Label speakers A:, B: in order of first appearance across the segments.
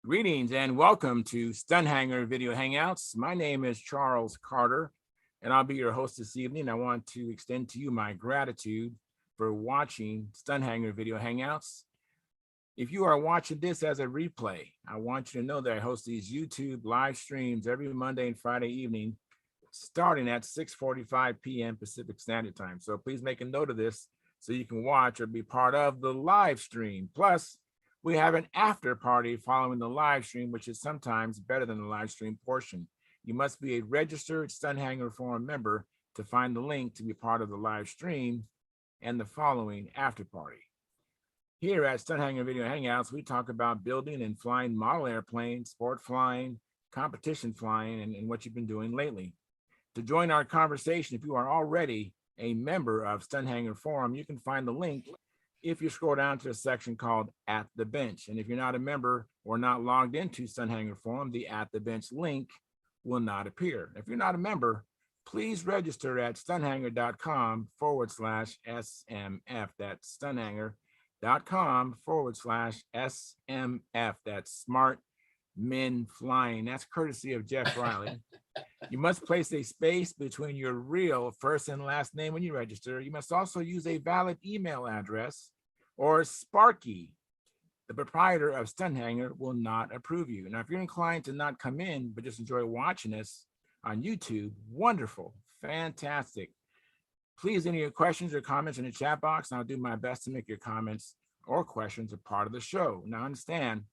A: Greetings and welcome to Stunthangar Video Hangouts. My name is Charles Carter, and I'll be your host this evening. I want to extend to you my gratitude for watching Stunthangar Video Hangouts. If you are watching this as a replay, I want you to know that I host these YouTube live streams every Monday and Friday evening, starting at 6:45 p.m. Pacific Standard Time. So please make a note of this so you can watch or be part of the live stream. Plus, we have an after party following the live stream, which is sometimes better than the live stream portion. You must be a registered Stunthangar Forum member to find the link to be part of the live stream and the following after party. Here at Stunthangar Video Hangouts, we talk about building and flying model airplanes, sport flying, competition flying, and what you've been doing lately. To join our conversation, if you are already a member of Stunthangar Forum, you can find the link if you scroll down to a section called At the Bench. And if you're not a member or not logged into Stunthangar Forum, the At the Bench link will not appear. If you're not a member, please register at stunthangar.com/SMF. That's stunthangar.com/SMF. That's Smart Men Flying. That's courtesy of Jeff Riley. You must place a space between your real first and last name when you register. You must also use a valid email address, or Sparky, the proprietor of Stunthangar, will not approve you. Now, if you're inclined to not come in, but just enjoy watching us on YouTube, wonderful, fantastic. Please enter your questions or comments in the chat box, and I'll do my best to make your comments or questions a part of the show. Now, understand,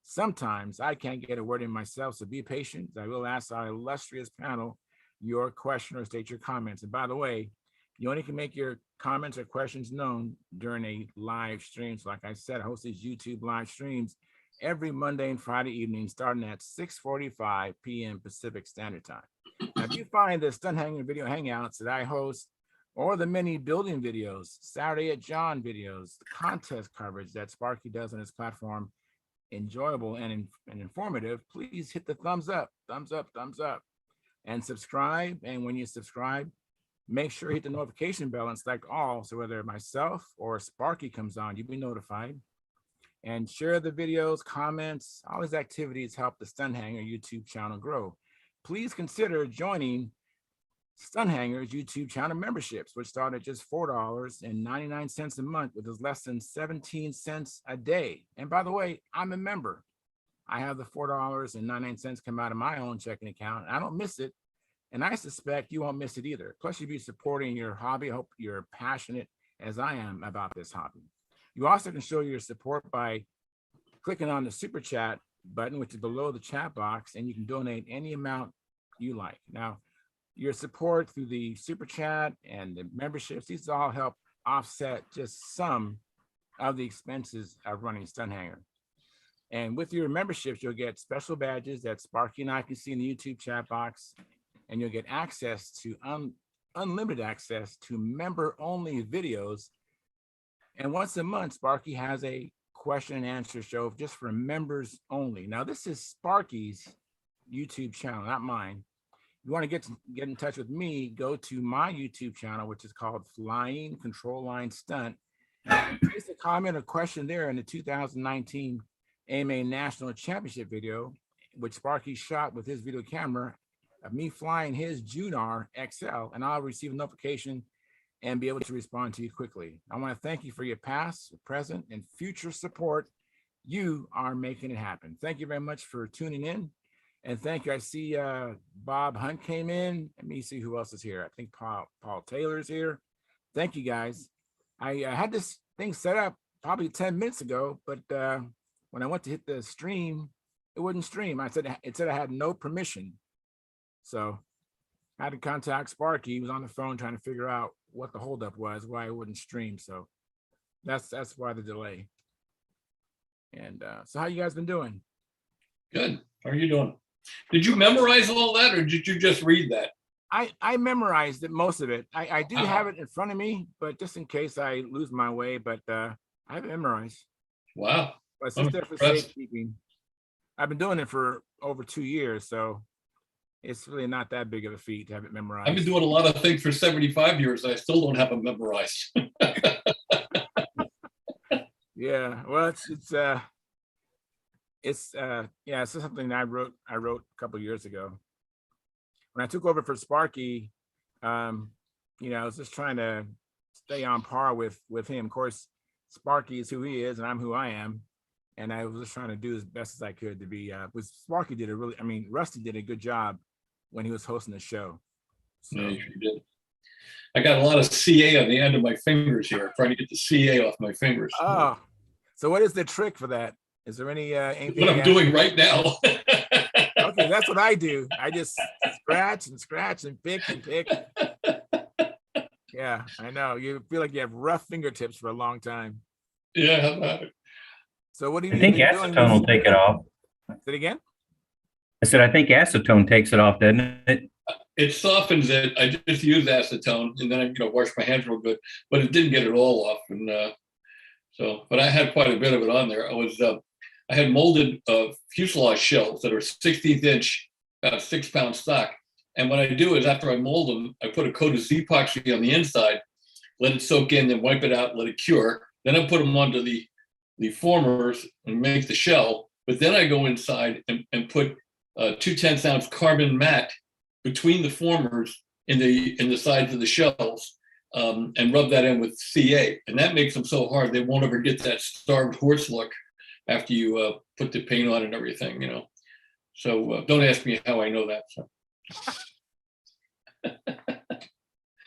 A: sometimes I can't get a word in myself, so be patient. I will ask our illustrious panel your question or state your comments. And by the way, you only can make your comments or questions known during a live stream. So like I said, I host these YouTube live streams every Monday and Friday evening, starting at 6:45 p.m. Pacific Standard Time. Now, if you find the Stunthangar Video Hangouts that I host, or the many building videos, Saturday at John videos, the contest coverage that Sparky does on his platform, enjoyable and informative, please hit the thumbs up, and subscribe. And when you subscribe, make sure you hit the notification bell and select all, so whether myself or Sparky comes on, you'll be notified. And share the videos, comments, all these activities help the Stunthangar YouTube channel grow. Please consider joining Stunthangar's YouTube channel memberships, which start at just $4.99 a month, which is less than 17 cents a day. And by the way, I'm a member. I have the $4.99 come out of my own checking account. I don't miss it, and I suspect you won't miss it either. Plus, you'll be supporting your hobby. I hope you're passionate as I am about this hobby. You also can show your support by clicking on the super chat button, which is below the chat box, and you can donate any amount you like. Now, your support through the super chat and the memberships, these all help offset just some of the expenses of running Stunthangar. And with your memberships, you'll get special badges that Sparky and I can see in the YouTube chat box, and you'll get access to unlimited access to member-only videos. And once a month, Sparky has a question and answer show just for members only. Now, this is Sparky's YouTube channel, not mine. If you want to get in touch with me, go to my YouTube channel, which is called Flying Control Line Stunt. Place a comment or question there in the 2019 AMA National Championship video, which Sparky shot with his video camera of me flying his Junar XL, and I'll receive a notification and be able to respond to you quickly. I want to thank you for your past, present, and future support. You are making it happen. Thank you very much for tuning in. And thank you. I see Bob Hunt came in. Let me see who else is here. I think Paul Taylor's here. Thank you, guys. I had this thing set up probably 10 minutes ago, but when I went to hit the stream, it wouldn't stream. It said I had no permission. So I had to contact Sparky. He was on the phone trying to figure out what the holdup was, why it wouldn't stream. So that's why the delay. And so how you guys been doing?
B: Good. How are you doing? Did you memorize all that, or did you just read that?
A: I memorized it, most of it. I do have it in front of me, but just in case I lose my way, but I have it memorized.
B: Wow.
A: But it's there for safekeeping. I've been doing it for over 2 years, so it's really not that big of a feat to have it memorized.
B: I've been doing a lot of things for 75 years. I still don't have them memorized.
A: Yeah, well, it's It's yeah, it's something I wrote a couple years ago. When I took over for Sparky, I was just trying to stay on par with him. Of course, Sparky is who he is, and I'm who I am. And I was just trying to do as best as I could to be. Was Sparky did a really, I mean, Rusty did a good job when he was hosting the show. So.
B: Yeah, you sure did. I got a lot of CA on the end of my fingers here, trying to get the CA off my fingers.
A: Oh, so what is the trick for that? Is there anything?
B: What I'm doing right now.
A: Okay, that's what I do. I just scratch and pick and pick. Yeah, I know. You feel like you have rough fingertips for a long time.
B: Yeah, how about it?
A: So what do you
C: I think acetone will take it off.
A: Say it again?
C: I said, I think acetone takes it off, doesn't it?
B: It softens it. I just use acetone and then I wash my hands real good, but it didn't get it all off. And but I had quite a bit of it on there. I had molded fuselage shells that are 16th inch, about 6 pound stock. And what I do is after I mold them, I put a coat of Z-epoxy on the inside, let it soak in, then wipe it out, let it cure. Then I put them onto the formers and make the shell. But then I go inside and put 2/10 ounce carbon mat between the formers in the sides of the shells, and rub that in with CA. And that makes them so hard they won't ever get that starved horse look after you put the paint on and everything, So don't ask me how I know that. So.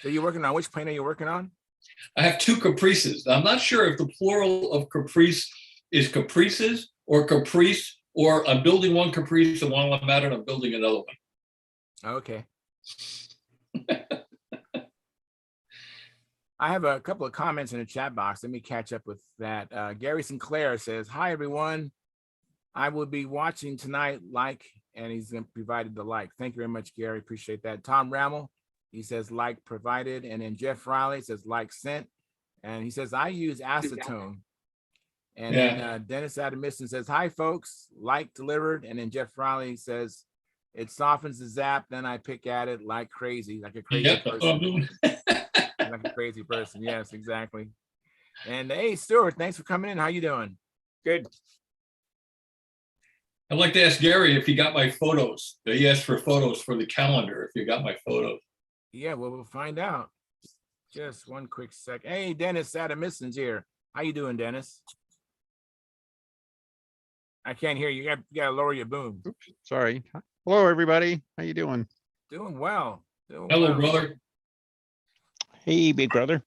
A: So you're working on, which paint are you working on?
B: I have 2 caprices. I'm not sure if the plural of caprice is caprices or caprice, or I'm building one caprice and while I'm at it, I'm building another one.
A: Okay. I have a couple of comments in the chat box. Let me catch up with that. Gary Sinclair says, "Hi, everyone. I will be watching tonight, and he's provided the like. Thank you very much, Gary. Appreciate that." Tom Rammel, he says, like provided. And then Jeff Riley says, like sent. And he says, I use acetone. And then Dennis Adamison says, hi, folks, like delivered. And then Jeff Riley says, it softens the zap. Then I pick at it like crazy, like a crazy person. Like a crazy person. Yes, exactly. And hey, Stuart, thanks for coming in. How you doing?
D: Good.
B: I'd like to ask Gary if he got my photos. He asked for photos for the calendar, if you got my photos.
A: Yeah, well, we'll find out. Just one quick sec. Hey, Dennis Adamison's here. How you doing, Dennis? I can't hear you. You gotta lower your boom.
D: Oops, sorry. Hello, everybody. How you doing?
A: Doing well.
B: Hello, brother.
D: Hey, big brother.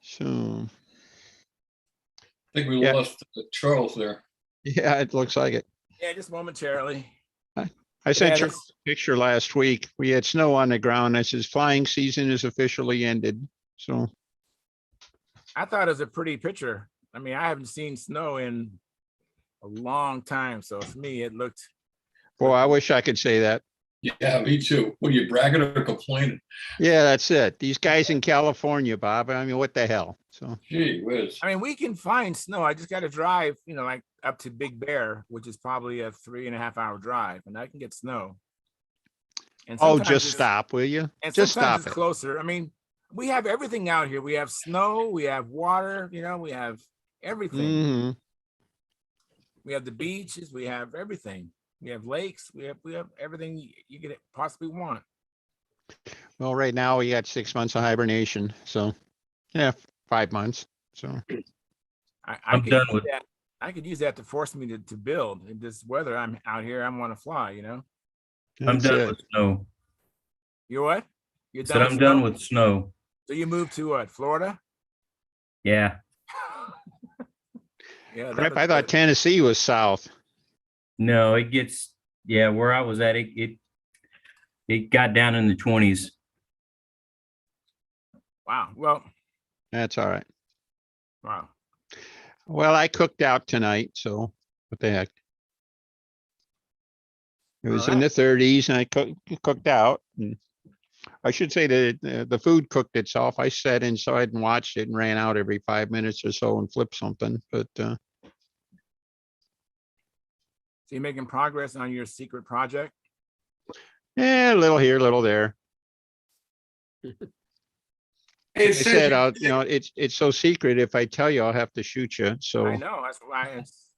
D: So,
B: I think we
D: Yeah.
B: lost Charles there.
D: yeah, it looks like it.
A: Yeah, just momentarily.
D: I sent you a
A: this-
D: picture last week. We had snow on the ground. That says flying season is officially ended. So,
A: I thought it was a pretty picture. I mean, I haven't seen snow in a long time. So for me, it looked.
D: boy, I wish I could say that.
B: Yeah, me too. What are you bragging or complaining?
D: Yeah, that's it. These guys in California, Bob. I mean, what the hell? So,
B: Gee whiz.
A: I mean, we can find snow. I just got to drive, like up to Big Bear, which is probably a 3.5 hour drive, and I can get snow. And
D: oh,
A: sometimes
D: just
A: it's-
D: stop, will you?
A: And
D: Just
A: sometimes
D: stop
A: it's
D: it.
A: closer. I mean, we have everything out here. We have snow, we have water, we have everything.
D: hmm
A: We have the beaches, we have everything. We have lakes, we have everything you could possibly want.
D: Well, right now we got 6 months of hibernation. So, yeah, 5 months. So,
C: I'm
A: could
C: done
A: use
C: with-
A: that. I could use that to force me to build. In this weather, I'm out here, I want to fly,
C: I'm
D: that's
C: done
D: it.
C: with snow.
A: You what? You're
C: Said I'm done with snow.
A: So you moved to what, Florida?
C: Yeah.
A: Yeah. that
D: Crap,
A: was
D: I thought
A: good.
D: Tennessee was south.
C: No, it gets, where I was at, it got down in the 20s.
A: Wow. Well,
D: That's all right.
A: wow.
D: Well, I cooked out tonight, so what the heck? It was in
A: Alright.
D: the 30s and I cooked out. And I should say that the food cooked itself. I sat inside and watched it and ran out every 5 minutes or so and flipped something. But
A: So you're making progress on your secret project?
D: yeah, a little here, a little there.
B: Hey,
D: I
B: it says
D: said,
B: you-
D: it's so secret. If I tell you, I'll have to shoot you.
A: I
D: So
A: know, that's why it's,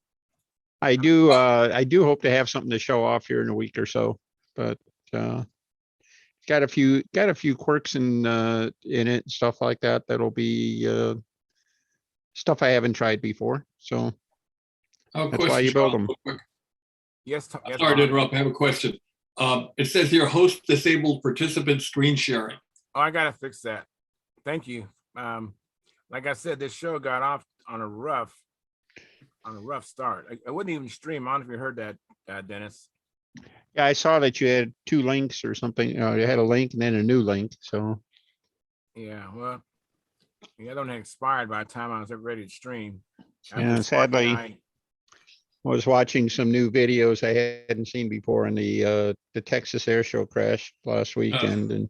D: I do hope to have something to show off here in a week or so, but, got a few quirks in it, and stuff like that. That'll be, stuff I haven't tried before. So
B: I have a
D: that's why
B: question,
D: you build
B: Charles,
D: them.
B: real quick.
A: yes, yes,
B: Sorry to
A: Bob.
B: interrupt. I have a question. It says here host disabled participant screen sharing.
A: Oh, I gotta fix that. Thank you. Like I said, this show got off on a rough start. I wouldn't even stream. I don't know if you heard that, Dennis.
D: Yeah, I saw that you had two links or something. You had a link and then a new link. So
A: Yeah, well, the other one had expired by the time I was ready to stream.
D: Yeah,
A: After Sparky and
D: sadly, I was watching some new videos I hadn't seen before in the Texas Air Show crash last weekend, and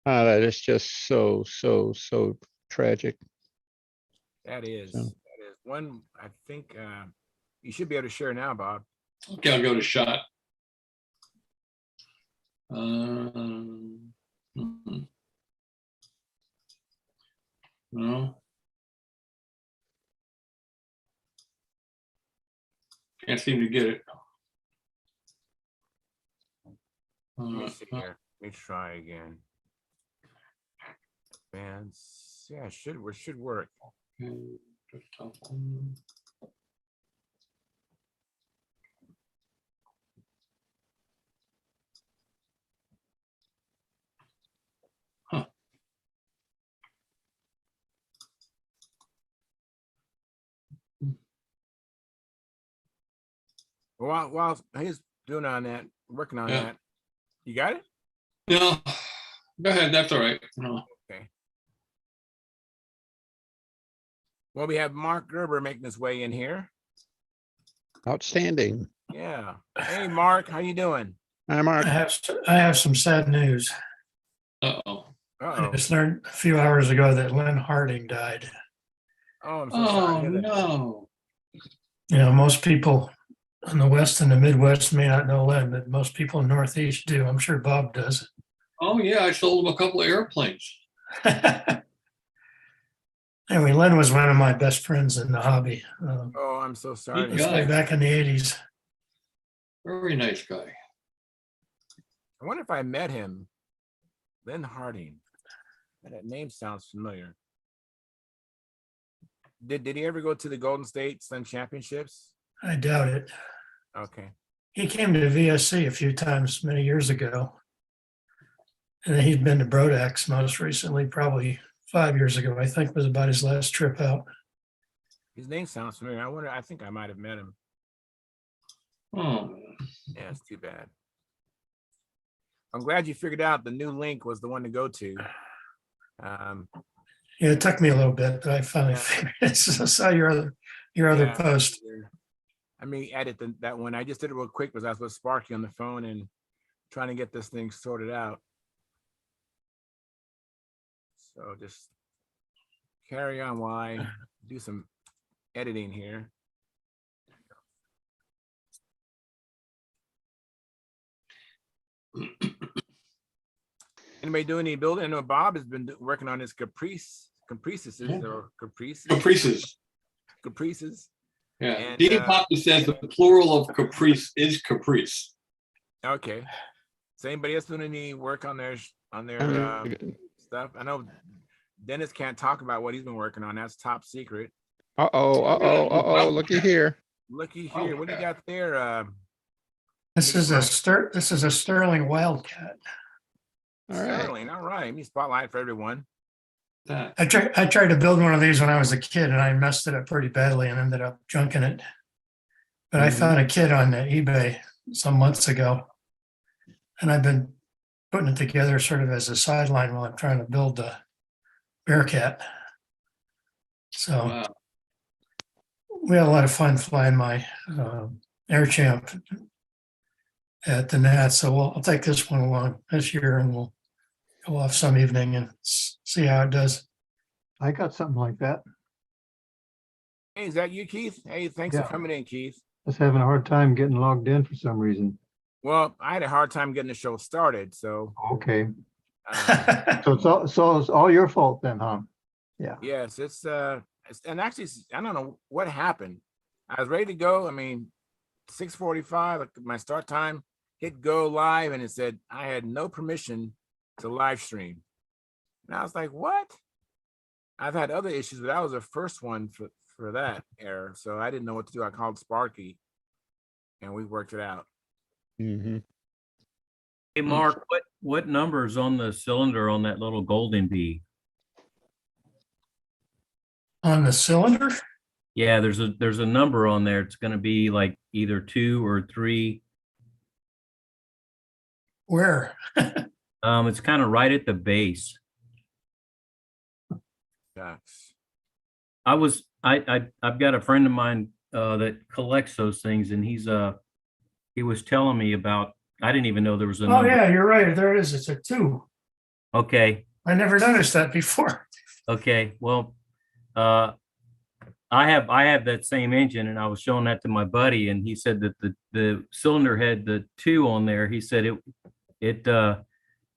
D: that is just so tragic.
A: That is
D: So.
A: one. I think you should be able to share now, Bob.
B: Okay, I'll go to shot. No. Can't seem to get it.
A: Let me see here. Let me try again. Advance. Yeah, it should work.
B: Huh.
A: While he's doing on that, working on
B: Yeah.
A: that, you got it?
B: No, go ahead. That's all right. No.
A: Okay. Well, we have Mark Gerber making his way in here.
D: Outstanding.
A: Yeah. Hey, Mark, how you doing?
D: Hi, Mark.
E: I have some sad news.
B: Uh-oh.
E: I
A: Uh-oh.
E: just learned a few hours ago that Lynn Harding died.
A: Oh, I'm so sorry.
B: Oh,
A: to hear that.
B: no.
E: You know, most people in the West and the Midwest may not know Lynn, but most people in the Northeast do. I'm sure Bob does.
B: Oh, yeah, I sold him a couple of airplanes.
E: Anyway, Lynn was one of my best friends in the hobby.
A: Oh, I'm so sorry. to
B: Good
A: hear
E: This way
B: guy.
A: that.
E: back in the 80s.
B: Very nice guy.
A: I wonder if I met him. Lynn Harding. That name sounds familiar. Did he ever go to the Golden State Sun Championships?
E: I doubt it.
A: Okay.
E: He came to VSC a few times many years ago. And he'd been to Brodax most recently, probably 5 years ago, I think was about his last trip out.
A: His name sounds familiar. I think I might have met him.
B: Oh,
A: Yeah, it's too bad. I'm glad you figured out the new link was the one to go to.
E: Yeah, it took me a little bit, but I finally
A: Yeah.
E: figured it. So I saw your other
A: Yeah.
E: post.
A: I mean, edit that one. I just did it real quick because I was with Sparky on the phone and trying to get this thing sorted out. So just carry on while I do some editing here. Anybody doing any building? I know Bob has been working on his caprices or caprices.
B: yeah.
A: And,
B: Dean Papa says the plural of caprice is caprice.
A: Okay. Is anybody else doing any work on their stuff? I know Dennis can't talk about what he's been working on. That's top secret.
D: Looky here.
A: Looky here. What do you got there?
E: This is a Sterling Wildcat.
D: All right.
A: Sterling. All right. Let me spotlight for everyone.
B: That.
E: I tried to build one of these when I was a kid and I messed it up pretty badly and ended up junking it. But I found a kit on eBay some months ago. And I've been putting it together sort of as a sideline while I'm trying to build the Bearcat. So
B: Wow.
E: we had a lot of fun flying my Air Champ at the Nat. So I'll take this one along this year and we'll go off some evening and see how it does.
F: I got something like that.
A: Hey, is that you, Keith? Hey, thanks
F: Yeah.
A: for coming in, Keith.
F: Just having a hard time getting logged in for some reason.
A: Well, I had a hard time getting the show started. So
F: Okay. So it's all your fault then, huh? Yeah.
A: Yes, and actually, I don't know what happened. I was ready to go. I mean, 6:45, like my start time, hit go live, and it said I had no permission to live stream. And I was like, what? I've had other issues, but that was the first one for that error. So I didn't know what to do. I called Sparky and we worked it out.
D: Mhm.
C: Hey, Mark, what number is on the cylinder on that little golden bee?
E: On the cylinder?
C: Yeah, there's a number on there. It's gonna be like either 2 or 3.
E: Where?
C: It's kind of right at the base.
A: Yes.
C: I've got a friend of mine that collects those things, and he was telling me about, I didn't even know there was a
E: Oh,
C: number.
E: yeah, you're right. There it is. It's a 2.
C: Okay,
E: I never noticed that before.
C: okay. Well, I have that same engine, and I was showing that to my buddy, and he said that the cylinder had the 2 on there. He said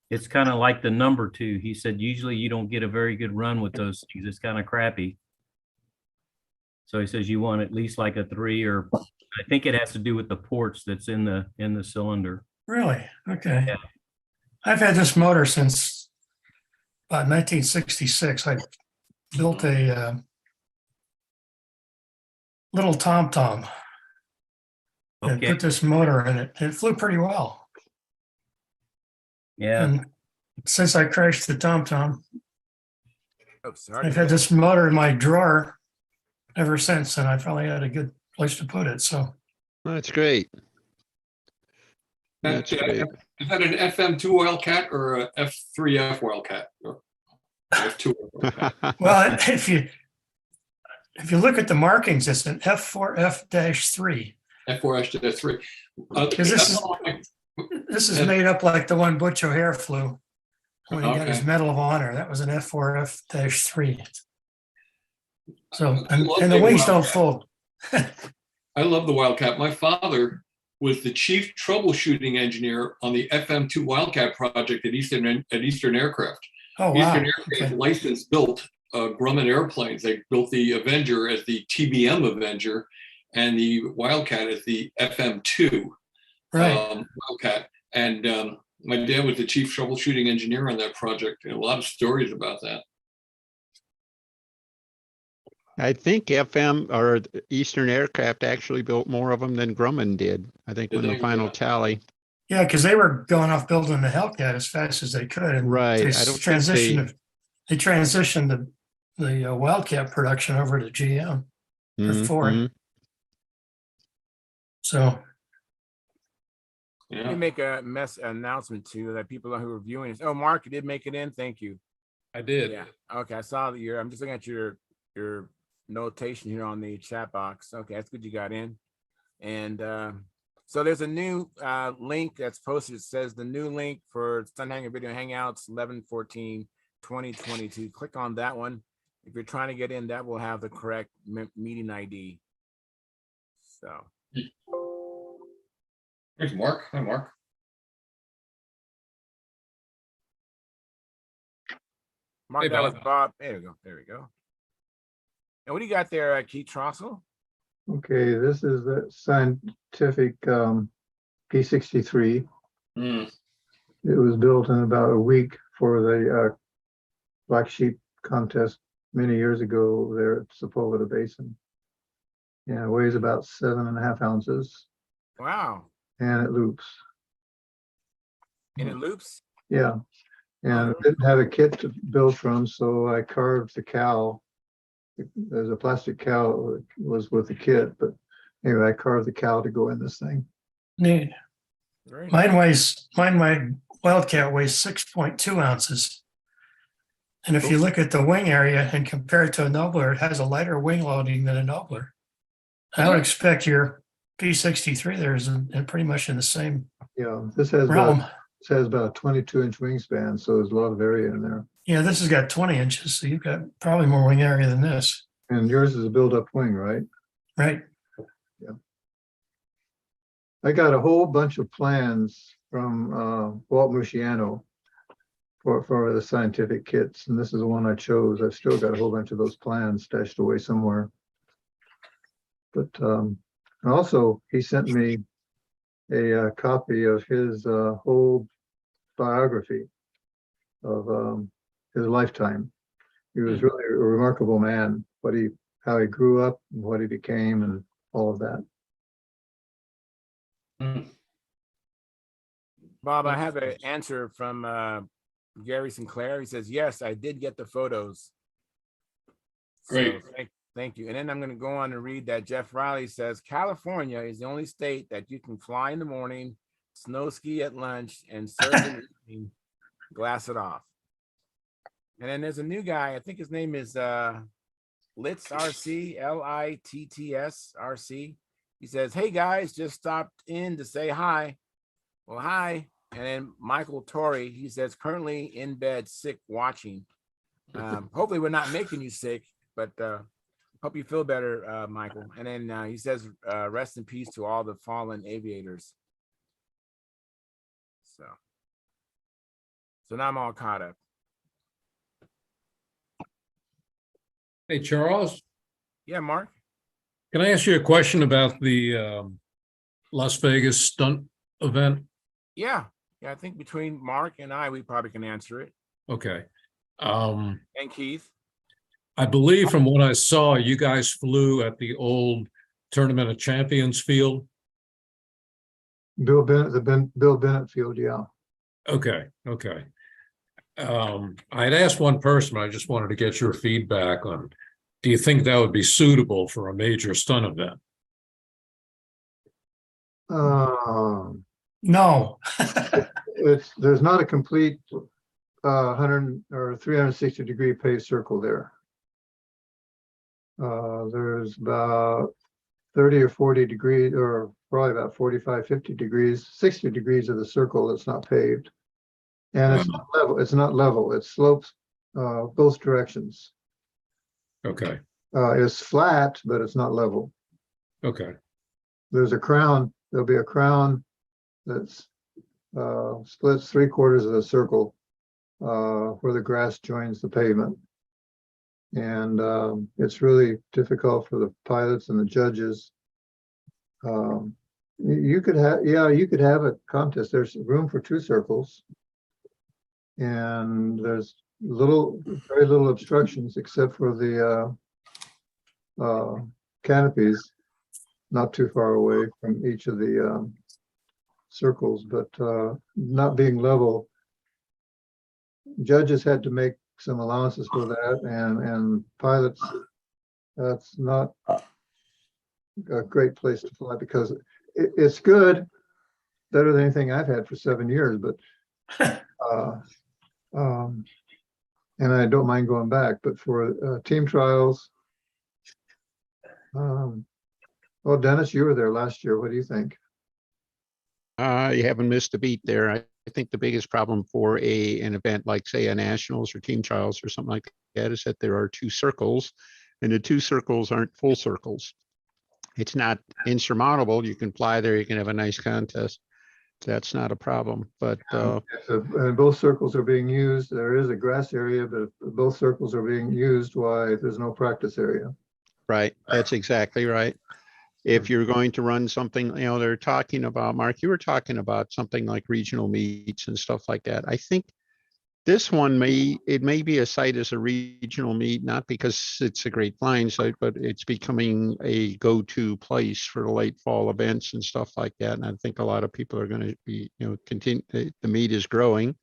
C: it's kind of like the number 2. He said usually you don't get a very good run with those things. It's kind of crappy. So he says you want at least like a 3, or I think it has to do with the ports that's in the cylinder.
E: Really? Okay.
C: Yeah.
E: I've had this motor since about 1966. I built a little TomTom and
C: Okay.
E: put this motor in it. It flew pretty well.
C: Yeah.
E: And since I crashed the TomTom,
A: Oh, sorry.
E: I've had this motor in my drawer ever since, and I finally had a good place to put it. So
D: That's great. That's great.
B: Is that an FM2 Wildcat or a F3F Wildcat? Or F2 Wildcat?
E: well, if you look at the markings, it's an F4F-3.
B: F4F3.
E: Because this is made up like the one Butch O'Hare flew when he got his
B: Okay.
E: Medal of Honor. That was an F4F-3. So,
B: I love
E: and the
B: big
E: wings don't
B: Wildcat.
E: fold.
B: I love the Wildcat. My father was the chief troubleshooting engineer on the FM2 Wildcat project at Eastern Aircraft.
E: Oh, wow.
B: Eastern Aircraft licensed built Grumman airplanes. They built the Avenger as the TBM Avenger and the Wildcat as the FM2
E: Right.
B: Wildcat. And my dad was the chief troubleshooting engineer on that project. And a lot of stories about that.
D: I think FM or Eastern Aircraft actually built more of them than Grumman did. I think
B: Did
D: when the
B: they?
D: final
B: Yeah.
D: tally.
E: Yeah, because they were going off building the Hellcat as fast as they could. And
D: Right.
E: They
D: I don't think
E: transitioned the Wildcat production over to GM or Ford.
D: Mhm.
E: So
A: Let
B: Yeah.
A: me make a announcement too that people who are viewing this. Oh, Mark, you did make it in. Thank you.
B: I did.
A: Yeah. Okay. I saw that I'm just looking at your notation here on the chat box. Okay, that's good you got in. And so there's a new link that's posted. It says the new link for Stunthangar Video Hangouts 11/14/2022. Click on that one. If you're trying to get in, that will have the correct meeting ID. So
B: Here's Mark. Hi, Mark.
A: Mark,
B: Hey,
A: that was
B: Bob.
A: Bob. There we go. There we go. And what do you got there, Keith Trossel?
F: Okay, this is the scientific P63.
B: Mm.
F: It was built in about a week for the Black Sheep contest many years ago there at Sepulveda Basin. Yeah, it weighs about 7.5 ounces
A: Wow.
F: and it loops.
A: And it loops?
F: Yeah. And
A: Oh,
F: I didn't have a kit to build from, so I carved the cow. There's a plastic cow that was with the kit, but anyway, I carved the cow to go in this thing.
E: neat.
A: very
E: My
A: nice.
E: Wildcat weighs 6.2 ounces. And if you look at the wing area and compare it to a Nobler, it has a lighter wing loading than a Nobler. I would expect your P63 there is pretty much in the same
F: Yeah, this has
E: realm.
F: about a 22-inch wingspan, so there's a lot of area in there.
E: Yeah, this has got 20 inches, so you've got probably more wing area than this,
F: And yours is a build-up wing, right?
E: right?
F: I got a whole bunch of plans from Walt Musciano for the scientific kits, and this is the one I chose. I've still got a whole bunch of those plans stashed away somewhere. But and also he sent me a copy of his whole biography of his lifetime. He was really a remarkable man. How he grew up, and what he became, and all of that.
A: Bob, I have an answer from Gary Sinclair. He says, yes, I did get the photos.
B: Great.
A: So thank you. And then I'm going to go on and read that Jeff Riley says, California is the only state that you can fly in the morning, snow ski at lunch, and surf in the evening, glass it off. And then there's a new guy. I think his name is Litz RC, Litts RC. He says, hey guys, just stopped in to say hi. Well, hi. And then Michael Torrey, he says, currently in bed, sick, watching. Hopefully we're not making you sick, but hope you feel better, Michael. And then he says, rest in peace to all the fallen aviators. So now I'm all caught up.
G: Hey, Charles,
A: Yeah, Mark?
G: can I ask you a question about the Las Vegas stunt event?
A: Yeah. I think between Mark and I, we probably can answer it.
G: Okay.
A: And Keith.
G: I believe from what I saw, you guys flew at the old Tournament of Champions field.
F: Bill Bennett field, yeah.
G: Okay. I had asked one person, but I just wanted to get your feedback on, do you think that would be suitable for a major stunt event?
E: No.
F: There's not a complete 100 or 360 degree paved circle there. There's about 30 or 40 degrees, or probably about 45, 50 degrees, 60 degrees of the circle that's not paved. And it's not level. It's not level. It slopes both directions.
G: Okay.
F: It's flat, but it's not level.
G: Okay.
F: There's a crown. There'll be a crown that's splits 3/4 of the circle where the grass joins the pavement. And it's really difficult for the pilots and the judges. You could have a contest. There's room for 2 circles. And there's very little obstructions except for the canopies, not too far away from each of the circles, but not being level. Judges had to make some allowances for that, and pilots, that's not a great place to fly because it's good, better than anything I've had for 7 years, but and I don't mind going back, but for team trials, well, Dennis, you were there last year. What do you think?
D: You haven't missed a beat there. I think the biggest problem for an event like, say, a nationals or team trials or something like that is that there are 2 circles, and the 2 circles aren't full circles. It's not insurmountable. You can fly there. You can have a nice contest. That's not a problem. But
F: And both circles are being used. There is a grass area, but both circles are being used. Why there's no practice area?
D: right, that's exactly right. If you're going to run something, they're talking about, Mark, you were talking about something like regional meets and stuff like that. I think this one may be a site as a regional meet, not because it's a great flying site, but it's becoming a go-to place for the late fall events and stuff like that. And I think a lot of people are going to be, continue. The meet is growing,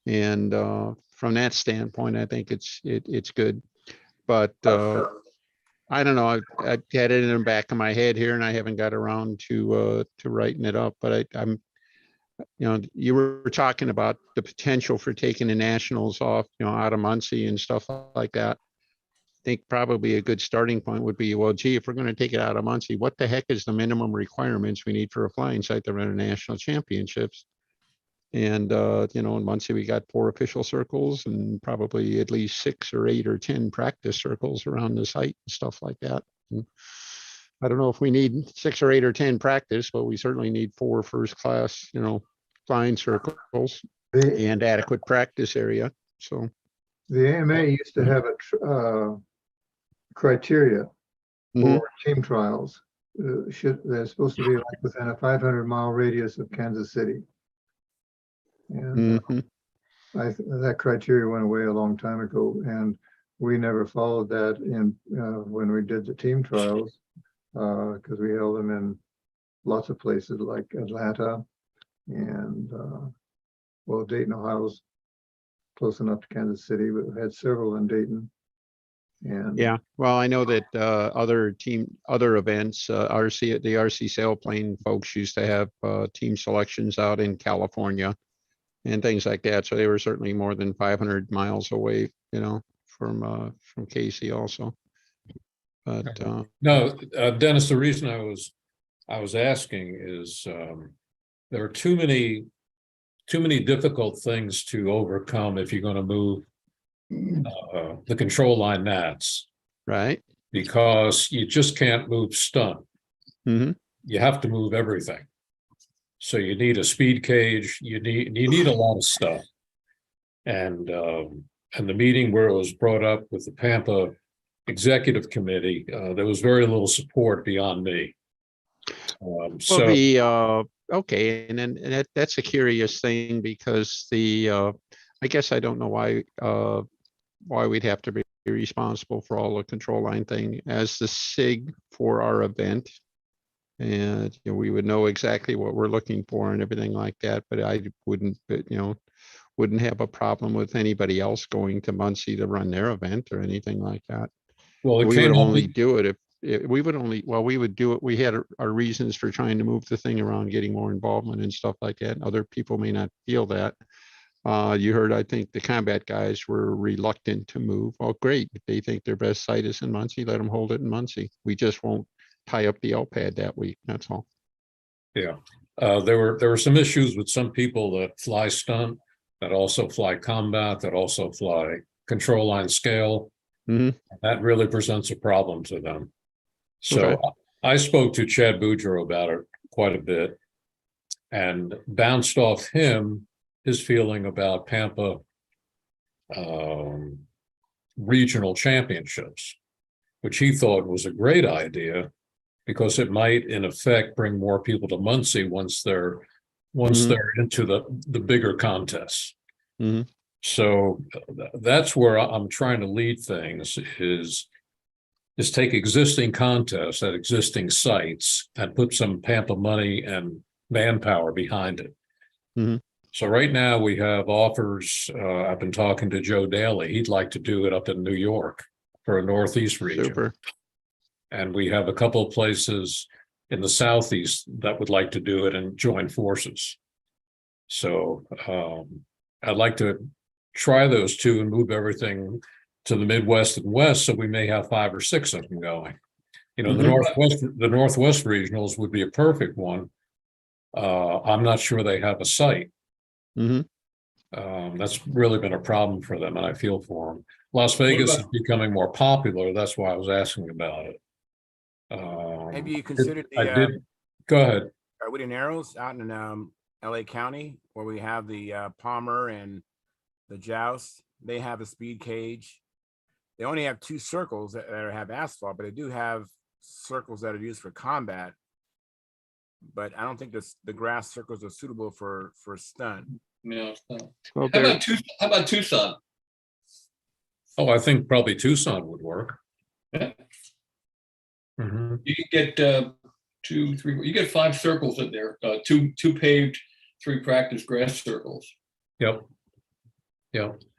D: and from that standpoint, I think it's good. But I don't know. I had it in the back of my head here, and I haven't got around to writing it up. But I'm, you were talking about the potential for taking the nationals off, out of Muncie and stuff like that. I think probably a good starting point would be, well, gee, if we're going to take it out of Muncie, what the heck is the minimum requirements we need for a flying site to run a national championships? And, in Muncie, we got 4 official circles and probably at least 6 or 8 or 10 practice circles around the site and stuff like that. And I don't know if we need 6 or 8 or 10 practice, but we certainly need 4 first class, flying circles.
F: The,
D: and adequate practice area. So,
F: the AMA used to have a criteria
D: mhm,
F: for team trials. They're supposed to be like within a 500-mile radius of Kansas City. And
D: mhm.
F: that criteria went away a long time ago, and we never followed that in when we did the team trials, because we held them in lots of places like Atlanta and well, Dayton, Ohio's close enough to Kansas City, but we had several in Dayton. And
D: Yeah, well, I know that other events, the RC sailplane folks used to have team selections out in California and things like that. So they were certainly more than 500 miles away, from Casey also. But
G: No, Dennis, the reason I was asking is there are too many difficult things to overcome if you're going to move the control line gnats,
D: right.
G: because you just can't move stunt.
D: Hmm.
G: You have to move everything. So you need a speed cage. You need a lot of stuff. And the meeting where it was brought up with the Pampa Executive Committee, there was very little support beyond me.
D: Well,
G: So
D: okay, and then that's a curious thing because I guess I don't know why we'd have to be responsible for all the control line thing as the SIG for our event. And we would know exactly what we're looking for and everything like that, but I wouldn't have a problem with anybody else going to Muncie to run their event or anything like that.
G: well, it
D: We would
G: came up.
D: only do it if we would do it. We had our reasons for trying to move the thing around, getting more involvement and stuff like that. Other people may not feel that. You heard, I think the combat guys were reluctant to move. Oh, great. If they think their best site is in Muncie, let them hold it in Muncie. We just won't tie up the LPAD that week. That's all.
G: Yeah, there were some issues with some people that fly stunt, that also fly combat, that also fly control line scale.
D: Mhm.
G: That really presents a problem to them. So
D: Okay.
G: I spoke to Chad Boudreau about it quite a bit and bounced off him his feeling about Pampa regional championships, which he thought was a great idea because it might, in effect, bring more people to Muncie once they're into the bigger contests.
D: Mhm.
G: So that's where I'm trying to lead things is take existing contests at existing sites and put some Pampa money and manpower behind it.
D: Mhm.
G: So right now we have offers. I've been talking to Joe Daly. He'd like to do it up in New York for a Northeast region.
D: Super.
G: And we have a couple of places in the Southeast that would like to do it and join forces. So I'd like to try those two and move everything to the Midwest and West, so we may have 5 or 6 of them going. The Northwest regionals would be a perfect one. I'm not sure they have a site.
D: Mhm.
G: That's really been a problem for them, and I feel for them. Las Vegas is becoming more popular. That's why I was asking about it.
A: Have you considered
G: I did. Go ahead.
A: Wooden Arrows out in LA County, where we have the Palmer and the Joust? They have a speed cage. They only have 2 circles that have asphalt, but they do have circles that are used for combat. But I don't think the grass circles are suitable for stunt.
B: Yeah.
D: Well,
B: How about Tucson?
G: Oh, I think probably Tucson would work.
B: Yeah.
G: Mhm.
B: You can get 2, 3. You get 5 circles in there. 2 paved, 3 practice grass circles.
G: Yep.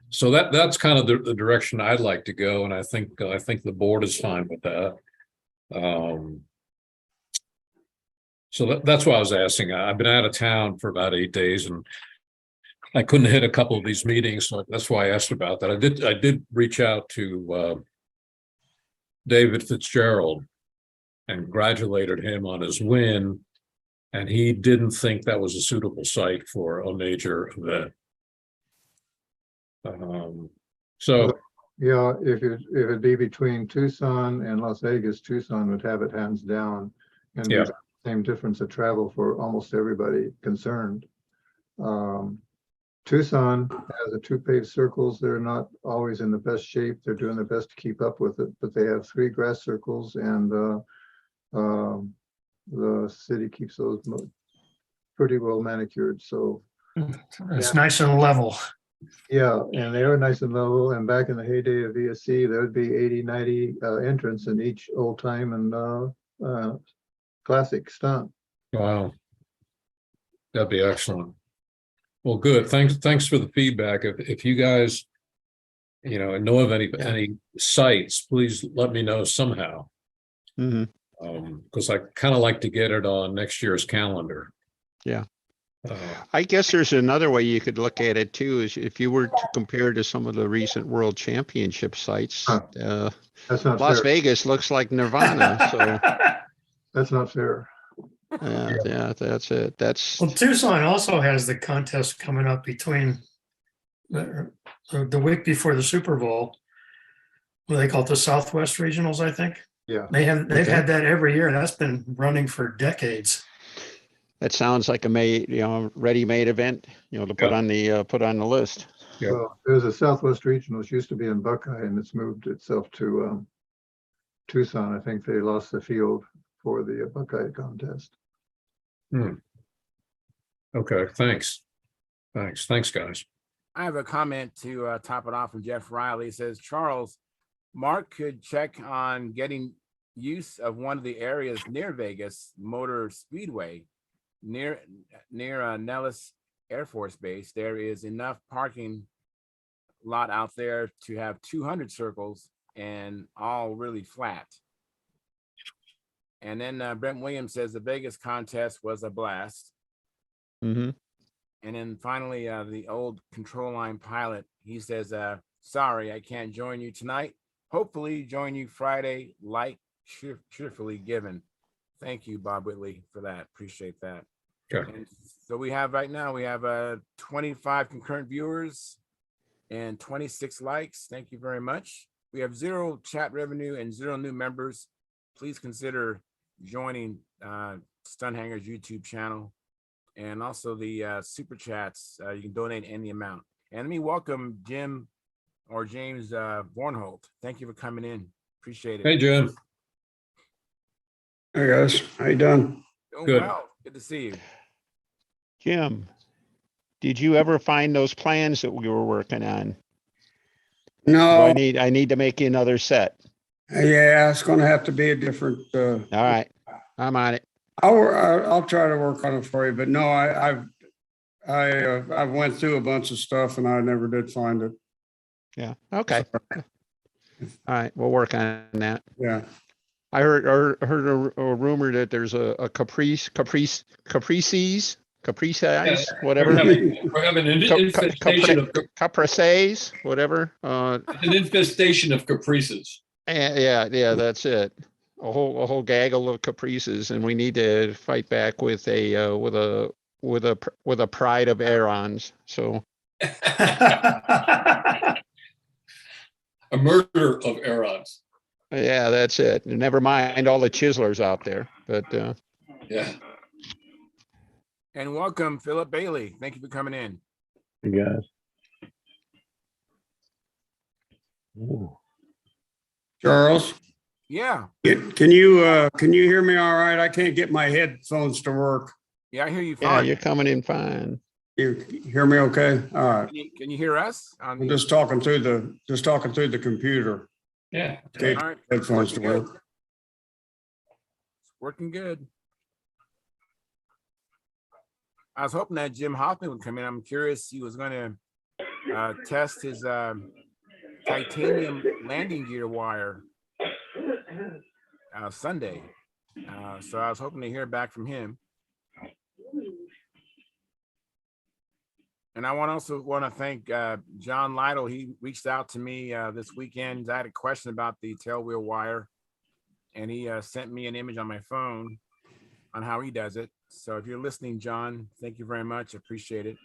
G: So that's kind of the direction I'd like to go, and I think the board is fine with that. So that's why I was asking. I've been out of town for about 8 days, and I couldn't hit a couple of these meetings, so that's why I asked about that. I did reach out to David Fitzgerald and congratulated him on his win, and he didn't think that was a suitable site for a major event. So
F: yeah, if it'd be between Tucson and Las Vegas, Tucson would have it hands down, and be
G: yeah,
F: the same difference of travel for almost everybody concerned. Tucson has the 2 paved circles. They're not always in the best shape. They're doing their best to keep up with it, but they have 3 grass circles, and the city keeps those pretty well manicured. So
E: It's
F: Yeah.
E: nice and level.
F: yeah, and they are nice and level. And back in the heyday of VSC, there would be 80, 90 entrants in each old time and classic stunt.
G: Wow. That'd be excellent. Well, good. Thanks for the feedback. If you guys, know of any sites, please let me know somehow.
D: Mhm.
G: Because I kind of like to get it on next year's calendar.
D: Yeah.
G: Uh,
D: I guess there's another way you could look at it too, is if you were to compare to some of the recent world championship sites,
F: Huh. That's not
D: Las
F: fair.
D: Vegas looks like Nirvana. So
F: That's not fair.
D: yeah, that's it. That's
E: Well, Tucson also has the contest coming up between the week before the Super Bowl. What do they call it, the Southwest Regionals, I think.
F: Yeah.
E: They've
D: Okay.
E: had that every year. That's been running for decades.
D: that sounds like a ready-made event, to put
G: Yeah.
D: on the list.
G: Yep.
F: Well, there's a Southwest Regionals, used to be in Buckeye, and it's moved itself to Tucson. I think they lost the field for the Buckeye contest.
G: okay, thanks, guys.
A: I have a comment to top it off from Jeff Riley. He says, Charles, Mark could check on getting use of one of the areas near Vegas Motor Speedway, near Nellis Air Force Base. There is enough parking lot out there to have 200 circles and all really flat. And then Brent Williams says the Vegas contest was a blast.
D: Hmm.
A: And then finally, the old control line pilot, he says, sorry, I can't join you tonight. Hopefully join you Friday, like cheerfully given. Thank you, Bob Whitley, for that. Appreciate that.
G: Okay.
A: And so we have 25 concurrent viewers and 26 likes. Thank you very much. We have 0 chat revenue and 0 new members. Please consider joining Stunthangar's YouTube channel. And also the super chats, you can donate any amount. And let me welcome Jim or James Bornholt. Thank you for coming in. Appreciate it.
G: Hey, Jim.
H: Hey guys, how you doing?
A: Doing
G: Good.
A: well. Good to see you.
D: Jim, did you ever find those plans that we were working on?
H: No,
D: I need to make you another set.
H: yeah, it's going to have to be a different.
D: All right, I'm on it.
H: I'll try to work on it for you, but no, I went through a bunch of stuff and I never did find it.
D: Yeah. Okay. All right, we'll work on that.
H: Yeah,
D: I heard a rumor that there's a Caprices, whatever.
B: We're having an infestation of
D: Caprices, whatever.
B: an infestation of caprices.
D: Yeah, that's it. A whole gaggle of caprices, and we need to fight back with a pride of Aarons. So
B: A murder of Aarons.
D: yeah, that's it. Never mind all the chiselers out there, but
B: Yeah.
A: And welcome, Philip Bailey. Thank you for coming in.
I: You guys.
H: Charles,
A: Yeah.
H: can you hear me all right? I can't get my headphones to work.
A: Yeah, I hear you
D: yeah,
A: fine.
D: you're coming in fine.
H: You hear me okay? All right.
A: Can you hear us?
H: I'm just talking through the computer.
B: Yeah.
H: Okay,
A: All right.
H: headphones to
A: Working good.
H: work.
A: It's working good. I was hoping that Jim Hoffman would come in. I'm curious. He was going to test his titanium landing gear wire Sunday. So I was hoping to hear back from him. And I also want to thank John Lytle. He reached out to me this weekend. I had a question about the tailwheel wire, and he sent me an image on my phone on how he does it. So if you're listening, John, thank you very much. Appreciate it.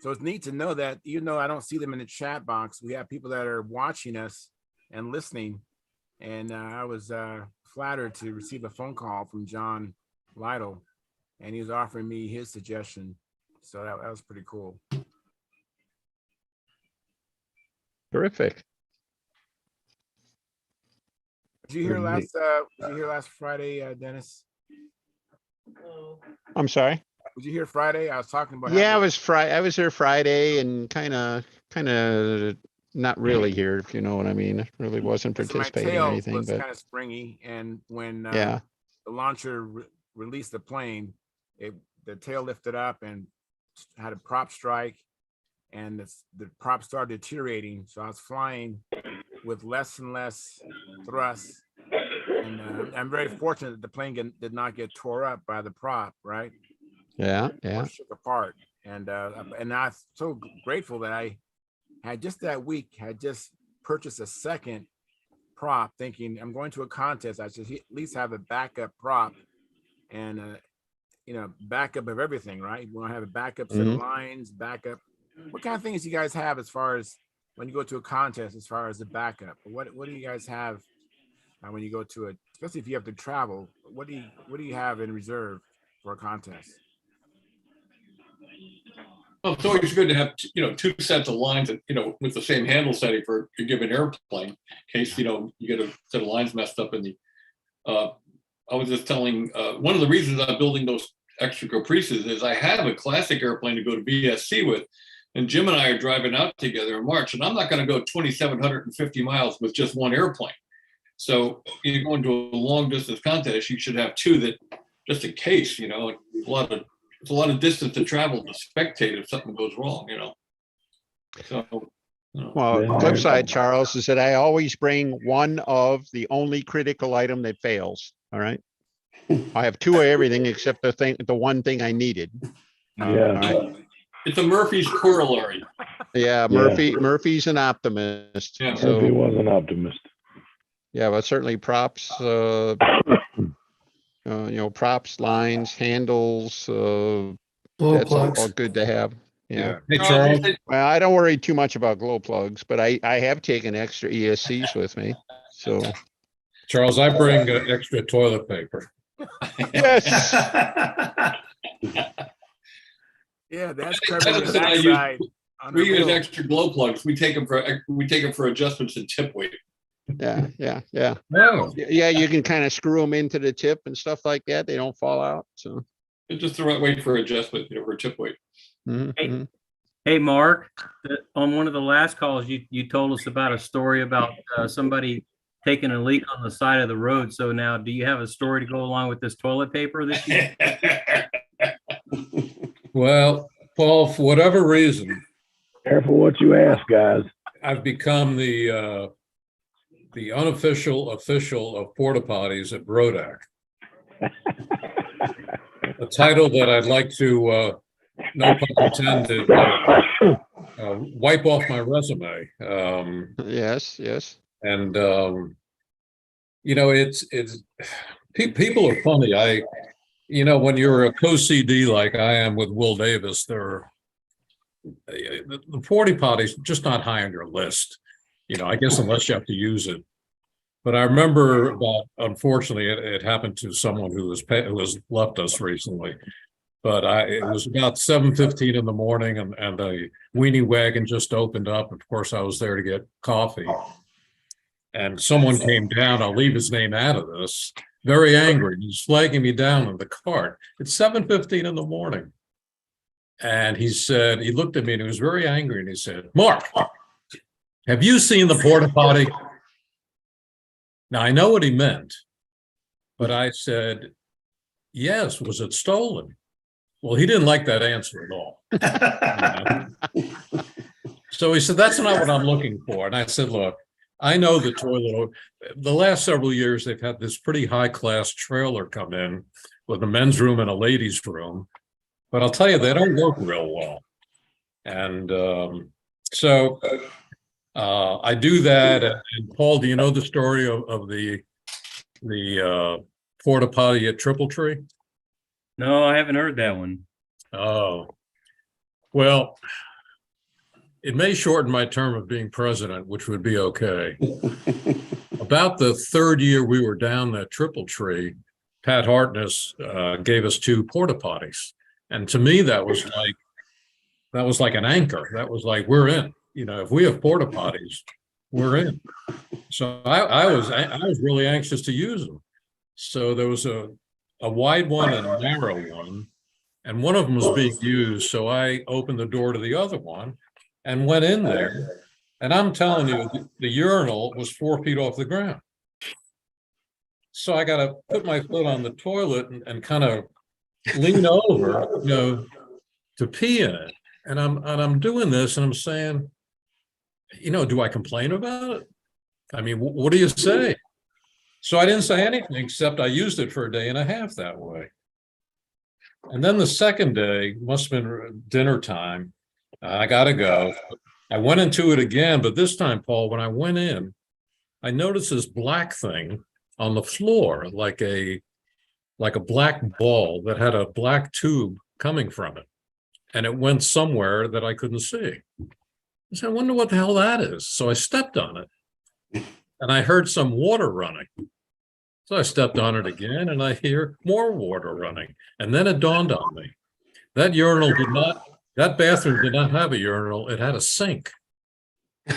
A: So it's neat to know that even though I don't see them in the chat box, we have people that are watching us and listening. And I was flattered to receive a phone call from John Lytle. and he was offering me his suggestion. So that was pretty cool.
D: Terrific.
A: Did you hear last Friday, Dennis?
D: I'm sorry.
A: Did you hear Friday? I was talking about.
D: Yeah, I was there Friday and kind of not really here, if you know what I mean. Really wasn't
A: So my
D: participating or
A: tail
D: anything,
A: was
D: but
A: kind of springy, and when
D: yeah.
A: the launcher released the plane, the tail lifted up and had a prop strike, and the prop started deteriorating. So I was flying with less and less thrust, and I'm very fortunate that the plane did not get tore up by the prop, right?
D: Yeah.
A: Or shook apart, and I'm so grateful that I had just that week had just purchased a second prop, thinking I'm going to a contest. I should at least have a backup prop and backup of everything, right? We want to have a backup set of lines, backup. What kind of things you guys have as far as when you go to a contest, as far as the backup? What do you guys have when you go to it, especially if you have to travel? What do you have in reserve for a contest?
B: Well, it's always good to have, two sets of lines, with the same handle setting for a given airplane, in case, you get a set of lines messed up in the, I was just telling, one of the reasons I'm building those extra Caprices is I have a classic airplane to go to BSC with, and Jim and I are driving out together in March, and I'm not going to go 2,750 miles with just one airplane. So you're going to a long distance contest, you should have two that, just in case, it's a lot of distance to travel to spectate if something goes wrong, So.
D: Well, flip side, Charles, is that I always bring one of the only critical item that fails. All right. I have two of everything except the one thing I needed.
I: Yeah.
D: All right.
B: It's a Murphy's corollary.
D: Yeah, Murphy's an optimist.
B: Yeah.
I: Murphy was an optimist.
D: Yeah, but certainly props, props, lines, handles,
E: Glow
D: that's all
E: plugs.
D: good to have. Yeah.
G: Hey, Charles,
D: Well, I don't worry too much about glow plugs, but I have taken extra ESCs with me. So
G: I bring extra toilet paper.
D: yes.
A: Yeah, that's
B: That's
A: covering the
B: what I use.
A: backside. on
B: We
A: the
B: use
A: wheel.
B: extra glow plugs. We take them for adjustments in tip weight.
D: Yeah.
G: No.
D: Yeah, you can kind of screw them into the tip and stuff like that. They don't fall out. So
B: It's just the right way for adjustment, for tip weight.
D: mhm.
C: Hey, Mark, on one of the last calls, you told us about a story about somebody taking a leak on the side of the road. So now, do you have a story to go along with this toilet paper that you?
G: Well, Paul, for whatever reason,
I: Careful what you ask, guys.
G: I've become the unofficial official of porta potties at Brodak. A title that I'd like to, no pun intended, wipe off my resume.
D: Yes.
G: And it's people are funny. When you're a co-CD like I am with Will Davis, the porta potty's just not high on your list. I guess unless you have to use it. But I remember unfortunately, it happened to someone who has left us recently. But it was about 7:15 in the morning, and the weenie wagon just opened up. Of course, I was there to get coffee. And someone came down, I'll leave his name out of this, very angry. He's flagging me down in the cart. It's 7:15 in the morning. And he looked at me and he was very angry. And he said, "Mark, have you seen the porta potty?" Now, I know what he meant, but I said, "Yes, was it stolen?" Well, he didn't like that answer at all. So he said, "That's not what I'm looking for." And I said, "Look, I know the toilet, the last several years, they've had this pretty high-class trailer come in with a men's room and a ladies' room. But I'll tell you, they don't work real well." And so I do that. And Paul, do you know the story of the porta potty at Triple Tree?
C: No, I haven't heard that one.
G: Oh, well, it may shorten my term of being president, which would be okay. About the third year we were down that Triple Tree, Pat Hartness gave us 2 porta potties. And to me, that was like an anchor. That was like, we're in. You know, if we have porta potties, we're in. So I was really anxious to use them. So there was a wide one and a narrow one, and one of them was being used. So I opened the door to the other one and went in there. And I'm telling you, the urinal was 4 feet off the ground. So I got to put my foot on the toilet and kind of lean over, you know, to pee in it. And I'm doing this and I'm saying, you know, do I complain about it? I mean, what do you say? So I didn't say anything except I used it for a day and a half that way. And then the second day, must have been dinner time. I got to go. I went into it again, but this time, Paul, when I went in, I noticed this black thing on the floor, like a black ball that had a black tube coming from it. And it went somewhere that I couldn't see. I said, I wonder what the hell that is. So I stepped on it and I heard some water running. So I stepped on it again and I hear more water running. And then it dawned on me. That bathroom did not have a urinal. It had a sink that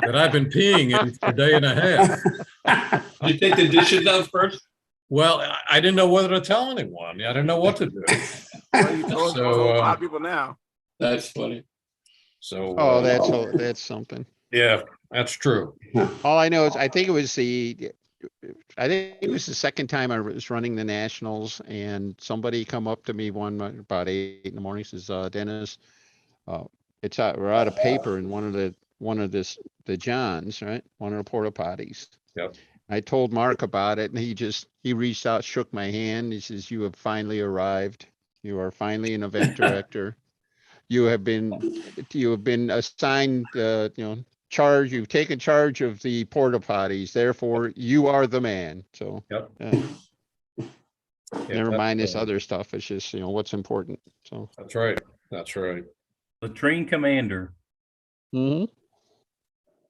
G: I've been peeing in for a day and a half.
B: You take the dishes out first?
G: Well, I didn't know whether to tell anyone. I didn't know what to do.
A: Well, you told a lot of people now.
B: That's funny.
G: So,
D: Oh, that's something.
G: yeah, that's true.
D: All I know is I think it was the second time I was running the nationals, and somebody come up to me about 8 in the morning, says, Dennis, we're out of paper in one of the Johns, right? One of the porta potties.
G: Yep.
D: I told Mark about it, and he reached out, shook my hand. He says, you have finally arrived. You are finally an event director. You have been assigned, charge. You've taken charge of the porta potties. Therefore, you are the man. So
G: Yep.
D: never mind this other stuff. It's just, what's important. So
G: That's right. That's right.
C: Latrine commander.
D: Mm-hmm.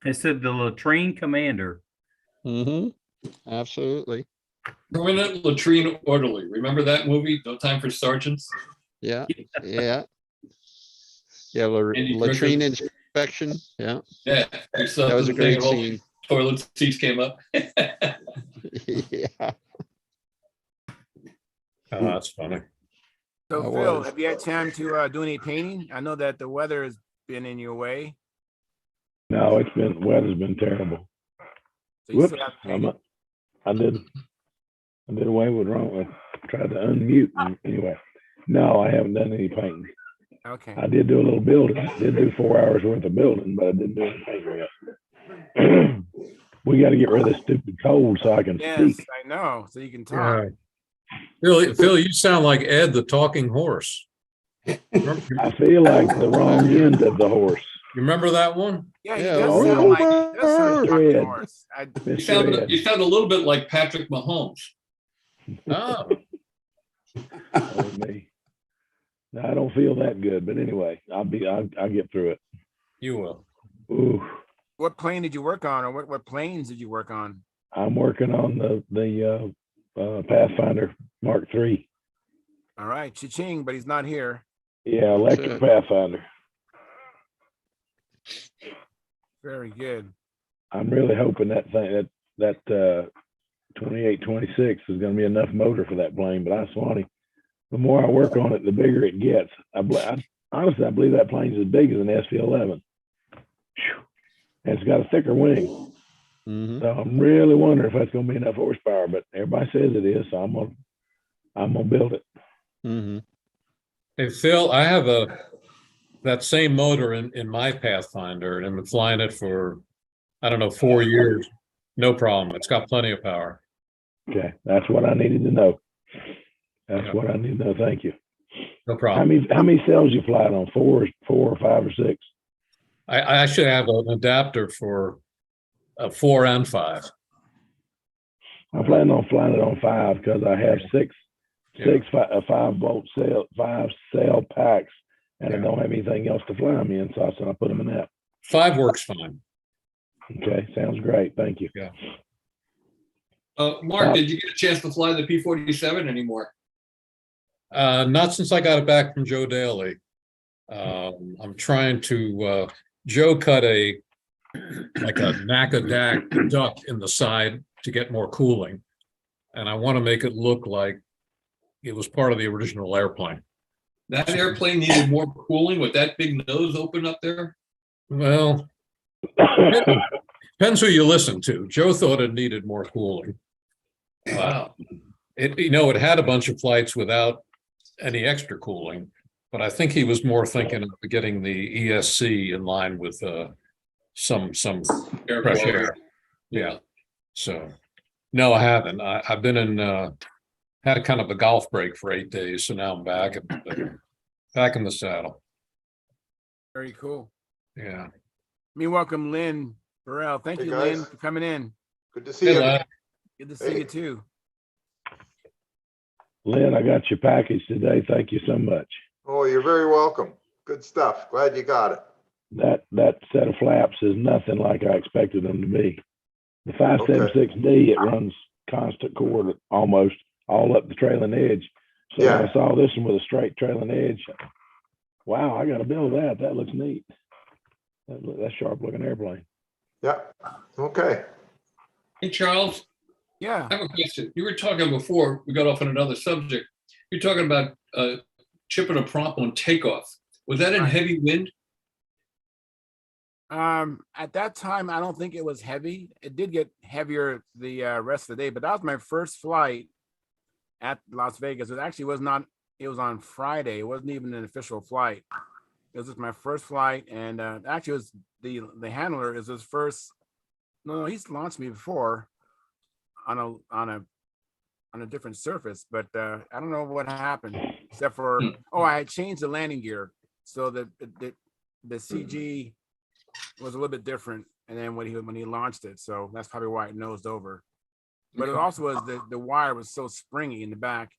C: I said the latrine commander.
D: Mm-hmm. Absolutely.
B: Permanent latrine orderly. Remember that movie, No Time for Sergeants?
D: Yeah. Yeah. Yeah.
B: Andy
D: Latrine
B: Griffith.
D: inspection. Yeah.
B: Yeah.
D: That was a great scene.
B: Toilet seats came up.
D: Yeah.
G: Oh, that's funny.
A: So
D: That
A: Phil,
D: was.
A: have you had time to do any painting? I know that the weather has been in your way.
I: No, weather's been terrible.
A: So you
I: Whoops,
A: still have painting?
I: I did away with wrong. I tried to unmute. Anyway, no, I haven't done any painting.
A: Okay.
I: I did do a little building. I did do 4 hours worth of building, but I didn't do any painting yet. We got to get rid of this stupid cold so I can
A: Yes,
I: speak.
A: I know. So you can talk.
G: Phil, you sound like Ed the talking horse.
I: I feel like the wrong end of the horse.
G: You remember that one?
A: Yeah, he
D: Yeah,
A: does sound like a talking
I: Ed.
A: horse.
B: You
I: Mr. Ed.
B: sound a little bit like Patrick Mahomes.
G: Oh,
I: That was me. No, I don't feel that good, but anyway, I'll get through it.
G: you will.
I: Ooh,
A: What plane did you work on, or what planes did you work on?
I: I'm working on the Pathfinder Mark III.
A: All right, cha-ching, but he's not here.
I: Yeah, electric
D: it.
I: Pathfinder.
A: Very good.
I: I'm really hoping that thing that 2826 is going to be enough motor for that plane. But I Swanee, the more I work on it, the bigger it gets. Honestly, I believe that plane's as big as an SV11. And it's got a thicker wing.
D: Mm-hmm.
I: So I'm really wondering if that's going to be enough horsepower. But everybody says it is, so I'm gonna build it.
D: Mm-hmm.
G: Hey, Phil, I have that same motor in my Pathfinder, and I've been flying it for, I don't know, 4 years. No problem. It's got plenty of power.
I: Okay, that's what I needed to know. That's
G: Yeah.
I: what I need to know. Thank you.
G: No problem.
I: How many cells you flying on? Four or five or six?
G: I actually have an adapter for 4 and 5.
I: I'm planning on flying it on 5 because I have six 5-volt cell, 5-cell packs, and I don't have anything else to fly them in, so I said I'll put them in that.
G: 5 works fine.
I: Okay, sounds great. Thank you.
G: Yeah.
B: Mark, did you get a chance to fly the P-47 anymore?
G: Not since I got it back from Joe Daly. I'm trying to, Joe cut like a NACA duck in the side to get more cooling. And I want to make it look like it was part of the original airplane.
B: That airplane needed more cooling with that big nose open up there?
G: Well, depends who you listen to. Joe thought it needed more cooling.
B: Wow.
G: It had a bunch of flights without any extra cooling, but I think he was more thinking of getting the ESC in line with some
B: Air
G: fresh
B: quality.
G: air. Yeah. So, no, I haven't. I've been in, had a kind of a golf break for 8 days, so now I'm back in the saddle.
A: Very cool.
G: Yeah.
A: Let me welcome Lynn Burrell. Thank
J: Hey,
A: you,
J: guys.
A: Lynn, for coming in.
J: Good to see
G: Hey,
J: you.
G: lad.
A: Good to see
J: Hey.
A: you too.
I: Lynn, I got your package today. Thank you so much.
J: Oh, you're very welcome. Good stuff. Glad you got it.
I: That set of flaps is nothing like I expected them to be. The 576D, it runs constant cord almost all up the trailing edge. So when
J: Yeah.
I: I saw this one with a straight trailing edge, wow, I got to build that. That looks neat. That's sharp looking airplane.
J: Yeah. Okay.
B: Hey, Charles,
A: Yeah.
B: I have a question. You were talking before, we got off on another subject. You're talking about chipping a prop on takeoff. Was that in
A: Right.
B: heavy wind?
A: At that time, I don't think it was heavy. It did get heavier the rest of the day, but that was my first flight at Las Vegas. It actually was not, it was on Friday. It wasn't even an official flight. It was just my first flight. And actually it was the handler is his first, no, he's launched me before on a different surface, but I don't know what happened except for, I had changed the landing gear. So the CG was a little bit different, and then when he launched it, so that's probably why it nosed over. But it also was the wire was so springy in the back,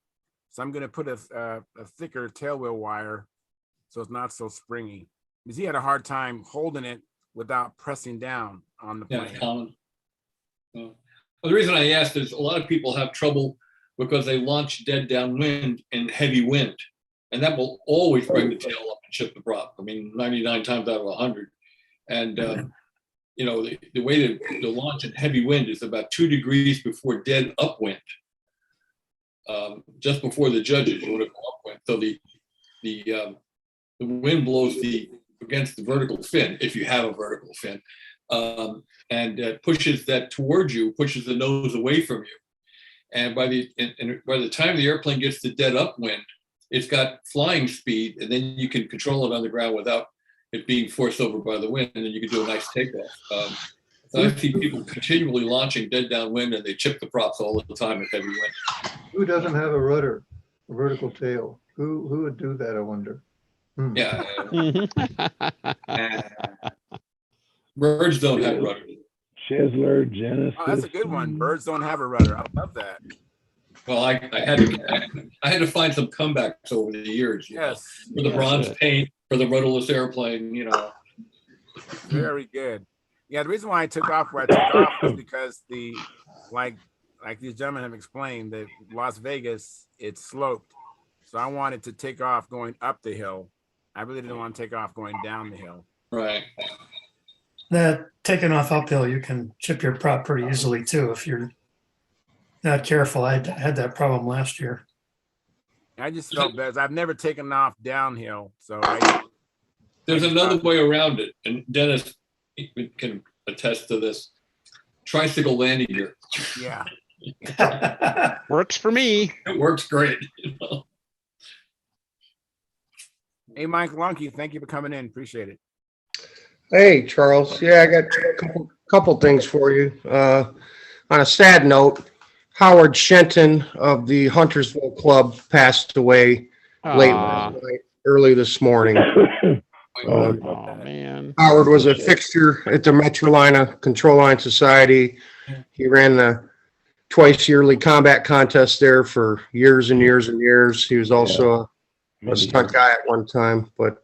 A: so I'm going to put a thicker tailwheel wire, so it's not so springy. Because he had a hard time holding it without pressing down on the
B: Yeah,
A: plane.
B: Colin. Well, the reason I asked is a lot of people have trouble because they launch dead downwind in heavy wind, and that will always bring the tail up and chip the prop. I mean, 99 times out of 100. And the way to launch in heavy wind is about 2 degrees before dead upwind, just before the judges. You want to go upwind, so the wind blows against the vertical fin, if you have a vertical fin, and pushes that towards you, pushes the nose away from you. And by the time the airplane gets to dead upwind, it's got flying speed, and then you can control it on the ground without it being forced over by the wind, and then you can do a nice takeoff. So I see people continually launching dead downwind, and they chip the props all the time at heavy wind.
F: Who doesn't have a rudder, a vertical tail? Who would do that, I wonder?
B: Yeah. Birds don't have rudder.
I: Chisler, Genesis.
A: Oh, that's a good one. Birds don't have a rudder. I love that.
B: Well, I had to find some comebacks over the years.
A: Yes.
B: For the bronze paint, for the rudderless airplane,
A: Very good. Yeah, the reason why I took off where I took off was because like these gentlemen have explained, that Las Vegas, it's sloped. So I wanted to take off going up the hill. I really didn't want to take off going down the hill.
B: Right.
E: That taking off uphill, you can chip your prop pretty easily too if you're not careful. I had that problem last year.
A: I just felt better. I've never taken off downhill, so
B: There's another way around it, and Dennis can attest to this. Tricycle landing gear.
A: yeah.
D: Works for me.
B: It works great.
A: Hey, Mike Lunky, thank you for coming in. Appreciate it.
K: Hey, Charles. Yeah, I got a couple things for you. On a sad note, Howard Shenton of the Huntersville Club passed away late last night, early this morning.
D: Oh, man.
K: Howard was a fixture at the Metrolina Control Line Society. He ran the twice yearly combat contest there for years and years and years. He was also a stunt guy at one time, but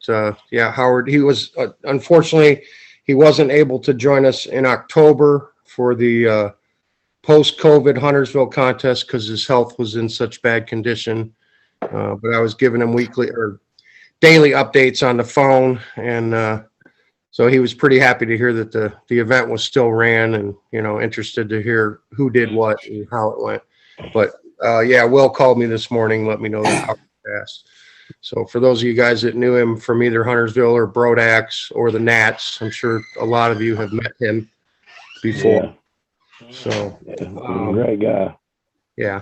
K: Howard, he was unfortunately he wasn't able to join us in October for the post-COVID Huntersville contest because his health was in such bad condition. But I was giving him weekly or daily updates on the phone, and so he was pretty happy to hear that the event was still ran, and interested to hear who did what and how it went. But yeah, Will called me this morning, let me know that how fast. So for those of you guys that knew him from either Huntersville or Brodax or the Nats, I'm sure a lot of you have met him before.
I: Yeah.
K: So
I: He's a great guy.
K: yeah,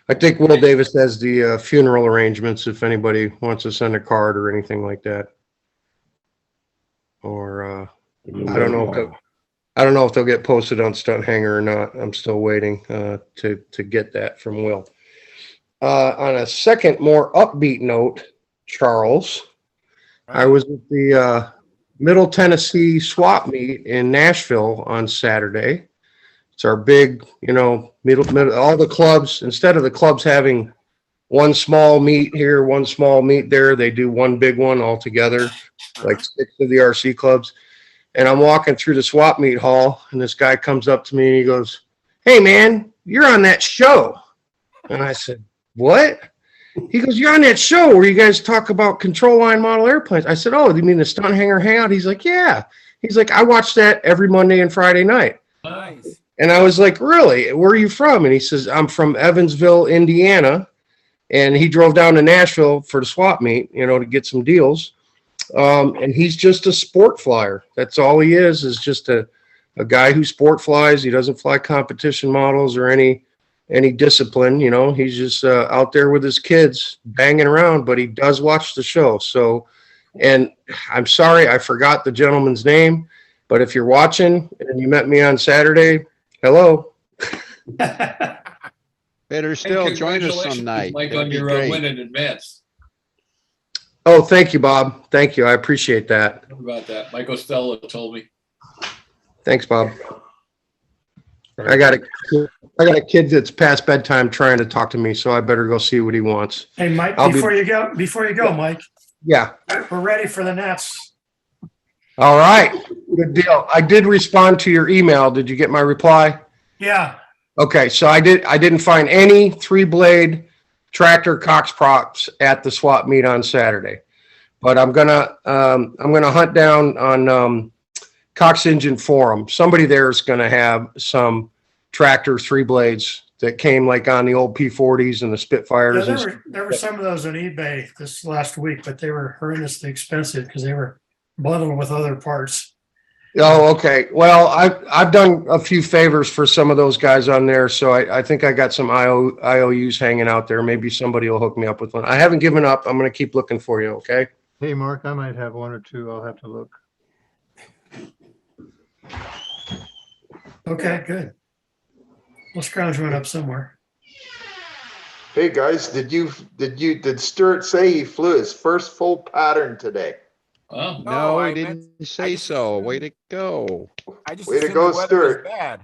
K: I think Will Davis has the funeral arrangements if anybody wants to send a card or anything like that. Or I don't know if they'll get posted on Stunthangar or not. I'm still waiting to get that from Will. On a second, more upbeat note, Charles, I was at the Middle Tennessee swap meet in Nashville on Saturday. It's our big, middle, all the clubs, instead of the clubs having one small meet here, one small meet there, they do one big one all together, like 6 of the RC clubs. And I'm walking through the swap meet hall, and this guy comes up to me and he goes, "Hey man, you're on that show." And I said, "What?" He goes, "You're on that show where you guys talk about control line model airplanes." I said, "Oh, you mean the Stunthangar Hangout?" He's like, "Yeah." He's like, "I watch that every Monday and Friday night."
A: Nice.
K: And I was like, "Really? Where are you from?" And he says, "I'm from Evansville, Indiana." And he drove down to Nashville for the swap meet, to get some deals. And he's just a sport flyer. That's all he is just a guy who sport flies. He doesn't fly competition models or any discipline. He's just out there with his kids banging around, but he does watch the show. So, and I'm sorry, I forgot the gentleman's name, but if you're watching and you met me on Saturday, hello.
D: Better still join us some night.
B: Mike,
D: That'd
B: on
D: be
B: your
D: great.
B: win in advance.
K: Oh, thank you, Bob. Thank you. I appreciate that.
B: How about that? Mike Ostella told me.
K: Thanks, Bob. I got a kid that's past bedtime trying to talk to me, so I better go see what he wants.
E: Hey, Mike, before you go, Mike,
K: Yeah.
E: we're ready for the Nats.
K: All right. Good deal. I did respond to your email. Did you get my reply?
E: Yeah.
K: Okay, so I didn't find any 3-blade tractor Cox props at the swap meet on Saturday, but I'm gonna hunt down on Cox Engine Forum. Somebody there is gonna have some tractor 3-blades that came like on the old P40s and the Spitfires.
E: Yeah, there were some of those on eBay this last week, but they were horrendously expensive because they were bundled with other parts.
K: Oh, okay. Well, I've done a few favors for some of those guys on there, so I think I got some IOUs hanging out there. Maybe somebody will hook me up with one. I haven't given up. I'm going to keep looking for you. Okay.
F: Hey, Mark, I might have one or two. I'll have to look.
E: Okay, good. We'll scrounge one up somewhere.
J: Hey, guys, did Stuart say he flew his first full pattern today?
B: Well,
D: No,
A: I
D: he didn't say
A: just
D: so.
A: assumed-
D: Way to go.
A: I just
J: Way to
A: assumed
J: go,
A: the weather was
J: Stuart.
A: bad.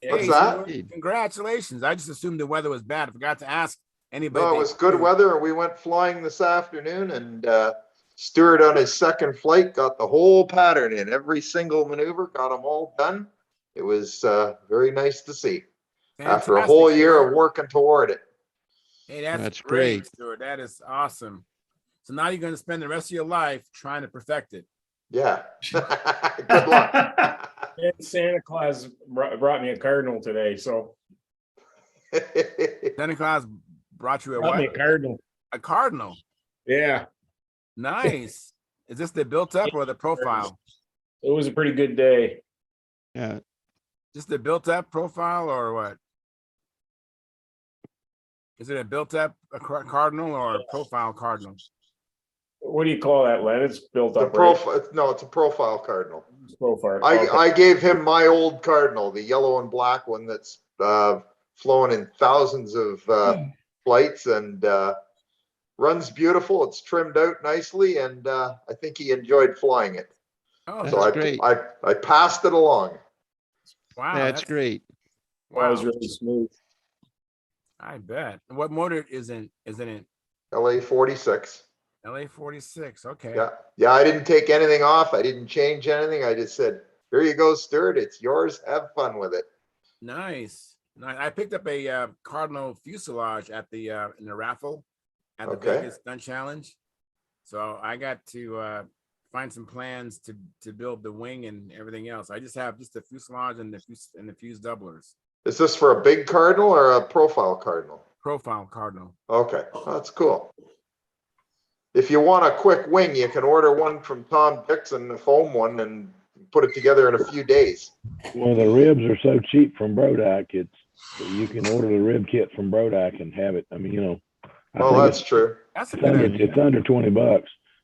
J: What's
A: Hey,
J: that?
A: Stuart, congratulations. I just assumed the weather was bad. I forgot to ask anybody.
J: No, it was good weather. We went flying this afternoon, and Stuart on his second flight got the whole pattern in. Every single maneuver, got them all done. It was very nice to see after a whole
A: Fantastic,
J: year
A: Stuart.
J: of working toward it.
A: Hey, that's
D: That's
A: great,
D: great.
A: Stuart. That is awesome. So now you're going to spend the rest of your life trying to perfect it.
J: Yeah. Good luck.
L: And Santa Claus brought me a cardinal today, so
A: Santa Claus brought you a
L: brought me a
A: what?
L: cardinal.
A: A cardinal.
L: Yeah,
A: Nice. Is this the built up or the profile?
L: it was a pretty good day.
D: Yeah.
A: Just the built up profile or what? Is it a built up cardinal or a profile cardinal?
L: What do you call that, Len? It's built
J: The
L: up, right?
J: profile, no, it's a profile cardinal.
L: Profile.
J: I gave him my old cardinal, the yellow and black one that's flown in thousands of flights and runs beautiful. It's trimmed out nicely, and I think he enjoyed flying it.
A: Oh,
J: So
D: That's great.
J: I passed it along.
A: wow.
D: That's great.
L: That was
A: Wow.
L: really smooth.
A: I bet. And what motor is in it?
J: LA 46.
A: LA 46. Okay.
J: Yeah. Yeah. I didn't take anything off. I didn't change anything. I just said, here you go, Stuart. It's yours. Have fun with it.
A: Nice. And I picked up a Cardinal fuselage at the in the raffle at the
J: Okay.
A: Vegas Stunt Challenge. So I got to find some plans to build the wing and everything else. I just have just the fuselage and the fuse doublers.
J: Is this for a big Cardinal or a profile Cardinal?
A: Profile Cardinal.
J: Okay, that's cool. If you want a quick wing, you can order one from Tom Dixon, the foam one, and put it together in a few days.
I: Well, the ribs are so cheap from Brodak, you can order the rib kit from Brodak and have it. I mean, I
J: Oh,
I: think
J: that's true.
A: That's a good idea.
I: it's under $20.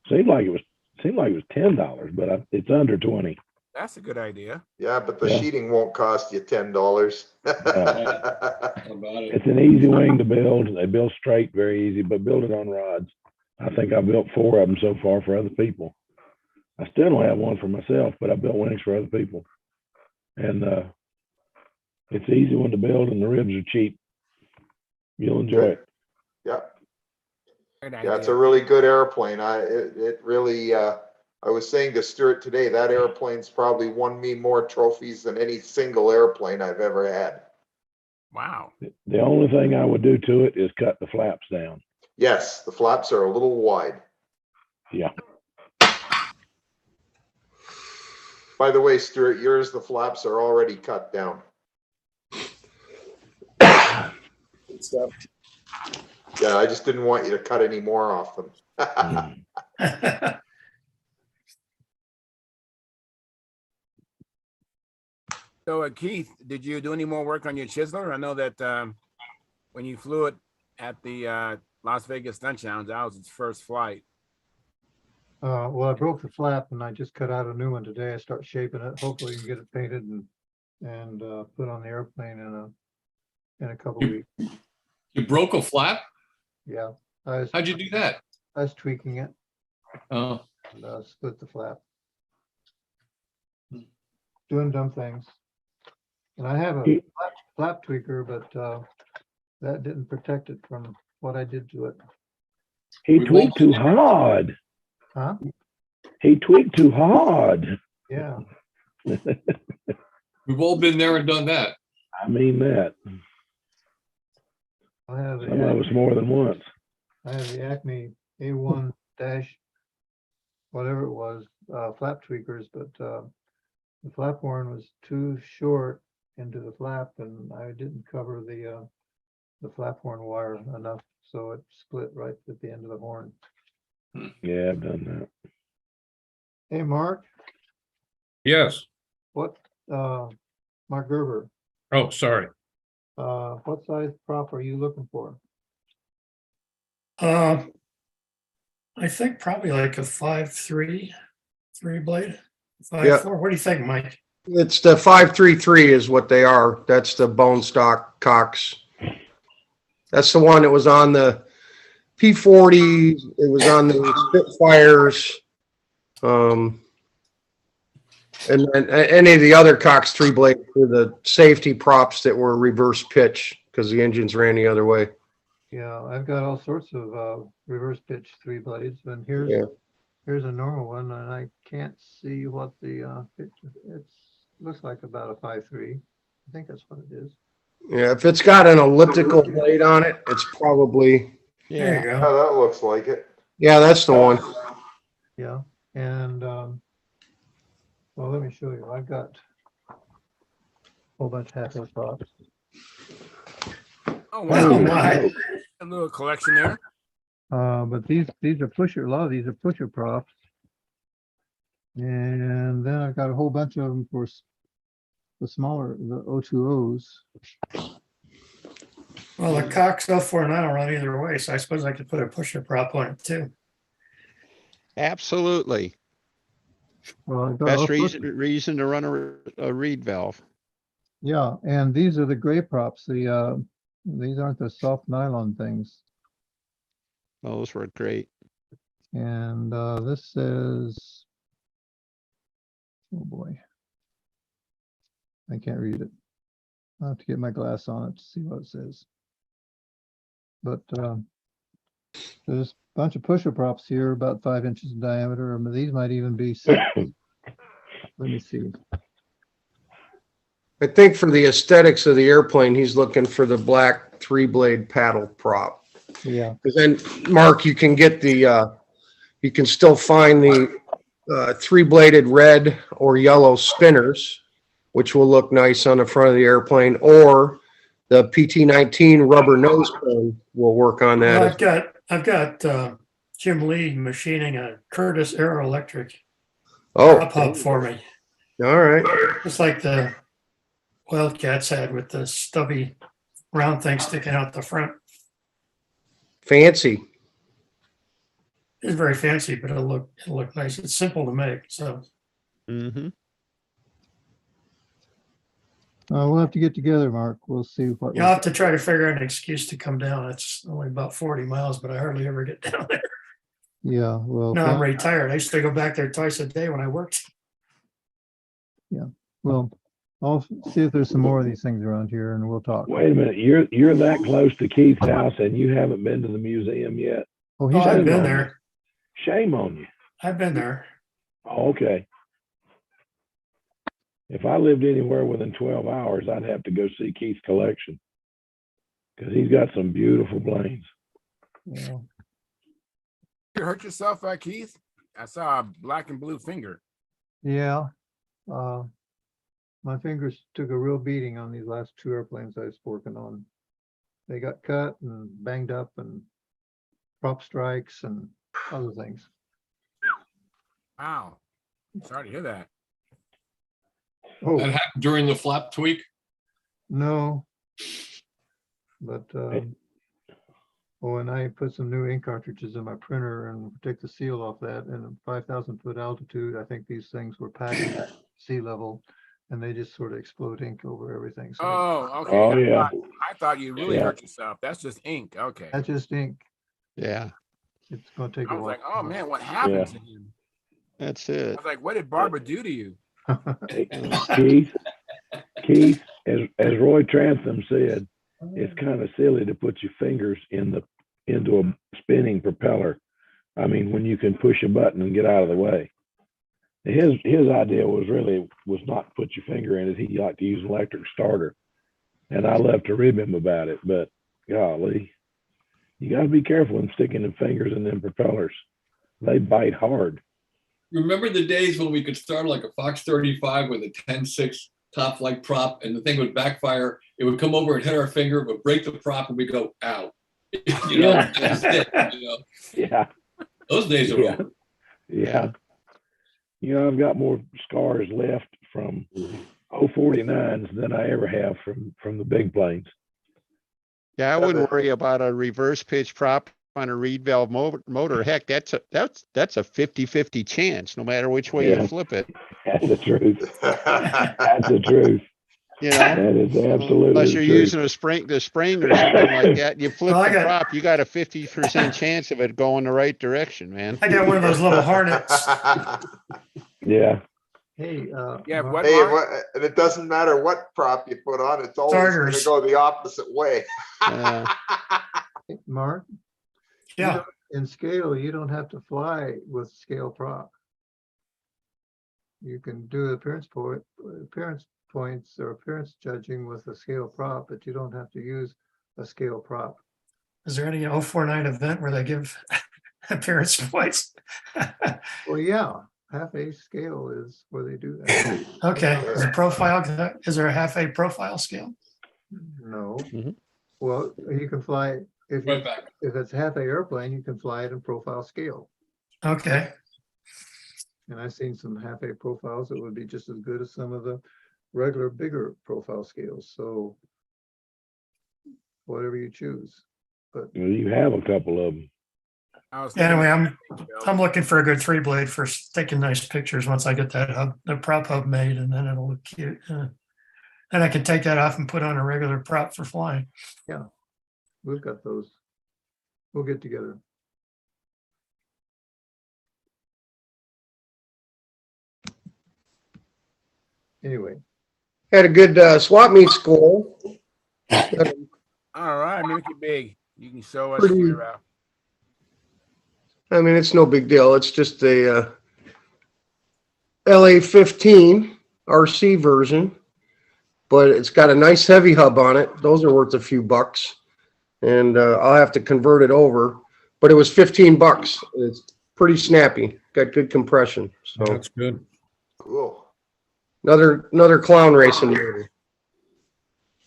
I: Seemed like it was $10, but it's under 20.
A: That's a good idea.
J: Yeah, but the
I: Yeah.
J: sheeting won't cost you $10.
B: About it.
I: It's an easy wing to build. They build straight, very easy, but build it on rods. I think I built 4 of them so far for other people. I still don't have one for myself, but I built wings for other people. And it's an easy one to build, and the ribs are cheap. You'll enjoy it.
J: Yeah,
A: Good
J: yeah, it's a
A: idea.
J: really good airplane. It really, I was saying to Stuart today, that airplane's probably won me more trophies than any single airplane I've ever had.
A: Wow.
I: The only thing I would do to it is cut the flaps down.
J: Yes, the flaps are a little wide.
I: Yeah.
J: By the way, Stuart, yours, the flaps are already cut down.
L: Good stuff.
J: Yeah, I just didn't want you to cut any more off them.
A: So Keith, did you do any more work on your chiseler? I know that when you flew it at the Las Vegas Stunt Challenge, that was its first flight.
F: Well, I broke the flap and I just cut out a new one today. I start shaping it. Hopefully you can get it painted and put on the airplane in a couple weeks.
B: You broke a flap?
F: Yeah,
B: How'd you do that?
F: I was tweaking it
B: Oh,
F: and split the flap. Doing dumb things. And I have a flap tweaker, but that didn't protect it from what I did to it.
I: He
B: We've
I: tweaked
B: all-
I: too hard.
F: Huh?
I: He tweaked too hard.
F: Yeah.
B: we've all been there and done that.
I: I mean that.
F: I have
I: Some of us more than once.
F: I have the Acme A1 dash, whatever it was, flap tweakers, but the flap horn was too short into the flap, and I didn't cover the flap horn wire enough, so it split right at the end of the horn.
I: Yeah, I've done that.
F: Hey, Mark,
G: Yes.
F: what, Mark Gerber,
G: Oh, sorry.
F: what size prop are you looking for?
E: I think probably like a 5.3 blade, 5.4. What do you think, Mike?
K: It's the 533 is what they are. That's the bone stock Cox. That's the one that was on the P40. It was on the Spitfires. And then any of the other Cox 3 blades were the safety props that were reverse pitch because the engines ran the other way.
F: Yeah, I've got all sorts of reverse pitch 3 blades, and
K: Yeah.
F: here's a normal one, and I can't see what the it's looks like about a 5.3. I think that's what it is.
K: Yeah, if it's got an elliptical blade on it, it's probably,
E: There you go.
J: Oh, that looks like it.
K: yeah, that's the one.
F: Yeah, and well, let me show you. I've got a whole bunch of half-inch props.
A: Oh
E: Oh,
A: wow,
E: my.
A: a little collection there.
F: But these are pusher. A lot of these are pusher props. And then I've got a whole bunch of them for the smaller, the O2Os.
E: Well, the Cox 04 will run either way, so I suppose I could put a pusher prop on it too.
D: Absolutely.
F: Well, I've got
D: Best
F: all sorts-
D: reason to run a reed valve.
F: Yeah, and these are the gray props. These aren't the soft nylon things.
D: Those were great.
F: And this says, oh boy, I can't read it. I have to get my glass on it to see what it says. But there's a bunch of pusher props here, about 5 inches in diameter. These might even be 6. Let me see.
K: I think for the aesthetics of the airplane, he's looking for the black 3-blade paddle prop.
F: Yeah,
K: Because then, Mark, you can get the, you can still find the 3-bladed red or yellow spinners, which will look nice on the front of the airplane, or the PT-19 rubber nose cone will work on
E: Well,
K: that.
E: I've got Jim Lee machining a Curtis Aero Electric
K: Oh,
E: prop hub for me,
K: all right.
E: just like the Wildcats had with the stubby round thing sticking out the front.
K: Fancy.
E: It's very fancy, but it'll look nice. It's simple to make, so.
D: Mm-hmm.
F: we'll have to get together, Mark. We'll see what.
E: You'll have to try to figure out an excuse to come down. It's only about 40 miles, but I hardly ever get down there.
F: Yeah, well.
E: No, I'm retired. I used to go back there twice a day when I worked.
F: Well, I'll see if there's some more of these things around here and we'll talk.
I: Wait a minute, you're that close to Keith's house and you haven't been to the museum yet?
F: Oh,
E: Oh,
F: he's
E: I've
I: Shame
E: been
I: on
E: there.
I: you. Shame on you.
E: I've been there.
I: Oh, okay. If I lived anywhere within 12 hours, I'd have to go see Keith's collection because he's got some beautiful planes.
F: yeah.
A: You hurt yourself, Keith? I saw a black and blue finger.
F: Yeah. My fingers took a real beating on these last 2 airplanes I was working on. They got cut and banged up and prop strikes and other things.
A: Wow. Sorry to hear that.
F: Oh,
B: That happened during the flap tweak.
F: no. But, when I put some new ink cartridges in my printer and take the seal off that and at 5,000-foot altitude, I think these things were packed at sea level and they just sort of explode ink over everything. So
A: Oh, okay.
I: Oh, yeah.
A: I thought you really
I: Yeah.
A: hurt yourself. That's just ink. Okay.
F: that's just ink.
D: Yeah,
F: It's gonna take
A: I
F: a
A: was
F: while.
A: like, oh man, what happened
I: Yeah.
A: to him?
D: that's
A: I
D: it.
A: was like, what did Barbara do to you?
I: Hey, Keith, as Roy Trantham said, it's kind of silly to put your fingers into a spinning propeller. I mean, when you can push a button and get out of the way. His idea was not to put your finger in it. He liked to use an electric starter. And I love to rib him about it, but golly, you got to be careful in sticking them fingers in them propellers. They bite hard.
B: Remember the days when we could start like a Fox 35 with a 10-6 top flight prop and the thing would backfire. It would come over and hit our finger, it would break the prop and we go, ow. You know,
I: Yeah.
B: that's it, you know.
I: Yeah.
B: Those days are
I: Yeah.
B: over.
I: Yeah. You know, I've got more scars left from 049s than I ever have from the big planes.
D: Yeah, I wouldn't worry about a reverse pitch prop on a reed valve motor. Heck, that's a 50-50 chance, no matter which way
I: Yeah.
D: you flip it.
I: That's the truth. That's the truth.
D: You know,
I: That is absolutely
D: unless
I: the
D: you're
I: truth.
D: using the spring or something like that, you flip
E: Well, I
D: the
E: got-
D: prop, you got a 50% chance of it going the right direction, man.
E: I got one of those little hornets.
I: Yeah.
F: Hey,
A: Yeah,
F: Mark,
A: what?
J: Hey,
A: Mark?
J: and it doesn't matter what prop you put on, it's always going to
E: Starters.
J: go the opposite way.
F: Mark,
E: Yeah.
F: in scale, you don't have to fly with scale prop. You can do appearance points or appearance judging with a scale prop, but you don't have to use a scale prop.
E: Is there any 049 event where they give appearance points?
F: Well, yeah, half a scale is where they do that.
E: Okay, is there a half a profile scale?
F: No.
D: Mhm.
F: Well, you can fly, if
B: Right back.
F: it's half a airplane, you can fly it in profile scale.
E: Okay,
F: And I've seen some half A profiles that would be just as good as some of the regular bigger profile scales. So whatever you choose.
I: Well, you have a couple of them.
A: I was thinking
E: anyway,
A: the
E: I'm
A: same thing, Bill.
E: I'm looking for a good 3-blade for taking nice pictures once I get that hub, the prop hub made, and then it'll look cute. And I can take that off and put on a regular prop for flying.
F: We've got those. We'll get together. Anyway,
K: Had a good swap meet score.
A: All right, make it big. You can show us
K: Pretty-
A: your.
K: I mean, it's no big deal. It's just a LA 15 RC version. but it's got a nice heavy hub on it. Those are worth a few bucks. And I'll have to convert it over, but it was 15 bucks. It's pretty snappy, got good compression. So
G: That's good.
J: Cool.
K: another clown racing motor.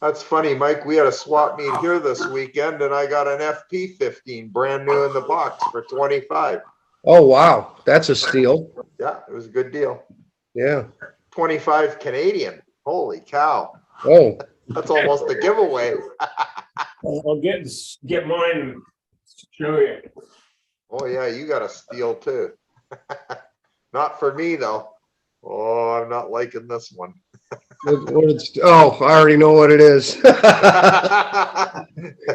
J: That's funny, Mike. We had a swap meet here this weekend and I got an FP15 brand new in the box for 25.
K: Oh, wow. That's a steal.
J: Yeah, it was a good deal.
K: Yeah.
J: 25 Canadian. Holy cow.
K: Oh,
J: That's almost a giveaway.
L: I'll get mine and show you.
J: Oh yeah, you got a steal too. Not for me though. Oh, I'm not liking this one.
K: I already know what it is. I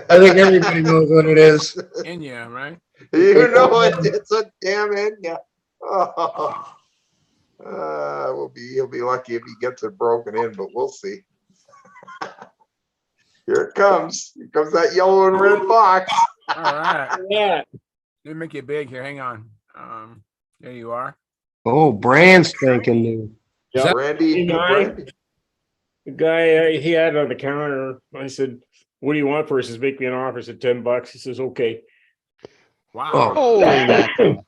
K: think everybody knows what it is.
A: Enya, right?
J: You know it. It's a damn Enya. Oh. He'll be lucky if he gets it broken in, but we'll see. Here it comes. Here comes that yellow and red box.
A: All right.
L: Yeah.
A: Let me make it big here. Hang on. There you are.
K: Oh, brand spanking new.
L: Yeah.
J: Randy.
L: Randy. The guy he had it on the counter. I said, "What do you want for us?" He says, "Make me an offer." I said, $10. He says, "Okay."
A: Wow.
K: Oh,
D: Holy mackerel.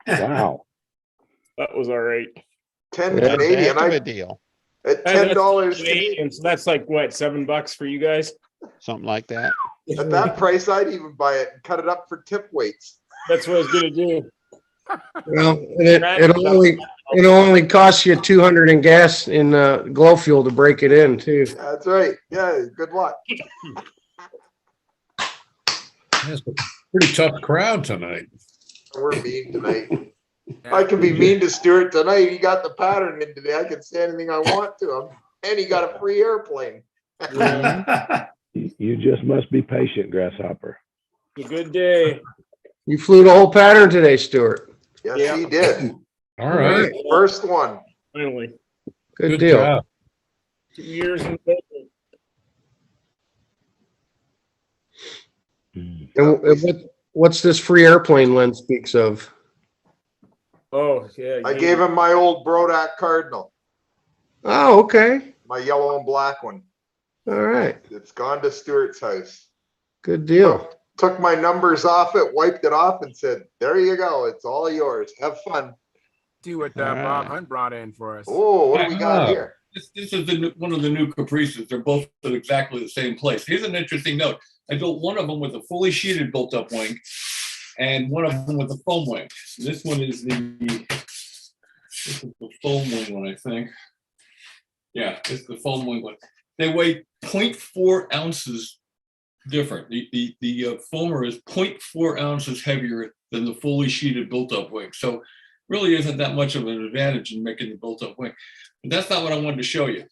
I: Wow.
L: That was all right.
J: 10
K: Yeah.
J: Canadian.
D: Heck of a deal.
J: At
L: That's
J: $10
L: Canadian, so that's like what, $7 for you guys?
D: Something like that.
J: At that price, I'd even buy it and cut it up for tip weights.
L: That's what I was gonna do.
K: Well, it'll only cost you 200 in gas in glow fuel to break it in too.
J: That's right. Yeah, good luck.
G: That's a pretty tough crowd tonight.
J: We're mean tonight. I can be mean to Stuart tonight. He got the pattern in today. I can say anything I want to him. And he got a free airplane.
I: You just must be patient, Grasshopper.
L: It's a good day.
K: You flew the whole pattern today, Stuart.
J: Yes,
L: Yeah.
J: he did.
G: All right.
J: First one.
L: Finally,
K: Good deal.
G: job.
L: 2 years in the business.
K: And what's this free airplane Len speaks of?
L: Oh yeah.
J: I gave him my old Brodak Cardinal,
K: Oh, okay.
J: my yellow and black one.
K: All right.
J: It's gone to Stuart's house.
K: Good deal.
J: Took my numbers off it, wiped it off, and said, "There you go. It's all yours. Have fun."
A: See what
D: All
A: Bob
D: right.
A: Hunt brought in for us.
J: Oh, what do we got here?
B: This is one of the new Caprices. They're both at exactly the same place. Here's an interesting note. I built one of them with a fully sheeted built-up wing, and one of them with a foam wing. This one is the foam wing one, I think. Yeah, it's the foam wing one. They weigh 0.4 ounces different. The foamer is 0.4 ounces heavier than the fully sheeted built-up wing. So really isn't that much of an advantage in making the built-up wing. But that's not what I wanted to show you.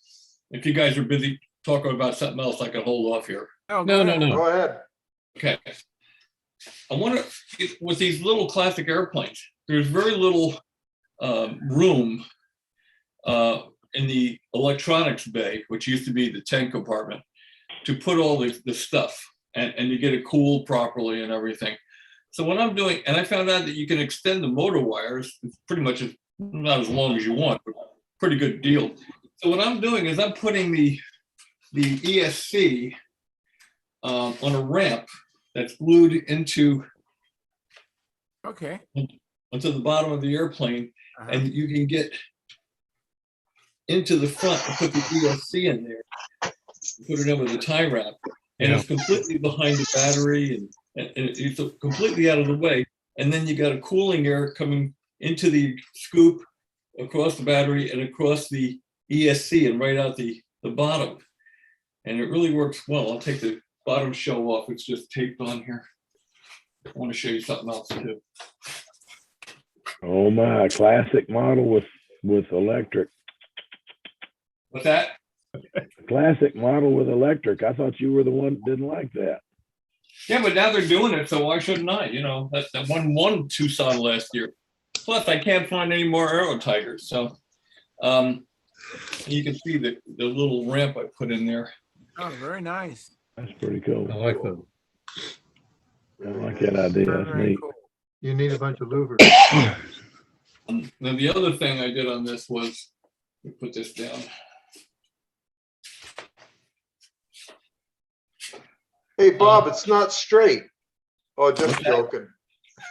B: If you guys are busy talking about something else, I can hold off here.
A: Oh,
G: No,
A: go
G: no,
A: ahead.
G: no.
J: Go ahead.
B: Okay. I want to, with these little classic airplanes, there's very little room in the electronics bay, which used to be the tank compartment, to put all the stuff and you get it cooled properly and everything. So what I'm doing, and I found out that you can extend the motor wires, it's pretty much not as long as you want, but pretty good deal. So what I'm doing is I'm putting the ESC on a ramp that's glued into
A: Okay.
B: onto the bottom of the airplane,
A: Uh-huh.
B: and you can get into the front and put the ESC in there, put it in with a tie wrap, and it's completely behind the battery and it's completely out of the way. And then you got a cooling air coming into the scoop, across the battery and across the ESC and right out the bottom. And it really works well. I'll take the bottom shell off. It's just taped on here. I want to show you something else too.
I: Oh my, classic model with electric.
B: What's that?
I: Classic model with electric. I thought you were the one that didn't like that.
B: Yeah, but now they're doing it, so why shouldn't I? You know, that won Tucson last year. Plus, I can't find any more Aero Tigers. So you can see the little ramp I put in there.
A: Oh, very nice.
I: That's pretty cool.
G: I like them.
I: I like that idea.
A: Very,
I: That's
A: very
I: neat.
A: cool.
F: You need a bunch of louvers.
B: Now, the other thing I did on this was, let me put this down.
J: Hey, Bob, it's not straight. Oh, just joking.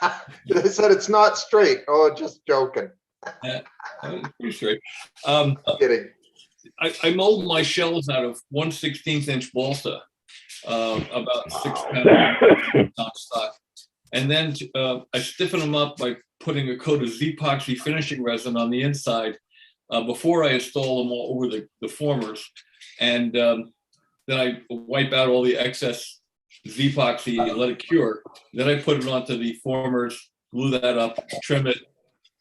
J: I said it's not straight. Oh, just joking.
B: Pretty straight.
J: Kidding.
B: I mold my shells out of 1/16 inch balsa, about 6
J: Wow.
B: pounds on stock. And then I stiffen them up by putting a coat of Z-epoxy finishing resin on the inside before I install them all over the formers. And then I wipe out all the excess Z-epoxy and let it cure. Then I put it onto the formers, glue that up, trim it.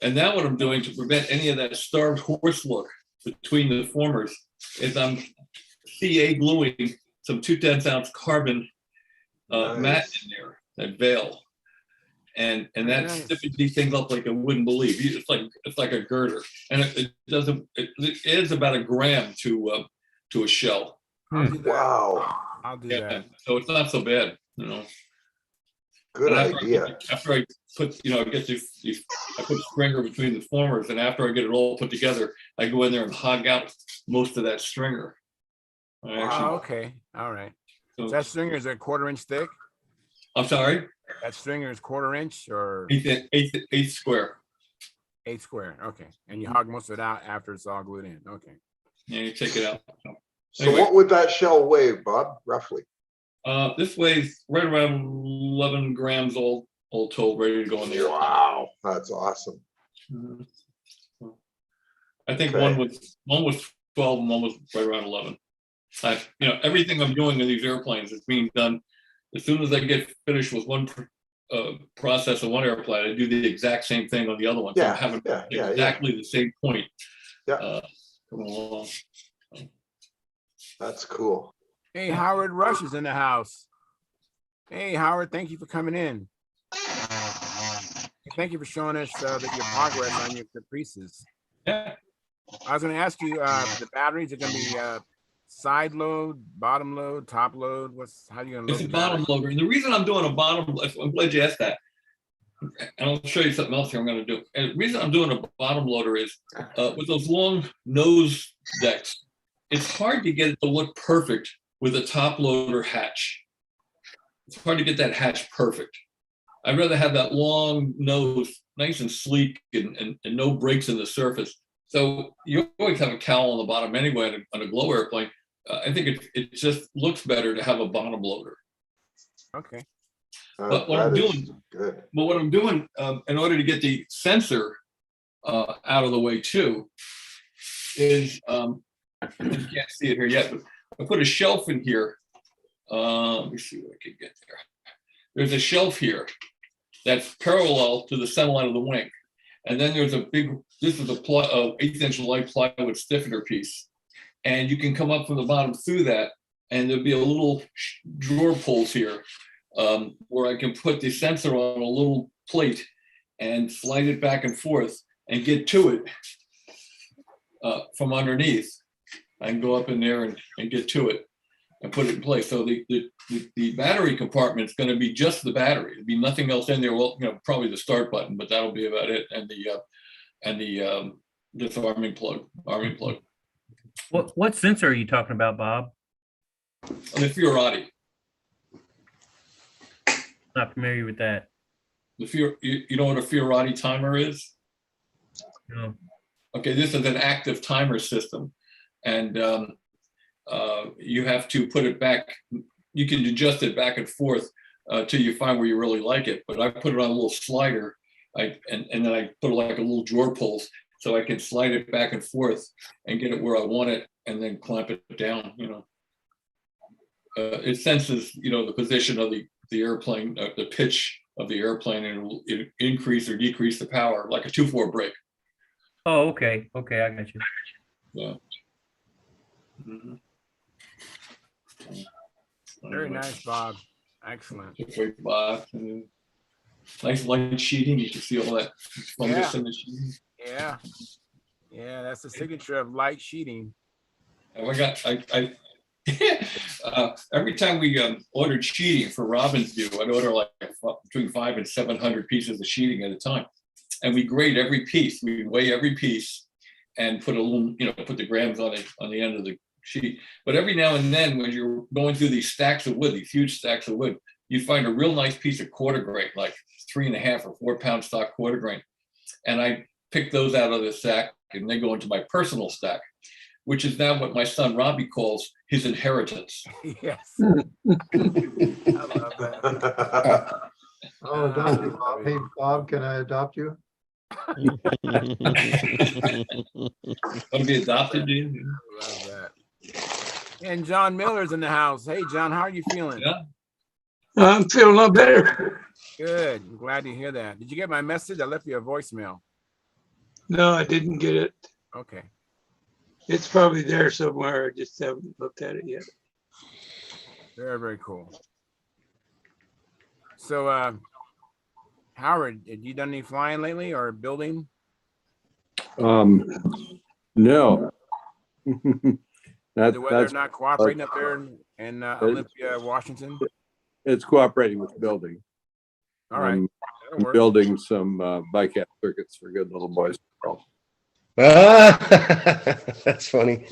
B: And now what I'm doing to prevent any of that starved horse look between the formers is I'm CA gluing some 2/10 ounce carbon mat
J: Nice.
B: in there, that veil. And that
A: Nice.
B: stiffens these things up like I wouldn't believe. It's like a girder. And it adds about 1 gram to a shell.
A: I'll do that.
J: Wow.
A: I'll do
B: Yeah,
A: that.
B: so it's not so bad, you know.
J: Good
B: And
J: idea.
B: After I put, I put stringer between the formers, and after I get it all put together, I go in there and hog out most of that stringer. I actually,
A: Okay. All right.
B: so-
A: So that stringer is a 1/4 inch thick?
B: I'm sorry,
A: That stringer is 1/4 inch or
B: eighth square.
A: 8 square? Okay. And you hog most of it out after it's all glued in. Okay.
B: Yeah, you take it out.
J: So
B: Anyway.
J: what would that shell weigh, Bob, roughly?
B: This weighs right around 11 grams all told, ready to go in the air.
J: Wow, that's awesome.
B: Mhm. I think
J: Okay.
B: one was 12 and one was right around 11. Everything I'm doing in these airplanes is being done as soon as I get finished with one process on one airplane, I do the exact same thing on the other one. So I'm having exactly the same point.
J: Yeah.
B: Coming along.
J: That's cool.
A: Hey, Howard Rush is in the house. Hey, Howard, thank you for coming in. Thank you for showing us your progress on your Caprices.
B: Yeah.
A: I was going to ask you, the batteries are going to be side load, bottom load, top load. How are you going to load
B: It's a
A: the
B: bottom
A: battery?
B: loader. And the reason I'm doing a bottom, I'm glad you asked that. And I'll show you something else here I'm going to do. And the reason I'm doing a bottom loader is with those long nose decks, it's hard to get it to look perfect with a top loader hatch. It's hard to get that hatch perfect. I'd rather have that long nose, nice and sleek and no breaks in the surface. So you always have a cowl on the bottom anyway on a glow airplane. I think it just looks better to have a bottom loader.
A: Okay.
B: But what I'm doing,
J: good.
B: But what I'm doing in order to get the sensor out of the way too is you can't see it here yet, but I put a shelf in here. Let me see what I can get there. There's a shelf here that's parallel to the center line of the wing, and then there's this is a 1/8 inch light plywood stiffener piece, and you can come up from the bottom through that, and there'll be a little drawer pulls here. Where I can put the sensor on a little plate and slide it back and forth and get to it from underneath. I can go up in there and get to it and put it in place. So the battery compartment is going to be just the battery. There'll be nothing else in there. Well, probably the start button, but that'll be about it. And the disarming plug, arming plug.
C: What sensor are you talking about, Bob?
B: The Fiorati.
C: Not familiar with that.
B: You know what a Fiorati timer is?
C: No.
B: Okay, this is an active timer system, and you have to put it back. You can adjust it back and forth till you find where you really like it. But I put it on a little slider, and then I put like a little drawer pulls, so I can slide it back and forth and get it where I want it, and then clamp it down. It senses the position of the airplane, the pitch of the airplane, and it'll increase or decrease the power like a 2/4 brake.
C: Oh, okay. Okay, I got you.
B: Yeah. Mm-hmm.
A: Very nice, Bob. Excellent.
B: Nice light sheeting. You can see all that fungus in the sheeting.
A: Yeah. Yeah, that's the signature of light sheeting.
B: And every time we ordered sheeting for Robin's view, I'd order like between 500 and 700 pieces of sheeting at a time. And we grade every piece. We weigh every piece and put a little, put the grams on it on the end of the sheet. But every now and then, when you're going through these stacks of wood, these huge stacks of wood, you find a real nice piece of quarter grain, like 3.5 or 4 pound stock quarter grain. And I pick those out of the stack and they go into my personal stack, which is now what my son Robbie calls his inheritance.
A: Yes. I love that.
F: I'll adopt you, Bob. Hey, Bob, can I adopt you?
B: Want to be adopted, dude?
A: Love that. And John Miller's in the house. Hey, John, how are you feeling?
B: Yeah.
M: I'm feeling a lot better.
A: Good. I'm glad to hear that. Did you get my message? I left you a voicemail.
M: No, I didn't get it.
A: Okay.
M: It's probably there somewhere. I just haven't looked at it yet.
A: Very, very cool. So, Howard, have you done any flying lately or building?
N: No.
A: The weather
N: That's
A: not cooperating up there in Olympia, Washington?
N: it's cooperating with building.
A: All right.
N: I'm
A: That'll work.
N: building some bycap circuits for good little boys.
K: That's funny.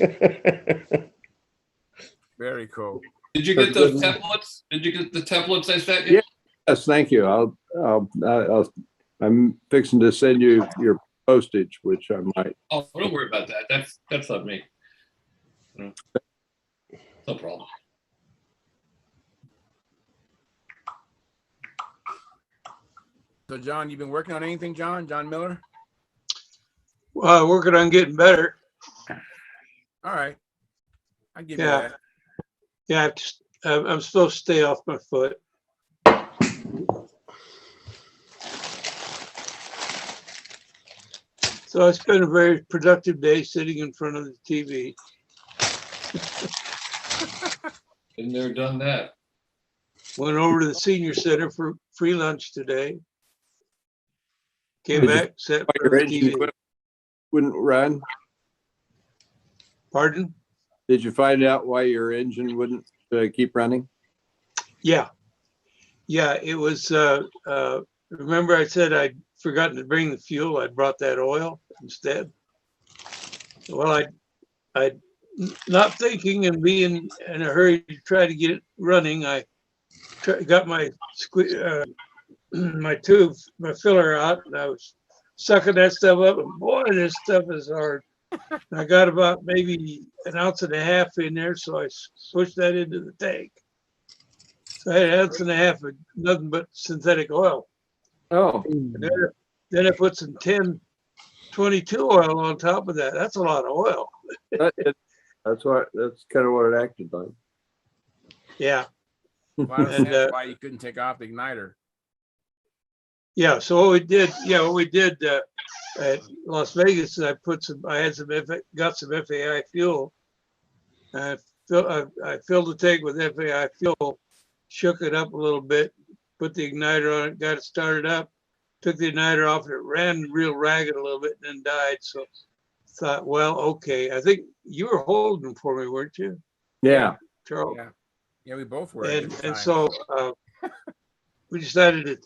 A: Very cool.
B: Did you get those templates? Did you get the templates I sent you?
N: Yeah. Yes, thank you. I'm fixing to send you your postage, which I might.
B: Oh, don't worry about that. That's not me. No problem.
A: So, John, you've been working on anything, John? John Miller?
M: Working on getting better.
A: All right. I'll give you
M: Yeah.
A: that.
M: Yeah, I'm supposed to stay off my foot. So I spent a very productive day sitting in front of the TV.
B: Been there, done that.
M: Went over to the senior center for free lunch today. Came
N: Did you
M: back, sat in
N: Why
M: front
N: your
M: of the
N: engine
M: TV.
N: wouldn't run?
M: Pardon?
N: Did you find out why your engine wouldn't keep running?
M: Yeah. Yeah, it was, remember I said I'd forgotten to bring the fuel. I brought that oil instead. Well, I not thinking and being in a hurry to try to get it running, I got my my tube, my filler out, and I was sucking that stuff up, and boy, this stuff is hard. And I got about maybe 1.5 ounces in there, so I pushed that into the tank. So I had 1.5 ounces of nothing but synthetic oil.
N: Oh,
M: And then I put some 1022 oil on top of that. That's a lot of oil.
N: that's kind of what it acted like.
M: Yeah.
A: Well, I
M: And,
A: understand why you couldn't take off the igniter.
M: Yeah. So what we did at Las Vegas, I got some FAI fuel. I filled the tank with FAI fuel, shook it up a little bit, put the igniter on it, got it started up, took the igniter off, and it ran real ragged a little bit and then died. So thought, well, okay. I think you were holding for me, weren't you,
N: Yeah.
M: Charles?
A: Yeah. Yeah, we both were.
M: And so we decided to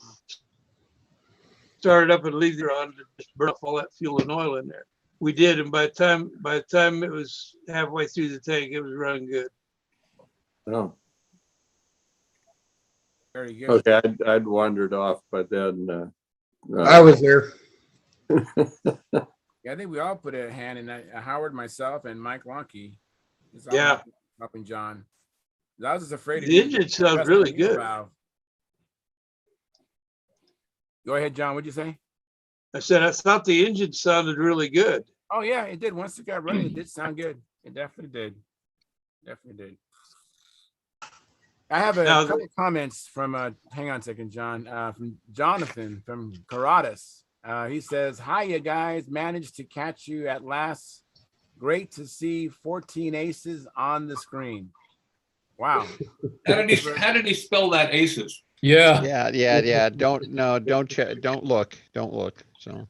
M: start it up and leave it on to just burn off all that fuel and oil in there. We did, and by the time it was halfway through the tank, it was running good.
N: Oh.
A: Very good.
N: Okay, I'd wandered off, but then
K: I was there.
A: Yeah, I think we all put a hand in that. Howard, myself, and Mike Lonke.
M: Yeah.
A: Helping John. I was just afraid.
M: The engine sounds really good.
A: Go ahead, John. What'd you say?
M: I said I thought the engine sounded really good.
A: Oh yeah, it did. Once it got running, it did sound good. It definitely did. Definitely did. I have a couple of comments from hang on a second, John. From Jonathan from Caradas. He says, "Hi, you guys. Managed to catch you at last. Great to see 14 aces on the screen. Wow."
B: How did he spell that aces?
G: Yeah.
D: Yeah. Don't look. So.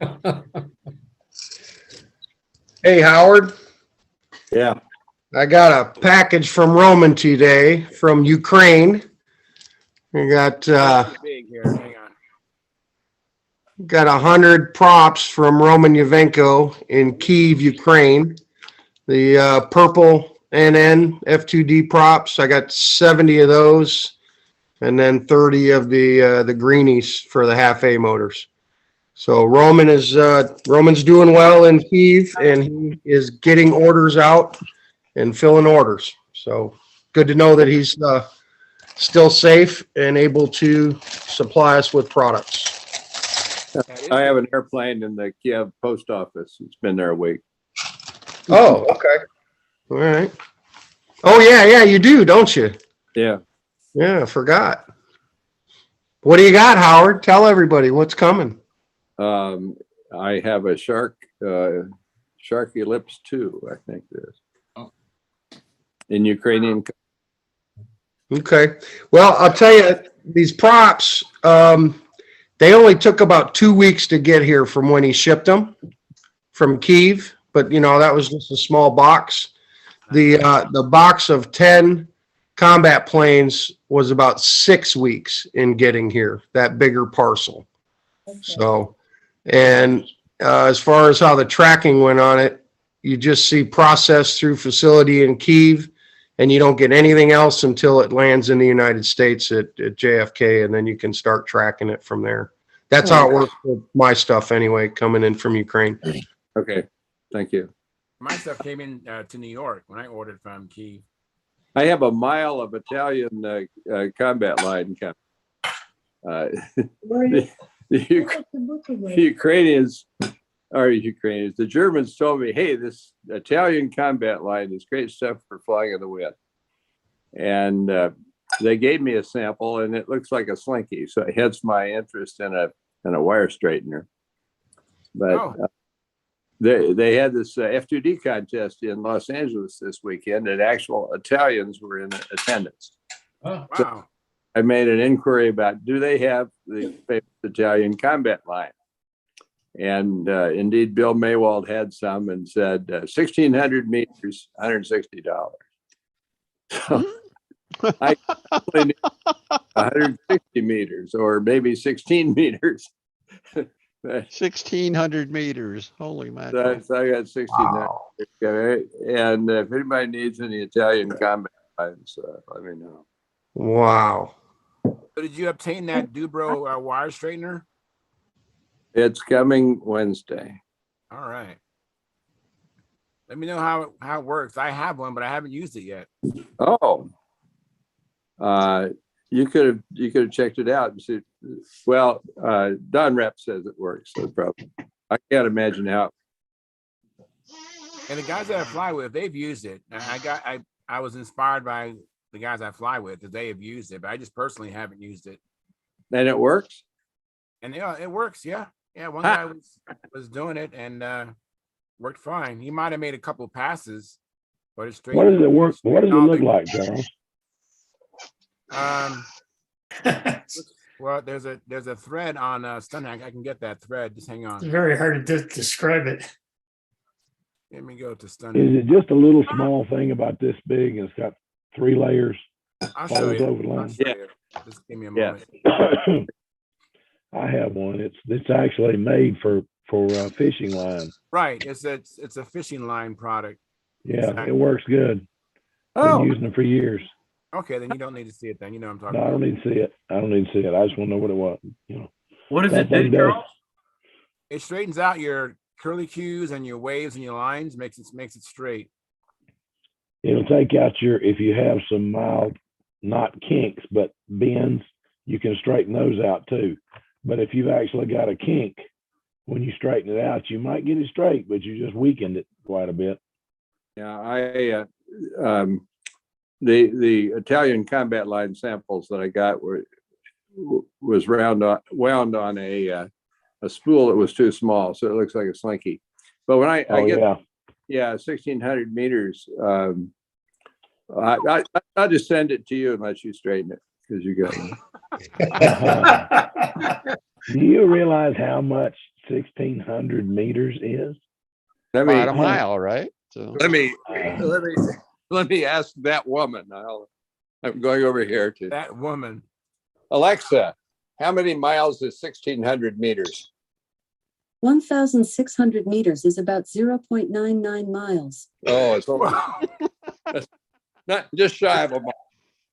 K: Hey, Howard.
N: Yeah.
K: I got a package from Roman today from Ukraine. We got
A: big here. Hang on.
K: got 100 props from Roman Yavenko in Kyiv, Ukraine. The purple NN F2D props. I got 70 of those, and then 30 of the greenies for the half A motors. So Roman's doing well in Kyiv, and he is getting orders out and filling orders. So good to know that he's still safe and able to supply us with products.
N: I have an airplane in the Kiev post office. It's been there a week.
K: Oh, okay. All right. Oh yeah, you do, don't you?
N: Yeah.
K: Yeah, I forgot. What do you got, Howard? Tell everybody what's coming.
N: I have a Sharky Lips 2, I think it is. In Ukrainian.
K: Okay. Well, I'll tell you, these props, they only took about 2 weeks to get here from when he shipped them from Kyiv, but that was just a small box. The box of 10 combat planes was about 6 weeks in getting here, that bigger parcel. So, and as far as how the tracking went on it, you just see process through facility in Kyiv, and you don't get anything else until it lands in the United States at JFK, and then you can start tracking it from there. That's how it works with my stuff anyway, coming in from Ukraine.
N: Okay, thank you.
A: My stuff came in to New York when I ordered from Kyiv.
N: I have a mile of Italian combat line coming. The Ukrainians, the Germans told me, hey, this Italian combat line is great stuff for flying in the wind. And they gave me a sample, and it looks like a slinky. So hence my interest in a wire straightener. But they had this F2D contest in Los Angeles this weekend, and actual Italians were in attendance.
A: Oh, wow.
N: So I made an inquiry about, do they have the famous Italian combat line? And indeed, Bill Maywald had some and said 1,600 meters, $160. So I probably need 160 meters or maybe 16 meters.
D: 1,600 meters. Holy mackerel.
N: So I got 1,600.
K: Wow.
N: Okay. And if anybody needs any Italian combat lines, let me know.
K: Wow.
A: So did you obtain that Dubro wire straightener?
N: It's coming Wednesday.
A: All right. Let me know how it works. I have one, but I haven't used it yet.
N: Oh, you could have checked it out and see. Well, Don Rep says it works. So probably I can't imagine how.
A: And the guys that I fly with, they've used it. I was inspired by the guys I fly with that they have used it, but I just personally haven't used it.
N: And it works.
A: And it works. Yeah. One guy was doing it and worked fine. He might have made a couple of passes, but it's straight.
I: What does it work? What does it look like, Charles?
A: Well, there's a thread on Stunthangar. I can get that thread. Just hang on.
E: It's very hard to describe it.
A: Let me go to Stunthangar.
I: Is it just a little small thing about this big and it's got 3 layers?
A: I'll show you.
I: Over the line?
A: Yeah. Just give me a moment.
I: I have one. It's actually made for fishing line.
A: Right. It's a fishing line product.
I: Yeah,
A: Exactly.
I: It works good. Been using it for years.
A: Okay, then you don't need to see it. Then you know what I'm talking
I: No, I
A: about.
I: don't need to see it. I don't need to see it. I just want to know what it was.
C: What does
I: That
C: it do,
I: thing does-
C: Charles?
A: It straightens out your curly cues and your waves and your lines. Makes it straight.
I: It'll take out if you have some mild, not kinks, but bends, you can straighten those out too. But if you've actually got a kink, when you straighten it out, you might get it straight, but you just weakened it quite a bit.
N: Yeah, the Italian combat line samples that I got was wound on a spool that was too small, so it looks like a slinky. But when I get 1,600 meters, I'll just send it to you and let you straighten it because you got it.
I: Do you realize how much 1,600 meters is?
D: About a mile, right? So
N: Let me ask that woman. I'm going over here to
A: that woman.
N: Alexa, how many miles is 1,600 meters?
O: 1,600 meters is about 0.99 miles.
N: Oh, it's Not just shy of a mile.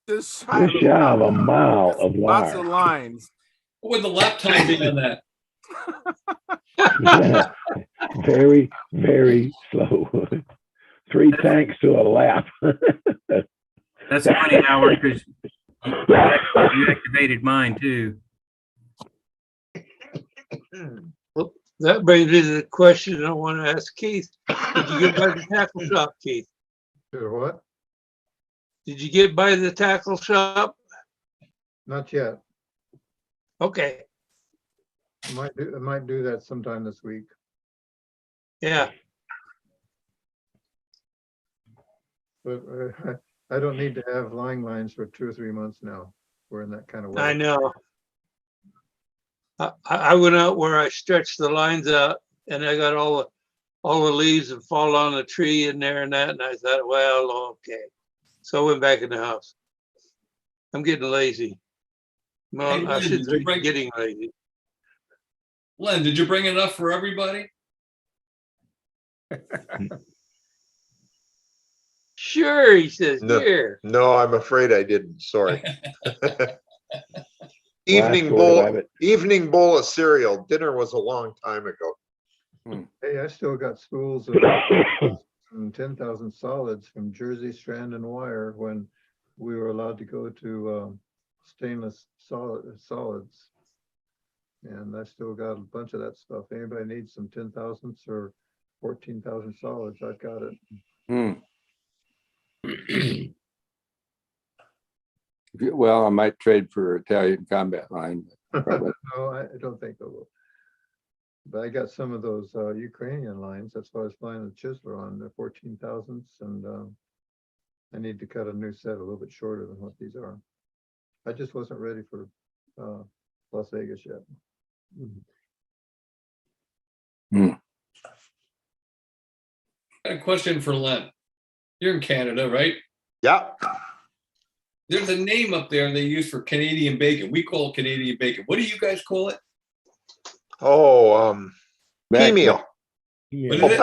A: Just
I: Just shy of a mile of
A: Lots of
I: wire.
A: lines.
B: What would the lap time be on that?
I: Very, very slow. 3 tanks to a lap.
C: That's funny, Howard, because you activated mine too.
M: Well, that brings me to the question I want to ask Keith. Did you get by the tackle shop, Keith?
F: Sure, what?
M: Did you get by the tackle shop?
F: Not yet.
M: Okay,
F: I might do that sometime this week.
M: yeah.
F: But I don't need to have line lines for 2 or 3 months now. We're in that kind of
M: I
F: weather.
M: know. I went out where I stretched the lines out and I got all the leaves that fall on the tree in there and that. And I thought, well, okay. So I went back in the house. I'm getting lazy. Well,
B: Hey,
M: I
B: Lynn,
M: should
B: did you
M: be
B: bring-
M: getting lazy.
B: Len, did you bring enough for everybody?
M: Sure, he says,
J: No.
M: here.
J: No, I'm afraid I didn't. Sorry. Evening
I: Last word
J: bowl,
I: of it.
J: evening bowl of cereal. Dinner was a long time ago.
F: Hey, I still got spools of 10,000 solids from Jersey Strand and Wire when we were allowed to go to stainless solids. And I still got a bunch of that stuff. Anybody needs some 10,000s or 14,000 solids, I've got it.
N: Well, I might trade for Italian combat line. Probably.
F: No, I don't think I will. But I got some of those Ukrainian lines. That's why I was flying the Chisler on the 14,000s, and I need to cut a new set a little bit shorter than what these are. I just wasn't ready for Las Vegas yet.
B: I got a question for Len. You're in Canada, right?
J: Yeah.
B: There's a name up there they use for Canadian bacon. We call it Canadian bacon. What do you guys call it?
J: Oh, pea meal.
B: What
J: Oh,
B: is it?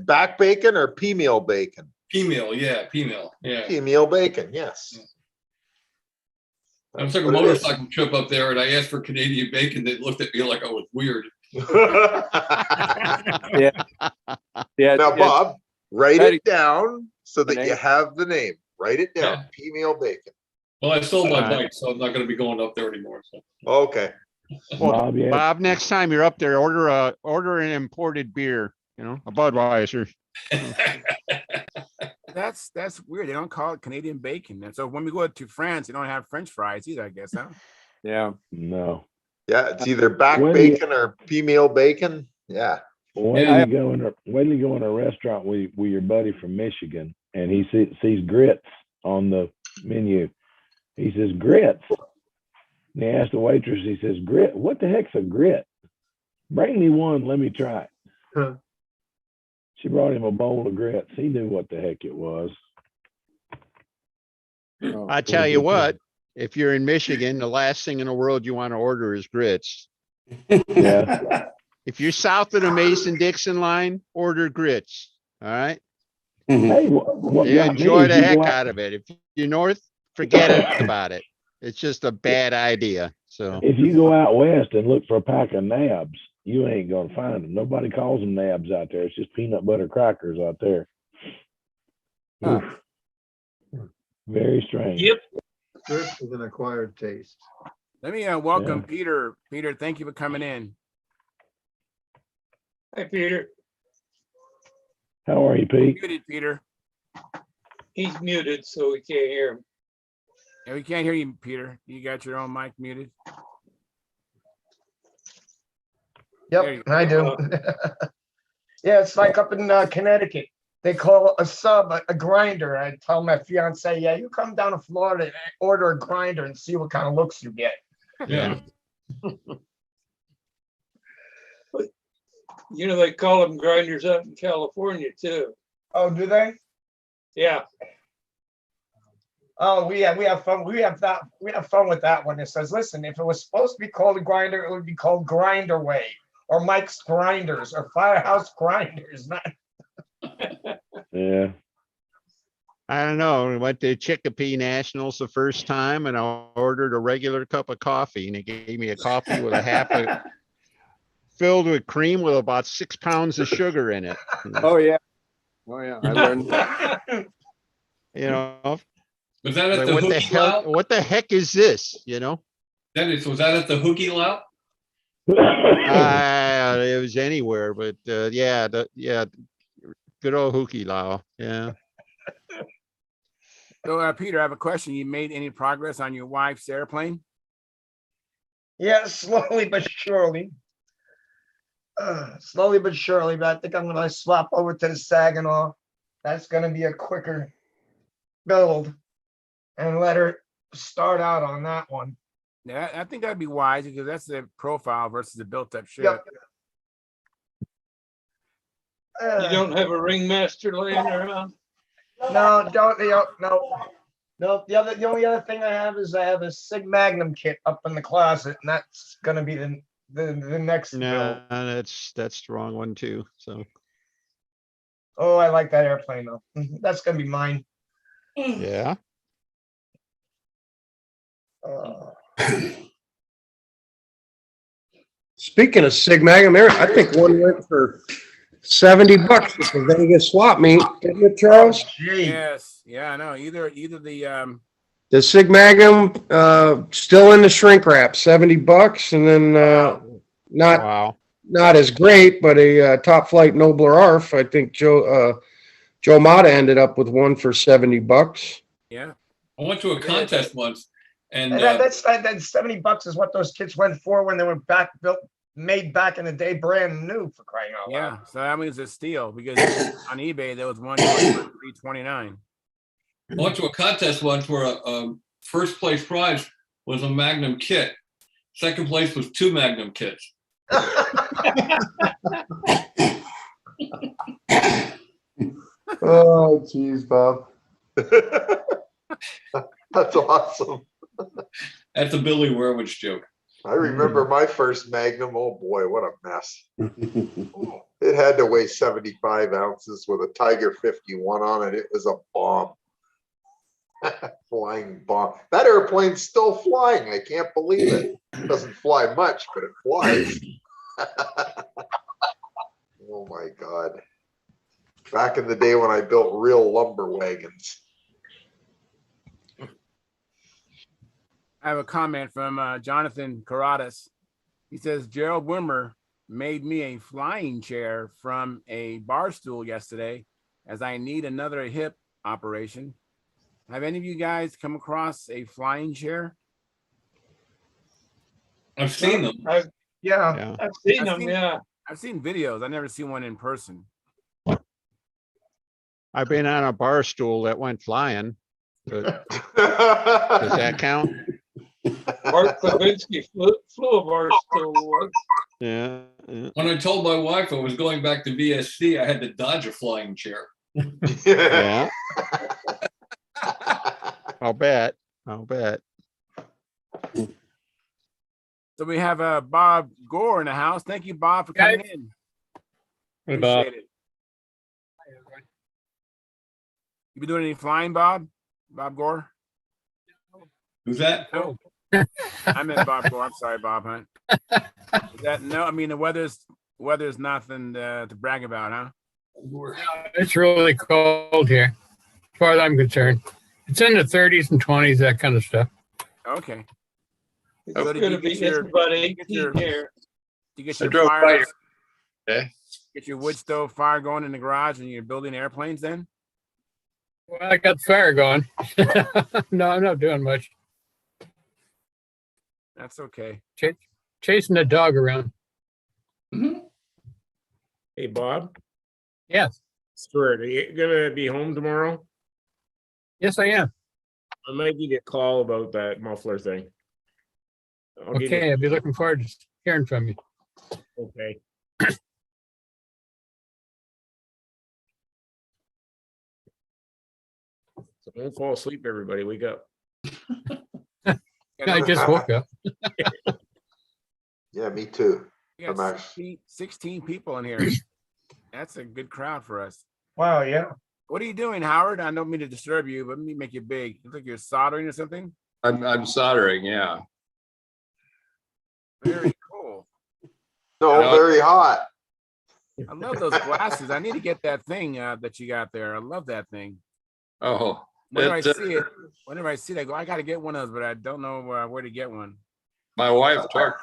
J: back bacon or pea meal bacon?
B: Pea meal, yeah, pea meal, yeah.
J: Pea meal bacon, yes.
B: I took a
J: What it is.
B: motorcycle trip up there and I asked for Canadian bacon. They looked at me like I was weird.
N: Yeah. Yeah.
J: Now, Bob, write
N: Patty-
J: it down so
N: The
J: that you
N: name?
J: have the name. Write it down.
B: Yeah.
J: Pea meal bacon.
B: Well, I sold my
D: Alright.
B: bike, so I'm not going to be going up there anymore. So.
J: Okay.
I: Bob, yeah.
D: Bob, next time you're up there, order an imported beer, a Budweiser.
A: That's weird. They don't call it Canadian bacon. And so when we go to France, they don't have French fries either, I guess, huh?
N: Yeah.
I: No.
J: Yeah, it's either back
I: When do you-
J: bacon or pea meal bacon. Yeah.
I: Wait
B: Yeah.
I: till you go in a restaurant with your buddy from Michigan and he sees grits on the menu. He says, grits. And he asked the waitress, he says, grit, what the heck's a grit? Bring me one, let me try it.
F: Huh.
I: She brought him a bowl of grits. He knew what the heck it was.
N: Oh,
D: I tell you what, if you're in Michigan, the last thing in the world you want to order is grits.
I: Yeah.
D: If you're south of the Mason-Dixon line, order grits. All right.
I: Hey, what
D: You
I: got me
D: enjoy
I: is
D: the
I: you
D: heck
I: go
D: out of it. If you're north, forget about it. It's just a bad idea. So
I: If you go out west and look for a pack of nabs, you ain't gonna find them. Nobody calls them nabs out there. It's just peanut butter crackers out there.
N: Huh.
I: Very strange.
M: Yep.
F: Grits is an acquired taste.
A: Let me welcome
I: Yeah.
A: Peter. Peter, thank you for coming in.
M: Hi, Peter.
I: How are you, Pete?
A: Muted, Peter.
M: He's muted, so we can't hear him.
A: Yeah, we can't hear you, Peter. You got your own mic muted. There you
O: Yep, I do. Yeah, it's like up in Connecticut. They call a sub a grinder. I tell my fiance, yeah, you come down to Florida and order a grinder and see what kind of looks you get.
B: Yeah.
M: You know, they call them grinders out in California too.
O: Oh, do they?
M: Yeah.
O: Oh, we have fun. We have fun with that one. It says, listen, if it was supposed to be called a grinder, it would be called Grinderway or Mike's Grinders or Firehouse Grinders. Not
I: Yeah.
D: I don't know. We went to Chicopee Nationals the first time and I ordered a regular cup of coffee and they gave me a coffee with a filled with cream with about 6 pounds of sugar in it.
N: Oh, yeah. Oh, yeah. I learned.
D: You know,
B: Was that at
D: like,
B: the
D: what the
B: Hoogie
D: hell,
B: Lounge?
D: what the heck is this? You know?
B: Dennis, was that at the Hoogie Lounge?
D: It was anywhere, but yeah, good old Hookie Lao. Yeah.
A: So, Peter, I have a question. You made any progress on your wife's airplane?
O: Yeah, slowly but surely. Slowly but surely, but I think I'm gonna swap over to the Saginaw. That's gonna be a quicker build and let her start out on that one.
A: Yeah, I think that'd be wise because that's the profile versus the built-up ship.
O: Yep.
M: You don't have a ringmaster laying around?
O: No, don't, no. The only other thing I have is I have a Sig Magnum kit up in the closet, and that's gonna be the next build.
D: No, that's the wrong one too. So
O: Oh, I like that airplane though. That's gonna be mine.
D: yeah.
K: Speaking of Sig Magnum, I think one went for $70 at the Vegas swap meet, didn't it, Charles?
A: Yes, yeah, I know. Either
K: The Sig Magnum, still in the shrink wrap, $70, and then not as great, but a top flight Nobler ARF. I think Joe Mata ended up with one for $70.
A: Yeah,
B: I went to a contest once, and
O: that $70 is what those kits went for when they were made back in the day, brand new, for crying out loud.
A: yeah. So that means it's a steal because on eBay there was one for $329.
B: I went to a contest once where a first place prize was a Magnum kit. Second place was 2 Magnum kits.
K: Oh, geez, Bob.
J: That's awesome.
B: That's a Billy Werwich joke.
J: I remember my first Magnum. Oh boy, what a mess. It had to weigh 75 ounces with a Tiger 51 on it. It was a bomb. Flying bomb. That airplane's still flying. I can't believe it. It doesn't fly much, but it flies. Oh my God. Back in the day when I built real lumber wagons.
A: I have a comment from Jonathan Caradas. He says, Gerald Wimmer made me a flying chair from a bar stool yesterday as I need another hip operation. Have any of you guys come across a flying chair?
B: I've seen them.
M: I've seen them, yeah.
A: I've seen videos. I've never seen one in person.
D: I've been on a bar stool that went flying. But does that count?
M: Mark Levinsky flew a bar stool once.
D: Yeah.
B: When I told my wife I was going back to VSC, I had to dodge a flying chair.
D: Yeah. I'll bet.
A: So we have Bob Gore in the house. Thank you, Bob, for coming in.
G: Hey, Bob.
A: Appreciate it. You been doing any flying, Bob? Bob Gore?
B: Who's that?
A: No. I meant Bob Gore. I'm sorry, Bob Hunt. Is that no? I mean, the weather's nothing to brag about, huh?
P: It's really cold here, as far as I'm concerned. It's in the 30s and 20s, that kind of stuff.
A: Okay.
M: It's
A: So
M: going to be just about 18 here.
A: You get
P: I
A: your
P: drove
A: fire,
P: by here.
G: Okay.
A: get your wood stove fire going in the garage, and you're building airplanes. Then
P: Well, I got the fire going. No, I'm not doing much.
A: that's okay.
P: Chasing the dog around.
L: Hey, Bob.
P: Yes.
L: Stuart, are you gonna be home tomorrow?
P: Yes, I am.
L: I might give you a call about that muffler thing.
P: Okay, I'll be looking forward to hearing from you.
L: Okay. So don't fall asleep, everybody. Wake up.
P: I just woke up.
J: Yeah, me too.
A: You got 16 people in here. That's a good crowd for us.
O: Wow, yeah.
A: What are you doing, Howard? I don't mean to disturb you, but let me make you big. You think you're soldering or something?
G: I'm soldering, yeah.
A: Very cool.
J: No,
G: No.
J: very hot.
A: I love those glasses. I need to get that thing that you got there. I love that thing.
G: Oh,
A: Whenever I
G: it,
A: see it, I go, I got to get one of those, but I don't know where to get one.
G: my wife talked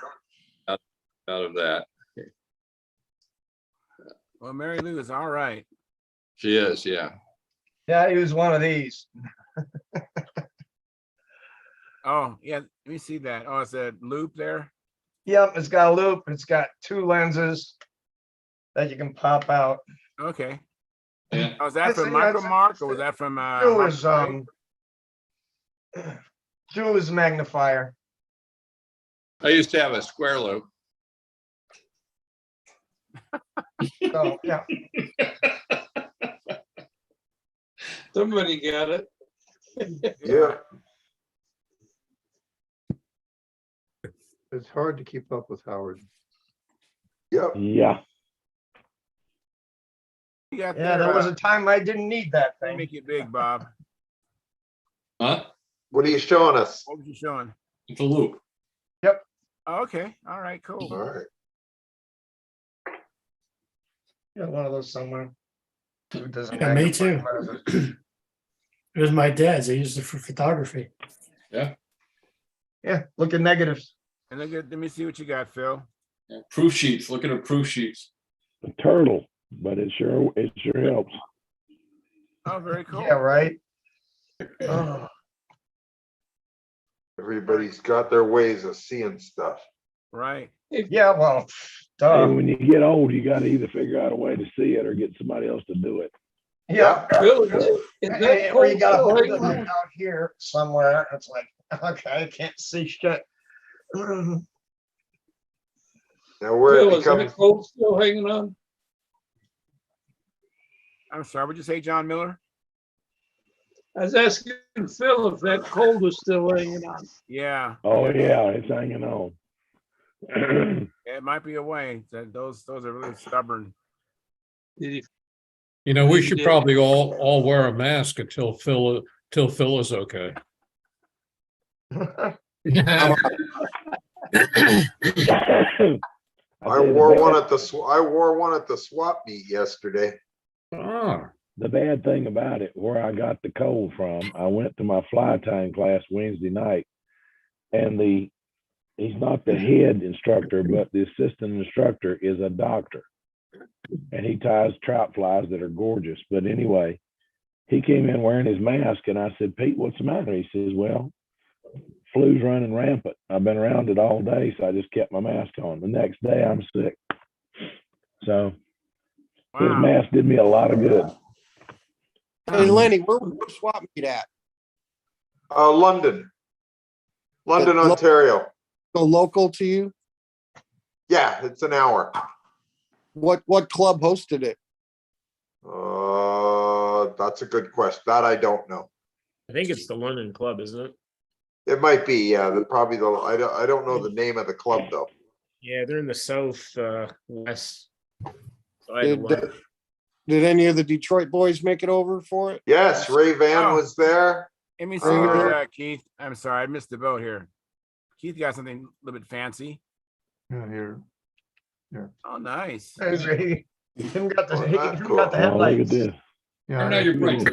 G: out of that.
A: Well, Mary Lou is all right.
G: She is, yeah.
O: Yeah, he was one of these.
A: Oh, yeah. Let me see that. Oh, it's a loop there.
O: Yep, it's got a loop. It's got two lenses that you can pop out.
A: Okay.
G: Yeah.
A: Oh, was that from
O: It's- yeah, it's-
A: Micromark or was that from
O: Jules magnifier.
G: I used to have a square loop.
O: So yeah.
M: Somebody got it.
J: Yeah.
F: It's hard to keep up with Howard.
J: Yep.
I: Yeah.
A: You got
O: Yeah, there was a time I didn't need that
A: let me
O: thing.
A: make it big, Bob.
G: Huh?
J: What are you showing us?
A: What was you showing?
G: It's a loop.
A: Oh, okay. All right, cool.
J: All right.
O: Got one of those somewhere. It doesn't
E: Yeah, me
O: magnify
E: too.
O: present.
E: It was my dad's. I used it for photography.
O: Yeah, look at negatives.
A: And let me see what you got, Phil.
G: Yeah. Proof sheets. Look at the proof sheets.
I: A turtle, but it sure helps.
A: Oh, very cool.
O: Yeah, right. Oh,
J: Everybody's got their ways of seeing stuff.
A: Right.
O: yeah, well,
I: Hey,
O: duh.
I: when you get old, you got to either figure out a way to see it or get somebody else to do it.
O: Yeah.
M: Bill, is that
O: Or you
M: cold
O: gotta
M: still
O: hold
M: hanging
O: it
M: on?
O: out here somewhere. It's like, okay, I can't see shit.
J: Now where it
M: Bill, is that
J: becomes,
M: cold still hanging on?
A: I'm sorry. What'd you say, John Miller?
M: I was asking Phil if that cold was still hanging on.
A: Yeah.
I: Oh yeah, it's hanging on.
A: It might be a way. Those are really stubborn.
M: Did
G: You know, we
M: He
G: should
M: did.
G: probably all wear a mask until Phil is okay.
J: I wore one at the swap meet yesterday.
G: Ah,
I: The bad thing about it, where I got the cold from, I went to my fly tying class Wednesday night, and he's not the head instructor, but the assistant instructor is a doctor, and he ties trout flies that are gorgeous. But anyway, he came in wearing his mask, and I said, "Pete, what's the matter?" He says, "Well, flu's running rampant. I've been around it all day, so I just kept my mask on. The next day, I'm sick." So his
A: Wow.
I: mask did me a lot of good.
K: Hey, Lenny, where was the swap meet at?
J: London, Ontario.
K: So local to you?
J: Yeah, it's an hour.
K: What club hosted it?
J: That's a good question. That I don't know.
L: I think it's the London Club, isn't it?
J: It might be, yeah, I don't know the name of the club though.
L: Yeah, they're in the south west side of
K: Did,
L: London.
K: did any of the Detroit boys make it over for it?
J: Yes, Ray Van
A: Oh.
J: was there.
A: Let me see what Keith. I'm sorry, I missed the boat here. Keith got something a little bit fancy.
F: Yeah, here.
A: Oh, nice.
O: There's Tim got the,
J: Oh,
O: Tim
J: that's
O: got the
J: cool.
I: Oh, look at
O: headlights.
I: this.
F: Yeah,
G: turn out your bright.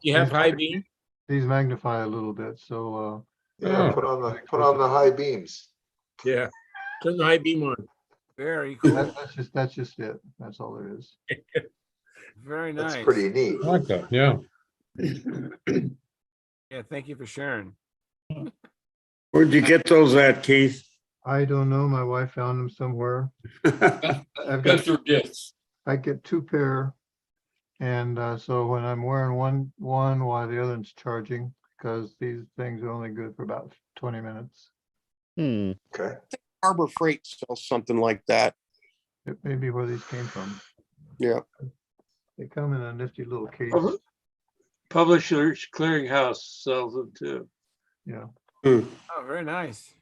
L: You have high beam?
F: these magnify a little bit, so
J: Yeah,
G: Oh.
J: put on the high beams.
L: Yeah. Turn the high beam on.
A: Very cool.
F: that's just it. That's all there is.
A: Very nice.
J: That's pretty neat.
G: I like that, yeah.
A: Yeah, thank you for sharing.
H: Where'd you get those at, Keith?
F: I don't know. My wife found them somewhere. I've
G: That's
F: got,
G: your gifts.
F: I get two pair. And so when I'm wearing one while the other one's charging, because these things are only good for about 20 minutes.
J: Okay.
K: Harbor Freight sells something like that.
F: It may be where these came from.
K: Yeah.
F: They come in a nifty little case.
M: Publishers Clearinghouse sells them too.
F: Yeah.
A: Oh, very nice.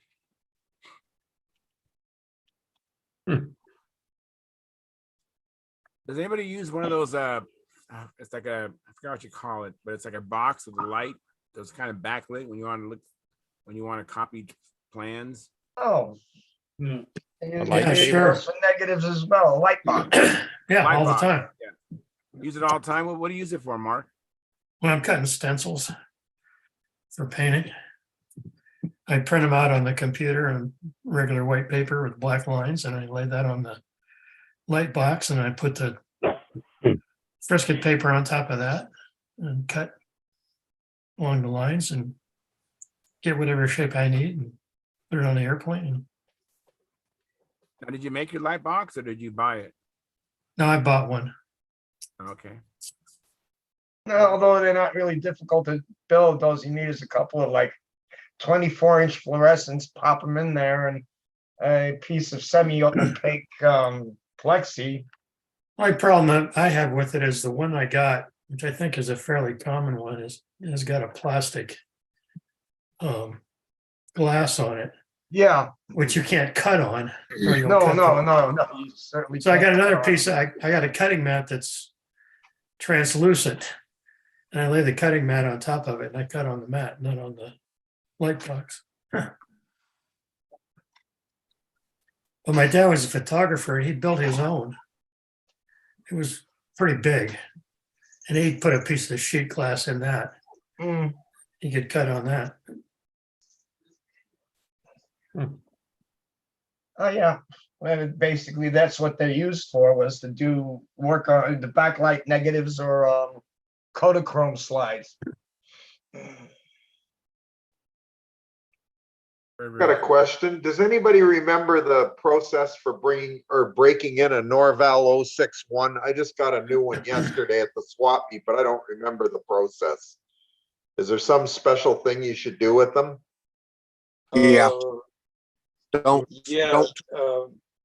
G: Hmm.
A: Does anybody use one of those it's like a, I forgot what you call it, but it's like a box with a light that's kind of backlit when you want to look, when you want to copy plans.
O: Oh.
B: Hmm.
O: And
D: light
O: you use
E: saver.
O: those for negatives as well, a light box.
E: Yeah,
A: Light
E: all the
A: box,
E: time.
A: Yeah. Use it all the time. What do you use it for, Mark?
E: When I'm cutting stencils for painting, I print them out on the computer on regular white paper with black lines, and I lay that on the light box, and I put the Frisket paper on top of that and cut along the lines and get whatever shape I need and put it on the airplane.
A: Now, did you make your light box or did you buy it?
E: Now I bought one.
A: Okay.
O: No, although they're not really difficult to build, those you need is a couple of like 24-inch fluorescents, pop them in there, and a piece of semi-opaque plexi.
E: My problem that I have with it is the one I got, which I think is a fairly common one, has got a plastic glass on it,
O: Yeah.
E: which you can't cut on. Or you'll
O: No,
E: cut
O: no,
E: the-
O: no, no. You certainly.
E: So I got
O: can't
E: another
O: cut on.
E: piece. I got a cutting mat that's translucent, and I lay the cutting mat on top of it, and I cut on the mat, not on the light box. But my dad was a photographer, and he built his own. It was pretty big, and he put a piece of sheet glass in that.
O: Mm.
E: He could cut on that.
O: Oh, yeah. Well, basically, that's what they're used for, was to do work on the backlight negatives or Kodachrome slides.
J: Got a question. Does anybody remember the process for bringing or breaking in a Norval 061? I just got a new one yesterday at the swap meet, but I don't remember the process. Is there some special thing you should do with them?
K: Yeah. Don't
M: Yeah,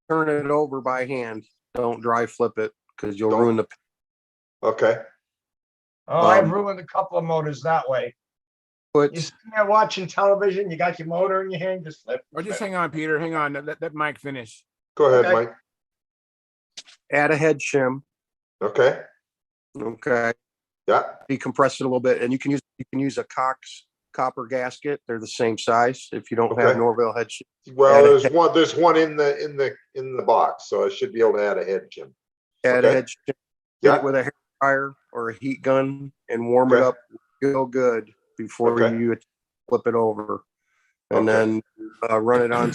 K: turn it over by hand. Don't dry flip it because you'll
J: Don't.
K: ruin the.
J: Okay.
O: Oh, I've ruined a couple of motors that way.
K: Put
O: You're sitting there watching television, you got your motor in your hand, just flip.
A: Or just hang on, Peter. Hang on. Let Mike finish.
J: Go ahead,
O: Okay.
J: Mike.
K: add a head shim.
J: Okay.
K: Okay.
J: Yeah.
K: Decompress it a little bit, and you can use a Cox copper gasket. They're the same size. If you don't have
J: Okay.
K: Norvell head shim.
J: Well,
K: Add a
J: there's one in the box, so I should be able to add a head, Jim.
K: Add
J: Okay.
K: a head shim. Hit
J: Yeah.
K: it with a hair dryer or a heat gun and warm it
J: Okay.
K: up real good before
J: Okay.
K: you flip it over, and
J: Okay.
K: then run it on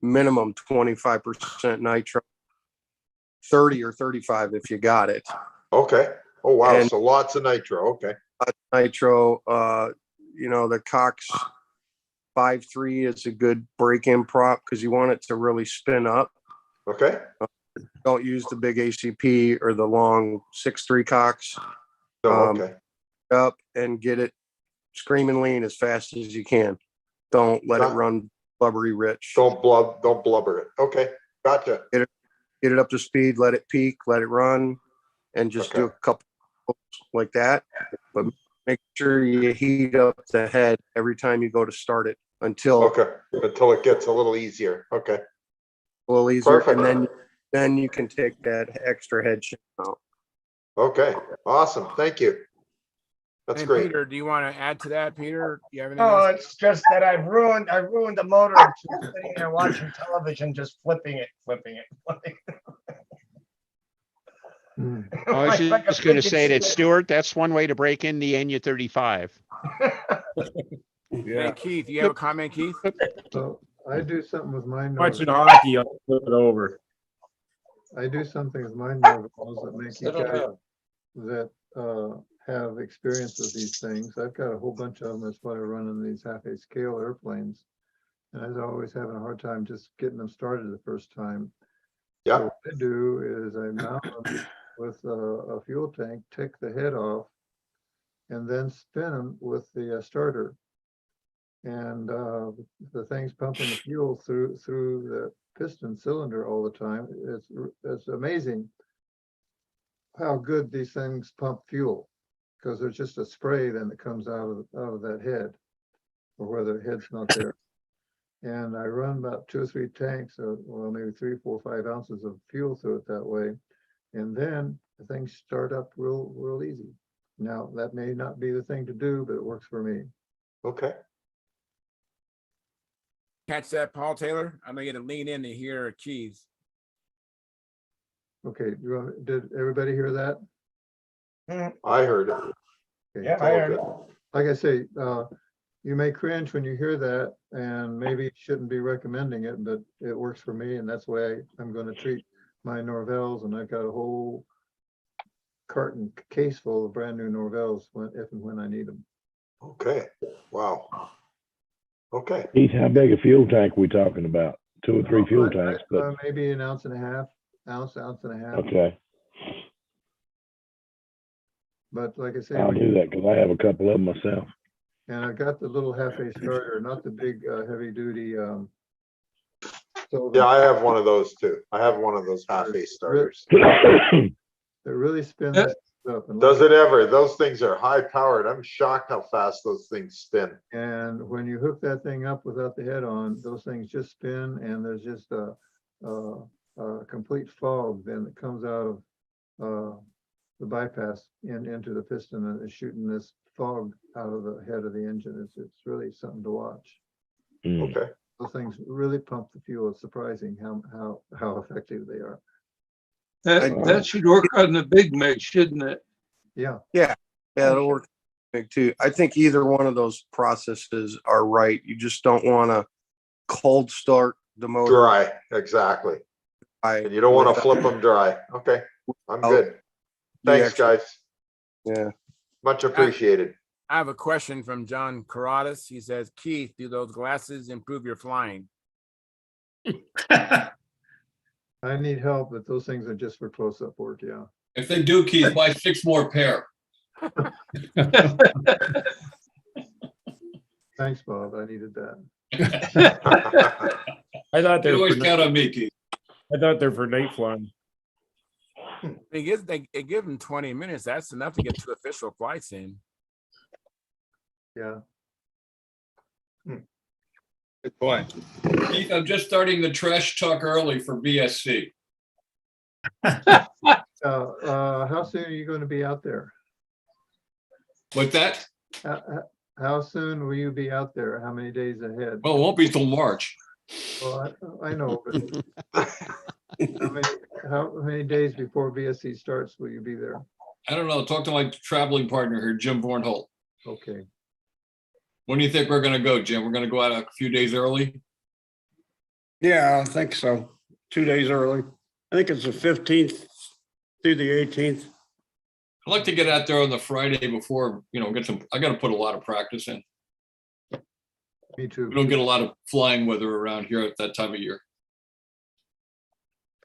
K: minimum 25% nitro, 30 or 35 if you got it.
J: Okay. Oh, wow.
K: And-
J: So lots of nitro. Okay.
K: Nitro, the Cox 5.3 is a good break-in prop because you want it to really spin up.
J: Okay.
K: Don't use the big ACP or the long 6.3 Cox.
J: Oh, okay.
K: Up and get it screaming lean as fast as you can. Don't let it run blubbery rich.
J: Don't blubber it. Okay. Gotcha.
K: Get it up to speed, let it peak, let it run, and just do a couple like that. But make sure you heat up the head every time you go to start it until
J: it gets a little easier. Okay.
K: a little easier.
J: Perfect.
K: And then you can take that extra head shim out.
J: Okay. Awesome. Thank you. That's
A: And
J: great.
A: Peter, do you want to add to that, Peter? Do you have anything
O: Oh,
A: else?
O: it's just that I ruined the motor just sitting there watching television, just flipping it.
D: I was
O: Like a
D: just going to
O: fidget
D: say that,
O: spinner.
D: Stuart, that's one way to break in the NU 35.
A: Hey, Keith, you have a comment, Keith?
F: So I do something with my
L: Watching
F: Norvals.
L: hockey, I'll flip it over.
F: I do something with my Norvals that make you guys that have experience with these things. I've got a whole bunch of them. That's what I run in these half-A scale airplanes. And I was always having a hard time just getting them started the first time.
J: Yeah.
F: So what I do is I mount them with a fuel tank, take the head off, and then spin them with the starter. And the thing's pumping the fuel through the piston cylinder all the time. It's amazing how good these things pump fuel, because there's just a spray then that comes out of that head, or where the head's not there. And I run about 2 or 3 tanks, well, maybe 3, 4, 5 ounces of fuel through it that way. And then the things start up real easy. Now, that may not be the thing to do, but it works for me.
J: Okay.
A: Catch that, Paul Taylor? I'm gonna get to lean in to hear Keith.
F: Okay, did everybody hear that?
J: I heard it.
F: Okay,
O: Yeah,
F: it's
O: I
F: all
O: heard
F: good.
O: it.
F: Like I say, you may cringe when you hear that and maybe shouldn't be recommending it, but it works for me, and that's why I'm going to treat my Norvels, and I've got a whole carton case full of brand new Norvels if and when I need them.
J: Okay. Wow. Okay.
I: Keith, how big a fuel tank we talking about? 2 or 3 fuel tanks, but
F: Maybe an ounce and a half, ounce and a half.
I: okay,
F: But like I say,
I: I'll do that because I have a couple of them myself.
F: and I got the little half-A starter, not the big heavy duty. So
J: Yeah, I have one of those too. I have one of those half-A starters.
F: they really spin this up. And
J: Does it ever? Those things are high powered. I'm shocked how fast those things spin.
F: And when you hook that thing up without the head on, those things just spin, and there's just a complete fog then that comes out of the bypass into the piston, and is shooting this fog out of the head of the engine. It's really something to watch.
J: Okay.
F: Those things really pump the fuel. It's surprising how effective they are.
M: That should work on the big Meg, shouldn't it?
F: Yeah.
K: Yeah, it'll work big too. I think either one of those processes are right. You just don't want to cold start the motor.
J: Dry, exactly. And you don't want to flip them dry. Okay, I'm good. Thanks, guys.
K: Yeah.
J: Much appreciated.
A: I have a question from John Caradas. He says, Keith, do those glasses improve your flying?
F: I need help, but those things are just for close-up work. Yeah.
B: If they do, Keith, buy 6 more pair.
F: Thanks, Bob. I needed that.
L: I thought
B: You
L: they
B: always count on me, Keith.
L: I thought they're for night flying.
A: They give them 20 minutes. That's enough to get 2 official flights in.
F: Yeah.
H: Good point.
B: Keith, I'm just starting the trash talk early for BSC.
F: How soon are you going to be out there?
B: What's that?
F: How soon will you be out there? How many days ahead?
B: Well, it won't be till March.
F: Well, I know, but how many days before BSC starts will you be there?
B: I don't know. Talk to my traveling partner here, Jim Vornholt.
F: Okay.
B: When do you think we're going to go, Jim? We're going to go out a few days early?
H: Yeah, I think so. 2 days early. I think it's the 15th through the 18th.
B: I'd like to get out there on the Friday before, get some, I got to put a lot of practice in.
F: Me too.
B: We don't get a lot of flying weather around here at that time of year.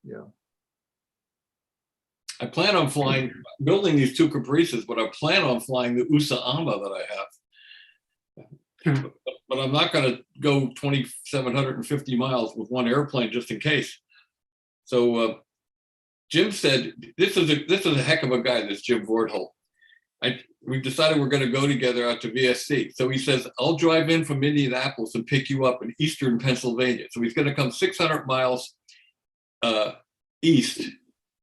F: Yeah.
B: I plan on flying, building these 2 Caprices, but I plan on flying the USA Amba that I have. But I'm not going to go 2,750 miles with one airplane just in case. So Jim said, this is a heck of a guy, this Jim Vornholt. We decided we're going to go together out to VSC. So he says, I'll drive in from Indianapolis and pick you up in eastern Pennsylvania. So he's going to come 600 miles east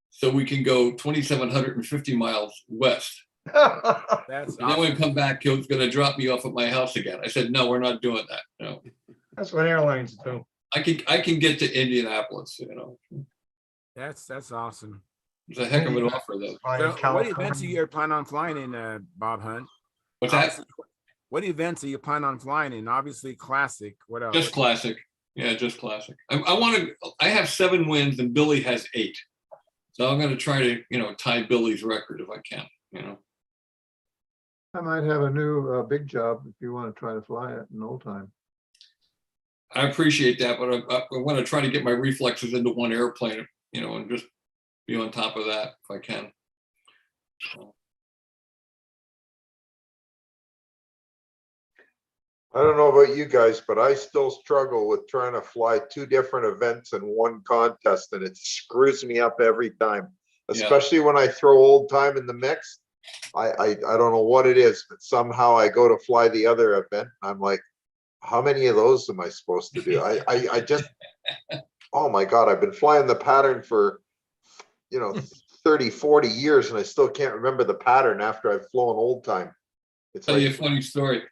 B: so we can go 2,750 miles west.
A: That's
B: And then when we come back, he's going to drop me off at my house again. I said, no, we're not doing that. No,
O: That's what airlines do.
B: I can get to Indianapolis.
A: That's awesome.
B: It's a heck of an offer, though.
A: So what events are you planning on flying in, Bob Hunt?
B: What's that?
A: What events are you planning on flying in? Obviously, classic. What else?
B: Just classic. Yeah, just classic. I have 7 wins and Billy has 8. So I'm going to try to, tie Billy's record if I can,
F: I might have a new big job if you want to try to fly it in old time.
B: I appreciate that, but I want to try to get my reflexes into one airplane, and just be on top of that if I can.
J: I don't know about you guys, but I still struggle with trying to fly 2 different events in one contest, and it screws me up every time, especially when I throw old time in the mix. I don't know what it is, but somehow I go to fly the other event. I'm like, how many of those am I supposed to do? I just, oh my God, I've been flying the pattern for, 30, 40 years and I still can't remember the pattern after I've flown old time. It's
B: Tell you a
J: like,
B: funny story.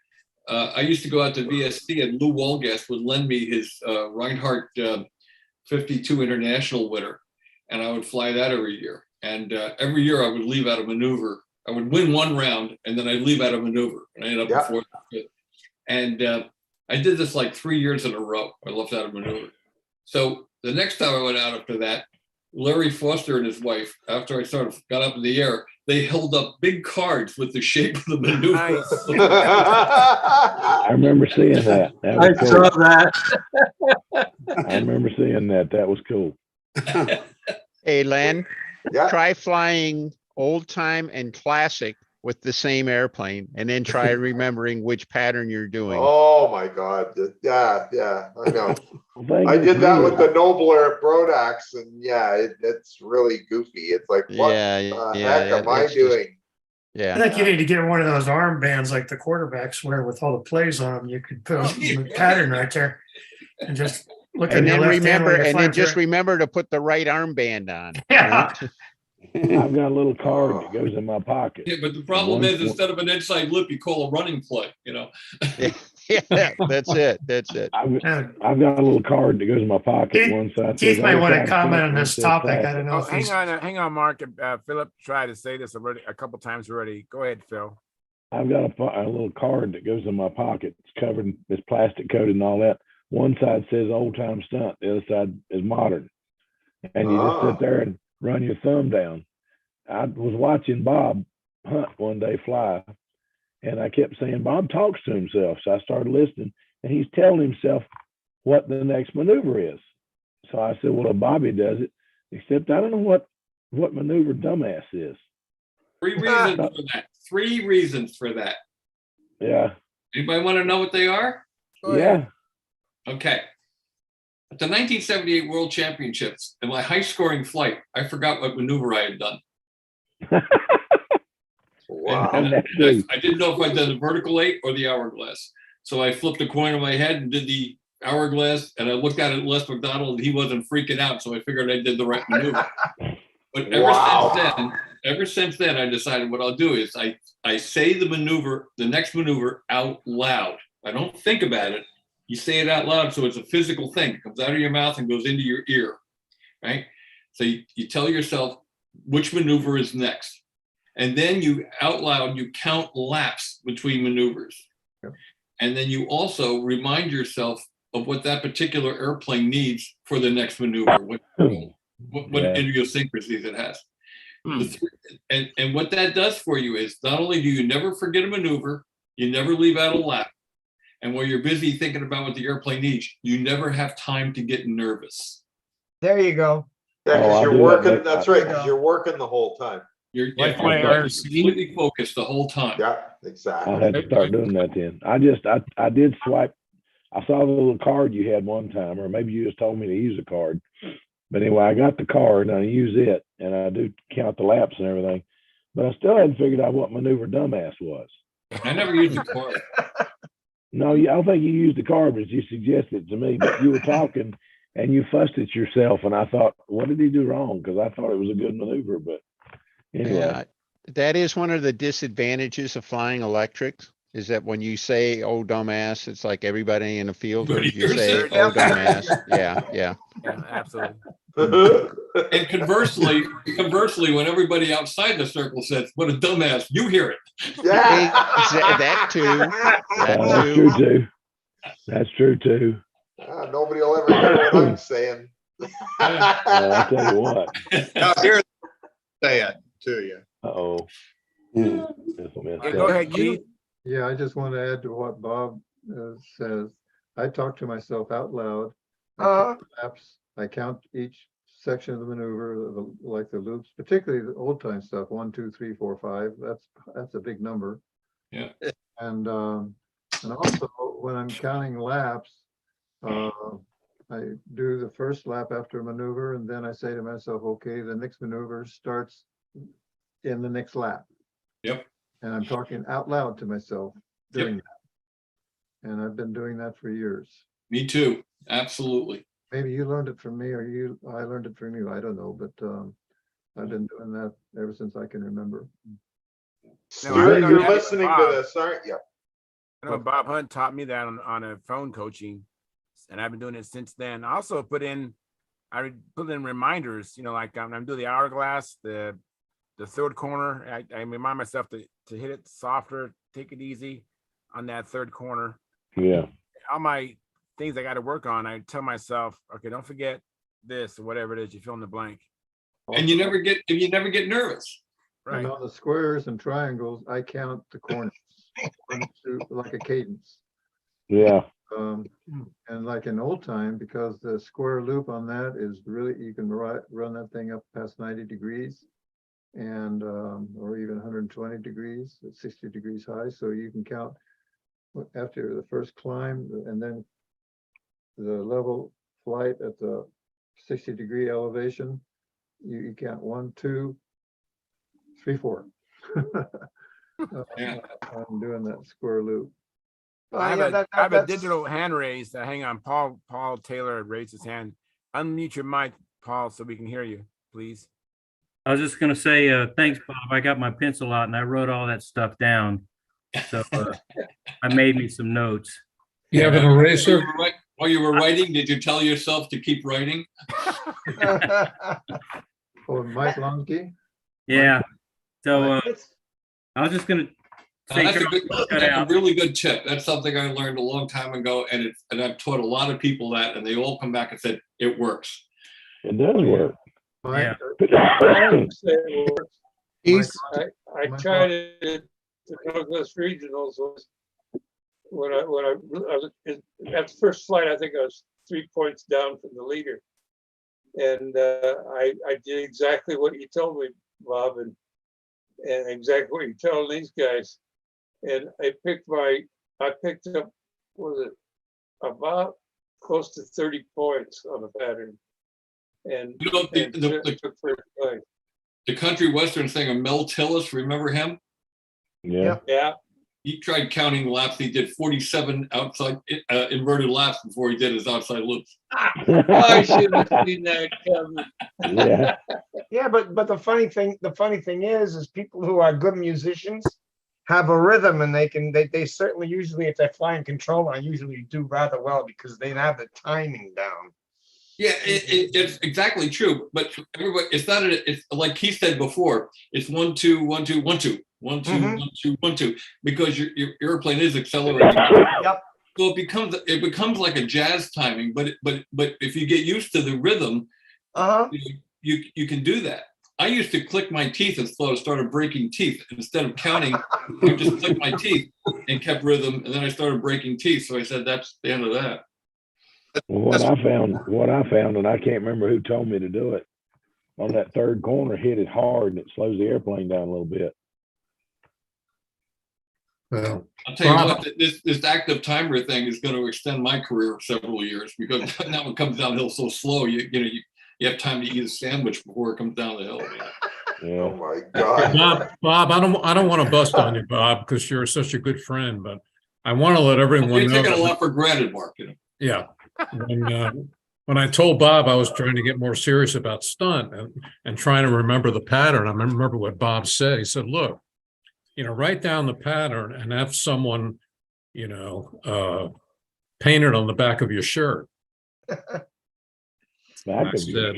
B: I used to go out to VSC and Lou Walgas would lend me his Reinhardt 52 International winner. And I would fly that every year. And every year I would leave out a maneuver. I would win one round and then I'd leave out a maneuver. And I ended up in fourth or fifth. And I did this like 3 years in a row. I left out a maneuver. So the next time I went out after that, Larry Foster and his wife, after I got up in the air, they held up big cards with the shape of the maneuver.
A: Nice.
I: I remember seeing that. That was
M: I
I: cool.
M: saw that.
I: I remember seeing that. That was cool.
D: Hey, Len,
J: yeah.
D: try flying old time and classic with the same airplane and then try remembering which pattern you're doing.
J: Oh my God. Yeah, I know.
I: Thing
J: I
I: is,
J: did that
I: me,
J: with the Nobler at Brodax, and yeah, it's really goofy. It's like, what
D: Yeah,
J: the
D: yeah,
J: heck am I
D: it's just-
J: doing?
E: I
D: Yeah.
E: think you need to get one of those armbands like the quarterbacks wear with all the plays on them. You could put a pattern right there and just look at
D: And
E: your
D: then
E: left hand.
D: remember, and then just remember to put the right armband on.
E: Yeah.
I: I've got a little card that goes in my pocket.
B: Yeah, but the problem
I: One-
B: is instead of an inside lip, you call a running play, you know?
D: Yeah, that's it. That's it.
I: I've got a little card that goes in my pocket. One side
E: Keith
I: says
E: might
I: old
E: want to
I: time
E: comment
I: stunt,
E: on
I: one
E: this
I: says
E: topic. I
I: classic.
E: don't know if he's.
A: Hang on, Mark. Philip tried to say this already a couple times already. Go ahead, Phil.
I: I've got a little card that goes in my pocket. It's covered, it's plastic coated and all that. One side says old time stunt, the other side is modern. And you just sit there and run your thumb down. I was watching Bob Hunt one day fly, and I kept saying, Bob talks to himself. So I started listening, and he's telling himself what the next maneuver is. So I said, well, if Bobby does it, except I don't know what maneuver dumbass is.
B: 3 reasons for that. 3 reasons for that.
I: Yeah.
B: Anybody want to know what they are?
I: Yeah.
B: Okay. At the 1978 World Championships, in my high scoring flight, I forgot what maneuver I had done.
J: Wow.
B: And I didn't know if I'd done the vertical 8 or the hourglass. So I flipped a coin in my head and did the hourglass, and I looked at it Les McDonald and he wasn't freaking out. So I figured I did the right maneuver. But ever since then, I decided what I'll do is I say the maneuver, the next maneuver out loud. I don't think about it. You say it out loud. So it's a physical thing. It comes out of your mouth and goes into your ear, right? So you tell yourself which maneuver is next. And then you out loud, you count laps between maneuvers.
F: Yep.
B: And then you also remind yourself of what that particular airplane needs for the next maneuver, what idiosyncrasies it has. And what that does for you is not only do you never forget a maneuver, you never leave out a lap. And while you're busy thinking about what the airplane needs, you never have time to get nervous.
O: There you go.
J: Yeah, because
I: I'll
J: you're
I: do that
J: working.
I: next
J: That's
I: time.
J: right. Because you're working the whole time.
B: You're
A: Fly RC.
B: completely focused the whole time.
J: Yeah, exactly.
I: I'll have to start doing that then. I did swipe. I saw the little card you had one time, or maybe you just told me to use a card. But anyway, I got the card and I use it, and I do count the laps and everything. But I still hadn't figured out what maneuver dumbass was.
B: I never used the card.
I: No, I don't think you used the card, but you suggested it to me. But you were talking and you fussed at yourself, and I thought, what did he do wrong? Because I thought it was a good maneuver, but anyway.
D: Yeah, that is one of the disadvantages of flying electrics, is that when you say, oh, dumbass, it's like everybody in the field, hears you say, oh, dumbass. Yeah.
A: Yeah, absolutely.
B: And conversely, when everybody outside the circle says, what a dumbass, you hear it.
J: Yeah.
D: That too.
I: That's true too. That's true too.
J: Nobody will ever hear what I'm saying.
I: I'll tell you what.
H: Now here's say it to you.
I: Uh-oh.
A: Go ahead, Keith.
F: Yeah, I just want to add to what Bob says. I talk to myself out loud. I count laps. I count each section of the maneuver, like the loops, particularly the old time stuff. 1, 2, 3, 4, 5. That's a big number.
B: Yeah.
F: And also when I'm counting laps, I do the first lap after a maneuver, and then I say to myself, okay, the next maneuver starts in the next lap.
B: Yep.
F: And I'm talking out loud to myself doing that. And I've been doing that for years.
B: Me too. Absolutely.
F: Maybe you learned it from me, or I learned it from you. I don't know, but I've been doing that ever since I can remember.
J: Stuart,
A: know
J: you're
A: that
J: listening to
A: Bob.
J: this, aren't you?
A: I know Bob Hunt taught me that on a phone coaching, and I've been doing it since then. I also put in reminders, like I'm doing the hourglass, the third corner. I remind myself to hit it softer, take it easy on that third corner.
I: Yeah.
A: All my things I got to work on, I tell myself, okay, don't forget this or whatever it is you fill in the blank.
B: And you never get nervous.
A: Right.
F: And on the squares and triangles, I count the corners 1, 2, like a cadence.
I: Yeah.
F: And like in old time, because the square loop on that is really, you can run that thing up past 90 degrees and or even 120 degrees, 60 degrees high. So you can count after the first climb and then the level flight at the 60-degree elevation. You count 1, 2, 3, 4.
B: Yeah.
F: I'm doing that square loop.
A: I have a digital hand raise. Hang on, Paul Taylor raised his hand. Unmute your mic, Paul, so we can hear you, please.
C: I was just going to say, thanks, Bob. I got my pencil out and I wrote all that stuff down. So I made me some notes.
G: You have an eraser?
B: While you were writing, did you tell yourself to keep writing?
F: Oh, Mike Longkey?
C: Yeah. So I was just going to say,
B: That's a really good tip. That's something I learned a long time ago, and I've taught a lot of people that, and they all come back and said it works.
I: It does work.
C: Yeah.
M: I tried it at the Douglas Regionals. When I was at the first flight, I think I was 3 points down from the leader, and I did exactly what you told me, Bob, and exactly what you told these guys. And I picked up, what was it, about close to 30 points on the pattern, and
B: the country western singer Mel Tillis, remember him?
I: Yeah.
M: Yeah.
B: He tried counting laps. He did 47 outside inverted laps before he did his outside loops.
M: I should have seen that coming.
I: Yeah.
O: Yeah, but the funny thing is people who are good musicians have a rhythm, and they certainly usually, if they're flying control line, usually do rather well because they have the timing down.
B: Yeah, it's exactly true. But everybody, it's like he said before. It's 1, 2, 1, 2, 1, 2, 1, 2, 1, 2, 1, 2, because your airplane is accelerating.
O: Yep.
B: So it becomes like a jazz timing. But if you get used to the rhythm, you can do that. I used to click my teeth and started breaking teeth. Instead of counting, I just clicked my teeth and kept rhythm, and then I started breaking teeth. So I said that's the end of that.
I: Well, what I found, and I can't remember who told me to do it, on that third corner, hit it hard and it slows the airplane down a little bit.
G: Well,
B: I'll tell you what, this active timer thing is going to extend my career several years, because now it comes downhill so slow. You have time to eat a sandwich before it comes down the hill.
I: Yeah.
J: Oh my God.
G: Bob, I don't want to bust on you, Bob, because you're such a good friend, but I want to let everyone know.
B: You're taking a lot for granted, Mark.
G: Yeah. When I told Bob I was trying to get more serious about stunt and trying to remember the pattern, I remember what Bob said. He said, look, write down the pattern and have someone, paint it on the back of your shirt. I said,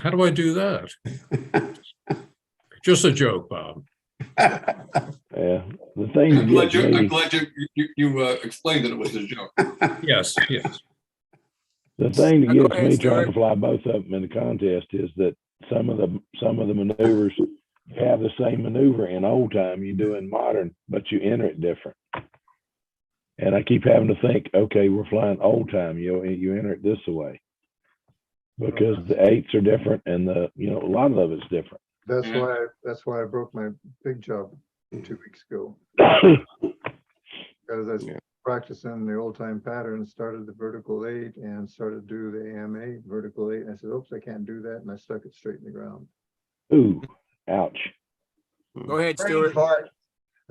G: how do I do that? Just a joke, Bob.
I: Yeah. The thing
B: I'm glad you explained that it was a joke.
G: Yes.
I: The thing that gets me trying to fly both of them in the contest is that some of the maneuvers, you have the same maneuver in old time you do in modern, but you enter it different. And I keep having to think, okay, we're flying old time, you enter it this way, because the 8s are different, and a lot of it's different.
F: That's why I broke my big job 2 weeks ago. Because I was practicing the old time pattern, started the vertical 8 and started to do the AMA vertical 8. And I said, oops, I can't do that. And I stuck it straight in the ground.
I: Ooh, ouch.
A: Go ahead, Stuart.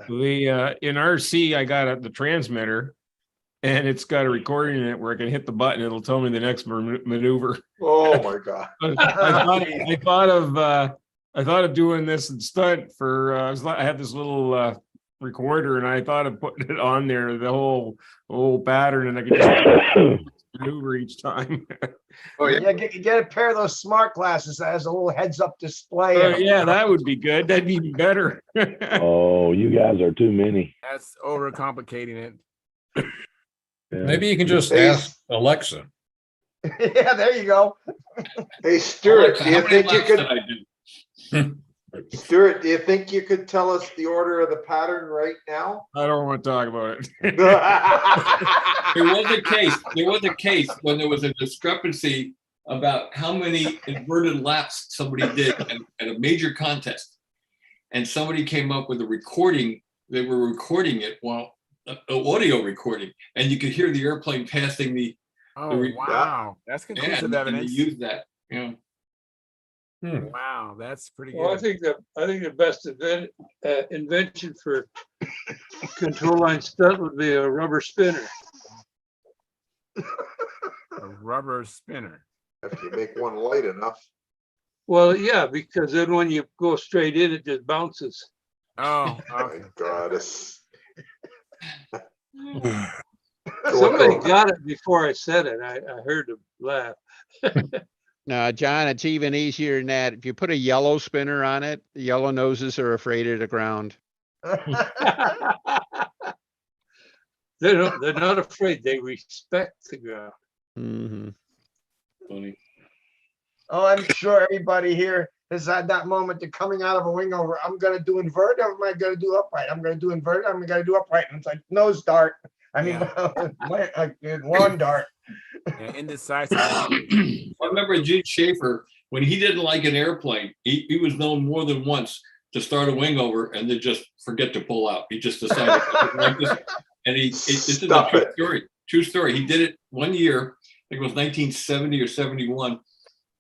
L: In RC, I got the transmitter, and it's got a recording in it where I can hit the button. It'll tell me the next maneuver.
J: Oh my God.
L: I thought of I thought of doing this in stunt for, I had this little recorder and I thought of putting it on there, the whole pattern, and I could just maneuver each time.
O: Yeah, get a pair of those smart glasses that has a little heads-up display. in 'em.
L: Yeah, that would be good. That'd be even better.
I: Oh, you guys are too many.
A: That's overcomplicating it.
I: Yeah.
G: Maybe you can just
J: Hey,
G: ask Alexa.
O: Yeah, there you go.
J: Hey, Stuart,
B: Alexa,
J: do you
B: how many
J: think you
B: laps
J: could,
B: did I do?
J: Stuart, do you think you could tell us the order of the pattern right now?
L: I don't want to talk about it.
B: There was a case when there was a discrepancy about how many inverted laps somebody did at a major contest. And somebody came up with a recording. They were recording it while audio recording, and you could hear the airplane passing the.
A: Oh, wow. That's conclusive
B: and they
A: evidence.
B: used that. Yeah.
A: Wow, that's pretty
M: Well, I
A: good.
M: think the best invention for control line stunt would be a rubber spinner.
A: A rubber spinner.
J: If you make one light enough.
M: Well, yeah, because then when you go straight in, it just bounces.
A: Oh,
J: My
A: okay.
J: God, it's.
M: Somebody got it before I said it. I heard them laugh.
D: No, John, it's even easier than that. If you put a yellow spinner on it, the yellow noses are afraid of the ground.
M: They're not afraid. They respect the ground.
D: Mm-hmm.
B: Funny.
O: Oh, I'm sure everybody here has had that moment to coming out of a wing over. I'm gonna do invert, or am I gonna do upright? I'm gonna do invert, I'm gonna do upright. And it's like nose dart. I mean, lawn dart.
A: Yeah, indecisive.
B: I remember Gene Schaefer, when he didn't like an airplane, he was known more than once to start a wing over and then just forget to pull out. He just decided like this. And this is a true story. True story. He did it one year, I think it was 1970 or 71.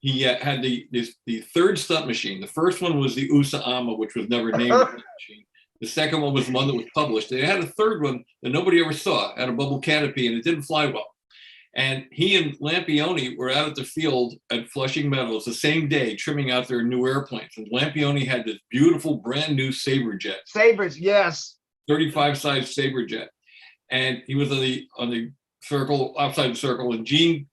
B: He had the third stunt machine. The first one was the USA Ama, which was never named a stunt machine. The second one was the one that was published. They had a third one that nobody ever saw, had a bubble canopy, and it didn't fly well. And he and Lampione were out at the field at Flushing Meadows the same day, trimming out their new airplanes. And Lampione had this beautiful brand new Sabre jet.
O: Sabres, yes.
B: 35 size Sabre jet. And he was on the circle, outside the circle, and Gene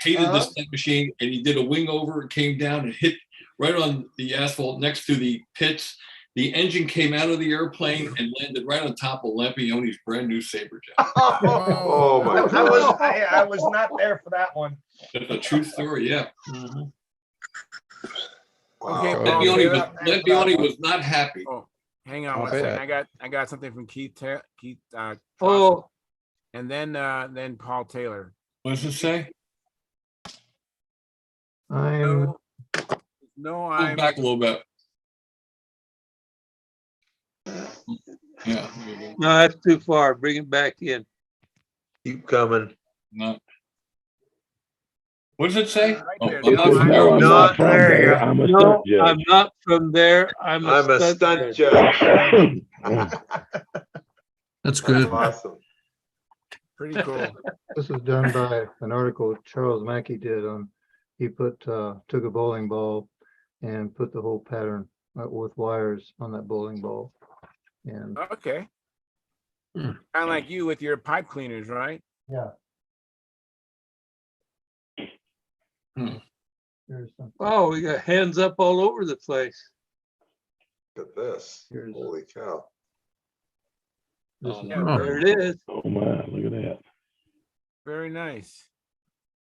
B: hated this stunt machine, and he did a wing over, and came down and hit right on the asphalt next to the pits. The engine came out of the airplane and landed right on top of Lampione's brand new Sabre jet.
J: Oh my God.
O: I was not there for that one.
B: That's a true story, yeah.
A: Okay,
B: Lampione was not happy.
A: Oh, hang on
D: I'll
A: one
D: bet.
A: second. I got something from Keith.
M: Oh,
A: and then Paul Taylor.
B: What does it say?
F: I'm,
A: No,
B: Pull back a little bit. Yeah. there you go.
M: no, that's too far. Bring it back in.
J: Keep coming.
B: No. What does it say?
A: Right
B: Oh,
A: there.
B: I'm
I: It says,
B: not-
I: no, I'm
J: not
I: not from
J: there you
I: there.
J: go.
I: I'm a
M: No,
I: stunt judge.
M: I'm not from there. I'm
J: I'm a stunt judge.
G: That's
J: That's awesome.
A: Pretty cool.
F: this is done by an article Charles Mackey did on, he took a bowling ball and put the whole pattern with wires on that bowling ball. And
A: Okay. Kind of like you with your pipe cleaners, right?
F: yeah.
B: Hmm.
F: Here's something.
M: Oh, we got hands up all over the place.
J: Look at this.
F: Here's-
J: Holy cow.
F: This
B: Oh,
F: is-
A: Yeah,
M: There it is.
I: Oh my, look at that.
A: very nice.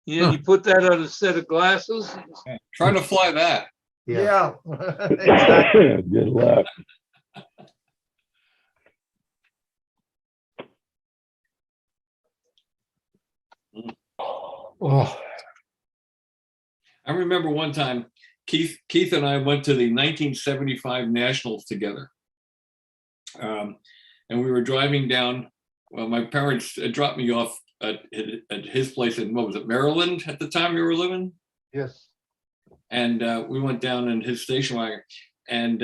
M: Yeah, you put that on a set of glasses.
B: Trying to fly that.
O: Yeah. Exactly.
I: Good luck.
G: Oh,
B: I remember one time Keith and I went to the 1975 Nationals together. And we were driving down. Well, my parents dropped me off at his place in, what was it, Maryland at the time we were living?
F: Yes.
B: And we went down in his station wagon. And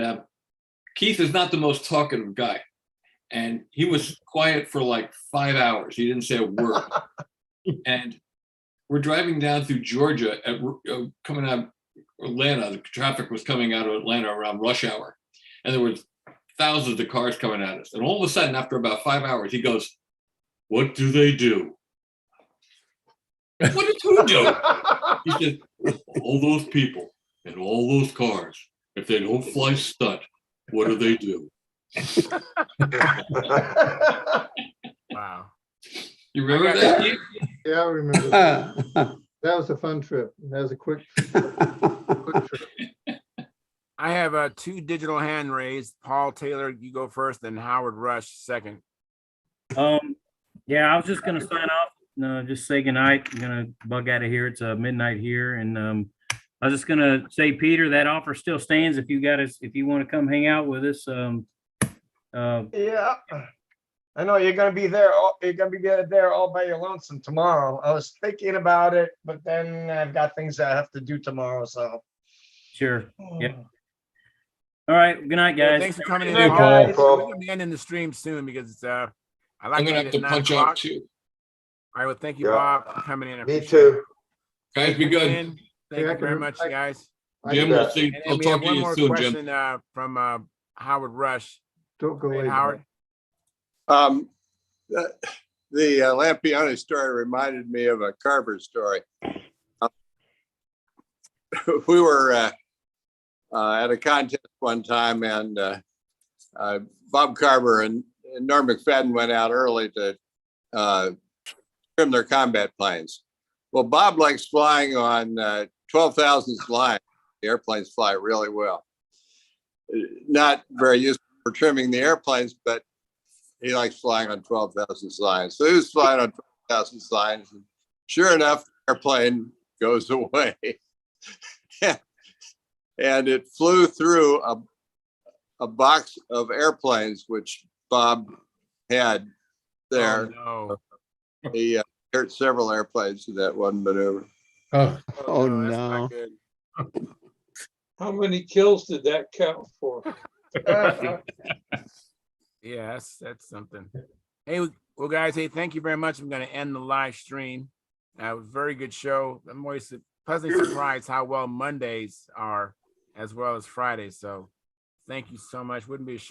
B: Keith is not the most talkative guy. And he was quiet for like 5 hours. He didn't say a word. And we're driving down through Georgia, coming out Atlanta. The traffic was coming out of Atlanta around rush hour, and there was thousands of cars coming at us. And all of a sudden, after about 5 hours, he goes, "What do they do?" What did who do? He said, "All those people and all those cars, if they don't fly stunt, what do they do?"
A: Wow.
B: You remember that, Steve?
F: Yeah, I remember. That was a fun trip. That was a quick trip.
A: I have 2 digital hand raised. Paul Taylor, you go first, and Howard Rush second.
C: Yeah, I was just gonna sign off. No, just say goodnight. I'm gonna bug out of here. It's midnight here, and I was just gonna say, Peter, that offer still stands. If you want to come hang out with us.
O: Yeah. I know you're gonna be there. You're gonna be there all by your lonesome tomorrow. I was thinking about it, but then I've got things I have to do tomorrow. So
C: Sure. Yeah. All right. Good night,
A: Yeah,
C: guys.
A: thanks for coming in,
B: Hey,
A: Paul.
B: Paul.
A: We're gonna be ending the stream soon because I like
B: I'm gonna have
A: eat
B: to
A: at 9
B: punch
A: o'clock.
B: out too.
A: All right. Well, thank you,
J: Yeah.
A: Bob, for coming in. I
J: Me
A: appreciate it.
J: too.
B: Guys, be good.
A: Thank you very much, guys.
B: Jim, we'll
J: bet.
B: see.
A: And
B: I'll
A: then we have
B: talk to
A: one
B: you
A: more
B: soon, Jim.
A: question from Howard Rush.
F: Don't go
A: Hey,
F: late.
A: Howard.
N: The Lampione story reminded me of a Carver story. We were at a contest one time, and Bob Carver and Norm McFadden went out early to trim their combat planes. Well, Bob likes flying on 12,000 line. The airplanes fly really well. Not very useful for trimming the airplanes, but he likes flying on 12,000 lines. So he was flying on 12,000 lines. And sure enough, the airplane goes away. And it flew through a box of airplanes, which Bob had there.
A: Oh, no.
N: He hurt several airplanes in that one maneuver.
D: Oh,
A: that's
D: no.
A: not good.
M: How many kills did that count for?
A: Yeah, that's something. Hey, well, guys, hey, thank you very much. I'm going to end the live stream. It was a very good show. I'm always pleasantly surprised how well Mondays are as well as Fridays. So thank you so much. Wouldn't be a show